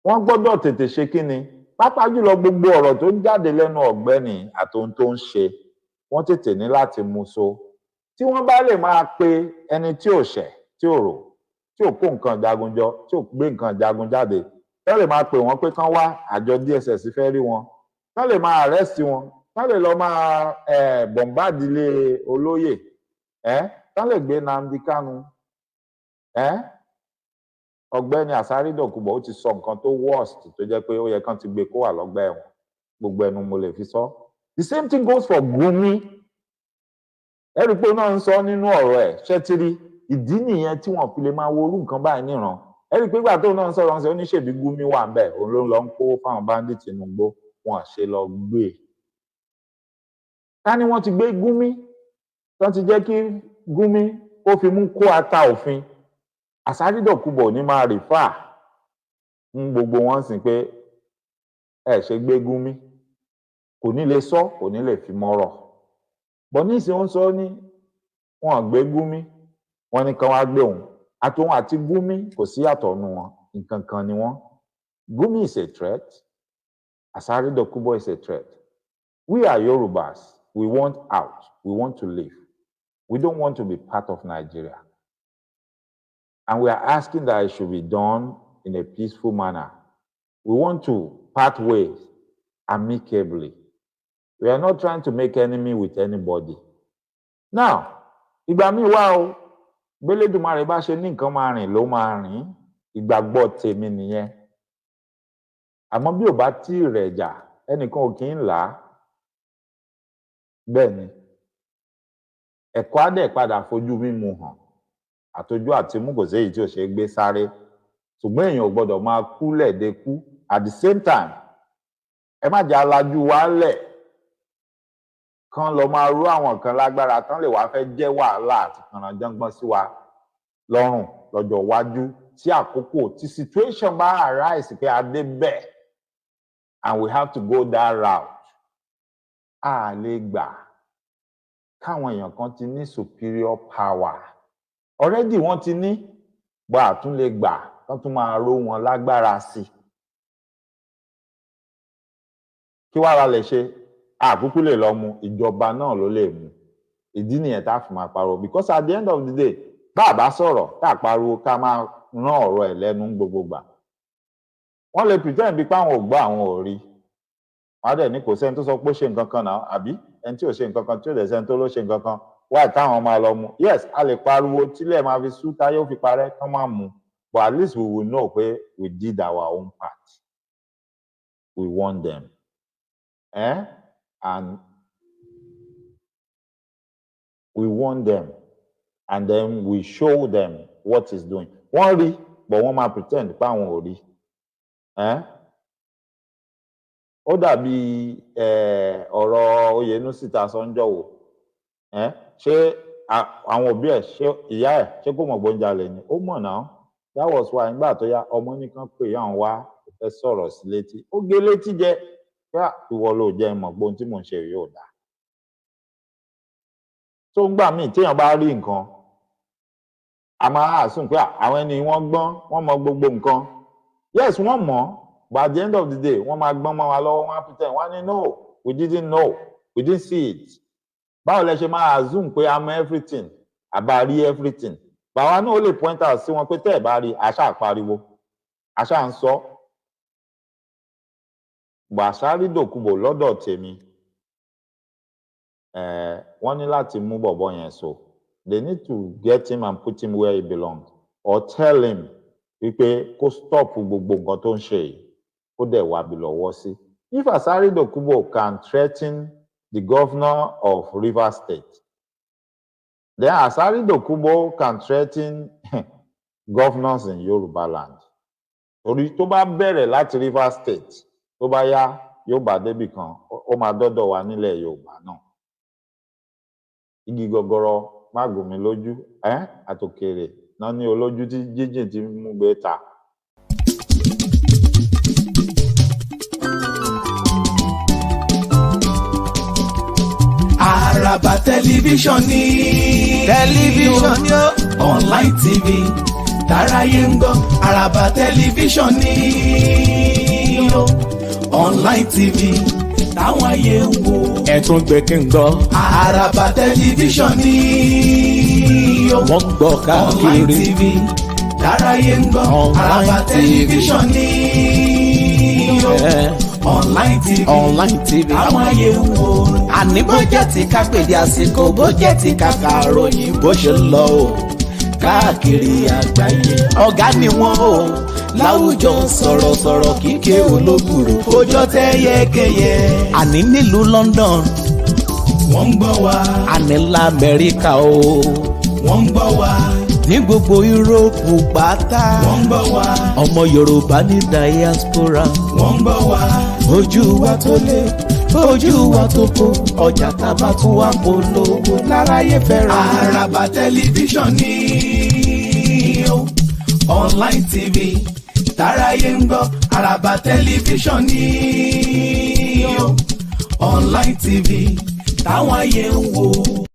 wọ́n gbọ́dọ̀ tètè ṣe kíni pàápàá jùlọ gbogbo ọ̀rọ̀ tó ń jáde lẹ́nu ọ̀gbẹ́ni àtòhun tó ń ṣe wọ́n tètè ní láti mú so tí wọ́n bá lè máa pe ẹni tí ò ṣẹ̀ tí ò rò tí ò kó nǹkan jagun jọ tí ò gbé nǹkan jagun jáde wọ́n lè máa pè wọ́n pé kán wá àjọ DSS fẹ́ rí wọn wọ́n lè máa arrest wọn wọ́n lè lọ máa bombard ilé olóyè wọ́n lè gbé Nnamdi Kanu ọ̀gbẹ́ni Asari Dokubo ó ti sọ nǹkan tó worst tó jẹ́ pé ó yẹ kán ti gbé kó wà lọ́gbà ẹ̀wọ̀n gbogbo ẹnu mo lè fi sọ the same thing goes for Gumi ẹ̀rí pé náà ń sọ nínú ọ̀rọ̀ ẹ̀ ṣẹ́tírí ìdí nìyẹn tí wọ́n fi lè máa wo orú nǹkan báyìí níran ẹ̀rí pé ìgbà tó náà ń sọ̀rọ̀ ṣe oníṣèbí Gumi wà ń bẹ̀ òun ló ń lọ ń kó fáwọn bandit Tinubu wọn ṣe lọ gbé ká ní wọ́n ti gbé Gumi tó ti jẹ́ kí Gumi ó fi mú kó ata òfin Asari Dokubo ní máa rìfà ń gbogbo wọn sì pé ẹ ṣe gbé Gumi kò ní lè sọ kò ní lè fi mọ́rọ̀ bọ́ nísìnyí ó ń sọ ní wọn gbé Gumi wọn ní kan wá gbé òun àtòun àti Gumi kò sí yàtọ̀ nù wọn nǹkan kan ni wọn Gumi is a threat Asari Dokubo is a threat we are Yorubas we want out we want to live we don't want to be part of Nigeria. And we are asking that it should be done in a peaceful manner. We want to part ways amicably. We are not trying to make enemy with anybody. Now, ìgbà míì wà o, b'Elédùmarè bá ṣe ní nǹkan máa rìn ló máa rìn, ìgbàgbọ́ tèmi nìyẹn. Àmọ́ bí ò bá tí ì rẹ̀ jà, ẹnìkan ò kì í là á. Bẹ́ẹ̀ ni, ẹ̀kọ́ á dẹ̀ padà fojú mímu hàn. Àtọjú àti mú kò séyìí tí ò ṣe gbé sáré ṣùgbọ́n èèyàn ò gbọ́dọ̀ máa kú lẹ́ẹ̀dẹ́kú at the same time ẹ má jẹ́ alájú wa lẹ̀ kán lọ máa rú àwọn kan lágbára tán lè wá fẹ́ jẹ́ wàhálà àti kànáńjàngbọ́n sí wa lọ́rùn lọ́jọ́ iwájú tí àkókò tí situation bá arise pé adé bẹ́ẹ̀ and we have to go that route a lè gbà káwọn èèyàn kan ti ní superior power already wọ́n ti ní bá a tún lè gbà kán tún máa ró wọn lágbára sí kí wàá la lè ṣe àkúkú lè lọ mú ìjọba náà ló lè mú ìdí nìyẹn tá a fi máa pariwo because at the end of the day bá a bá sọ̀rọ̀ tá a pariwo ká máa rán ọ̀rọ̀ ẹ̀ lẹ́nu gbogbo gbà wọ́n lè pretend bí páwọn ò gbọ́ àwọn ò rí wọ́n á dẹ̀ ní kò sẹ́ni tó sọ pé ó ṣe nǹkan kan náà àbí ẹni tí ò ṣe nǹkan kan tí ò dẹ̀ sẹ́ni tó ló ṣe nǹkan kan wáyé táwọn máa lọ mú yes a lè pariwo tílẹ̀ máa fi sú táyé ó fi parẹ́ kán máa mú but at least we will know pé we did our own part we want them and we want them and then we show them what is doing wọ́n rí but wọ́n máa pretend pé àwọn ò rí ó dàbí ọ̀rọ̀ Oyènúsì tá a sọ ń jọ̀wọ́ ṣé àwọn òbí ẹ̀ ṣé ìyá ẹ̀ ṣé kò mọ̀ gbóúnjalè ni ó mọ̀ náà that was why nígbà tó yá ọmọ nìkan pé ìyá òun wá fẹ́ sọ̀rọ̀ sí létí ó gé létí jẹ yá ìwọ ló jẹ́ mọ̀ gbóhun tí mò ń ṣe yóò dá tó ń gbà míì téèyàn bá rí nǹkan a máa assume pé àwọn ẹni wọ́n gbọ́n wọ́n mọ̀ gbogbo nǹkan yes wọ́n mọ̀ but at the end of the day wọ́n máa gbọ́n mọ́ wa lọ́wọ́ wọ́n á pretend wọ́n á ní no we didn't know we didn't see it báwo lẹ ṣe máa assume pé a mọ̀ everything àbá rí everything báwa náà ó lè point out sí wọn pé tẹ́ ẹ̀ bá rí àṣà pariwo àṣà ń sọ Asari Dokubo lọ́dọ̀ tèmi wọ́n ní láti mú bọ̀bọ̀ yẹn so they need to get him and put him where he belongs or tell him wípé kó stop gbogbo nǹkan tó ń ṣe yìí kó dẹ̀ wá bí lọ́wọ́ sí. If Asari Dokubo can threaten the governor of Rivers State, then Asari Dokubo can threaten governors in Yoruba land. Torí tó bá bẹ̀rẹ̀ láti Rivers State tó bá yá yóò bá débì kan ó máa dọ́dọ̀ wa nílẹ̀ Yorùbá náà. Igi gọgọrọ má gùn mí lójú àtòkèrè náà ní olójú tí jíjìn ti mú gbé ta. Àràbà tẹlifíṣàn ni ó online TV táráyé ń gbọ́. Àràbà tẹlifíṣàn ni ó online TV táwọn ayé ń wo. Ẹ̀tún gbẹ̀kẹ̀ ń gbọ́. Àràbà tẹlifíṣàn ni ó wọ́n gbọ́ káàkiri. Online TV táráyé ń gbọ́. Àràbà tẹlifíṣàn ni ó online TV àwọn ayé ń wo. Àní bó jẹ́ ti ká pèdé àsìkò bó jẹ́ ti ká kàròyìn bó ṣe ń lọ o káàkiri àgbáyé. Ọ̀gá ni wọ́n o láwùjọ sọ̀rọ̀sọ̀rọ̀ kíkẹ́ olóbùrò ọjọ́ tẹ́ yẹ́kẹ́yẹ́. Àní nílùú London wọ́n ń gbọ́ wa. Àní l'Amẹ́ríkà o wọ́n ń gbọ́ wa. Ní gbogbo Yúróòpù pátá wọ́n ń gbọ́ wa. Ọmọ Yorùbá ní diaspora wọ́n ń gbọ́ wa. Ojú wa tó lé ojú wa tó kó ọjà tábà tún wá polówó láráyé fẹ́ràn. Àràbà tẹlifíṣàn ni ó online TV táráyé ń gbọ́. Àràbà tẹlifíṣàn ni ó online TV táwọn ayé ń wò.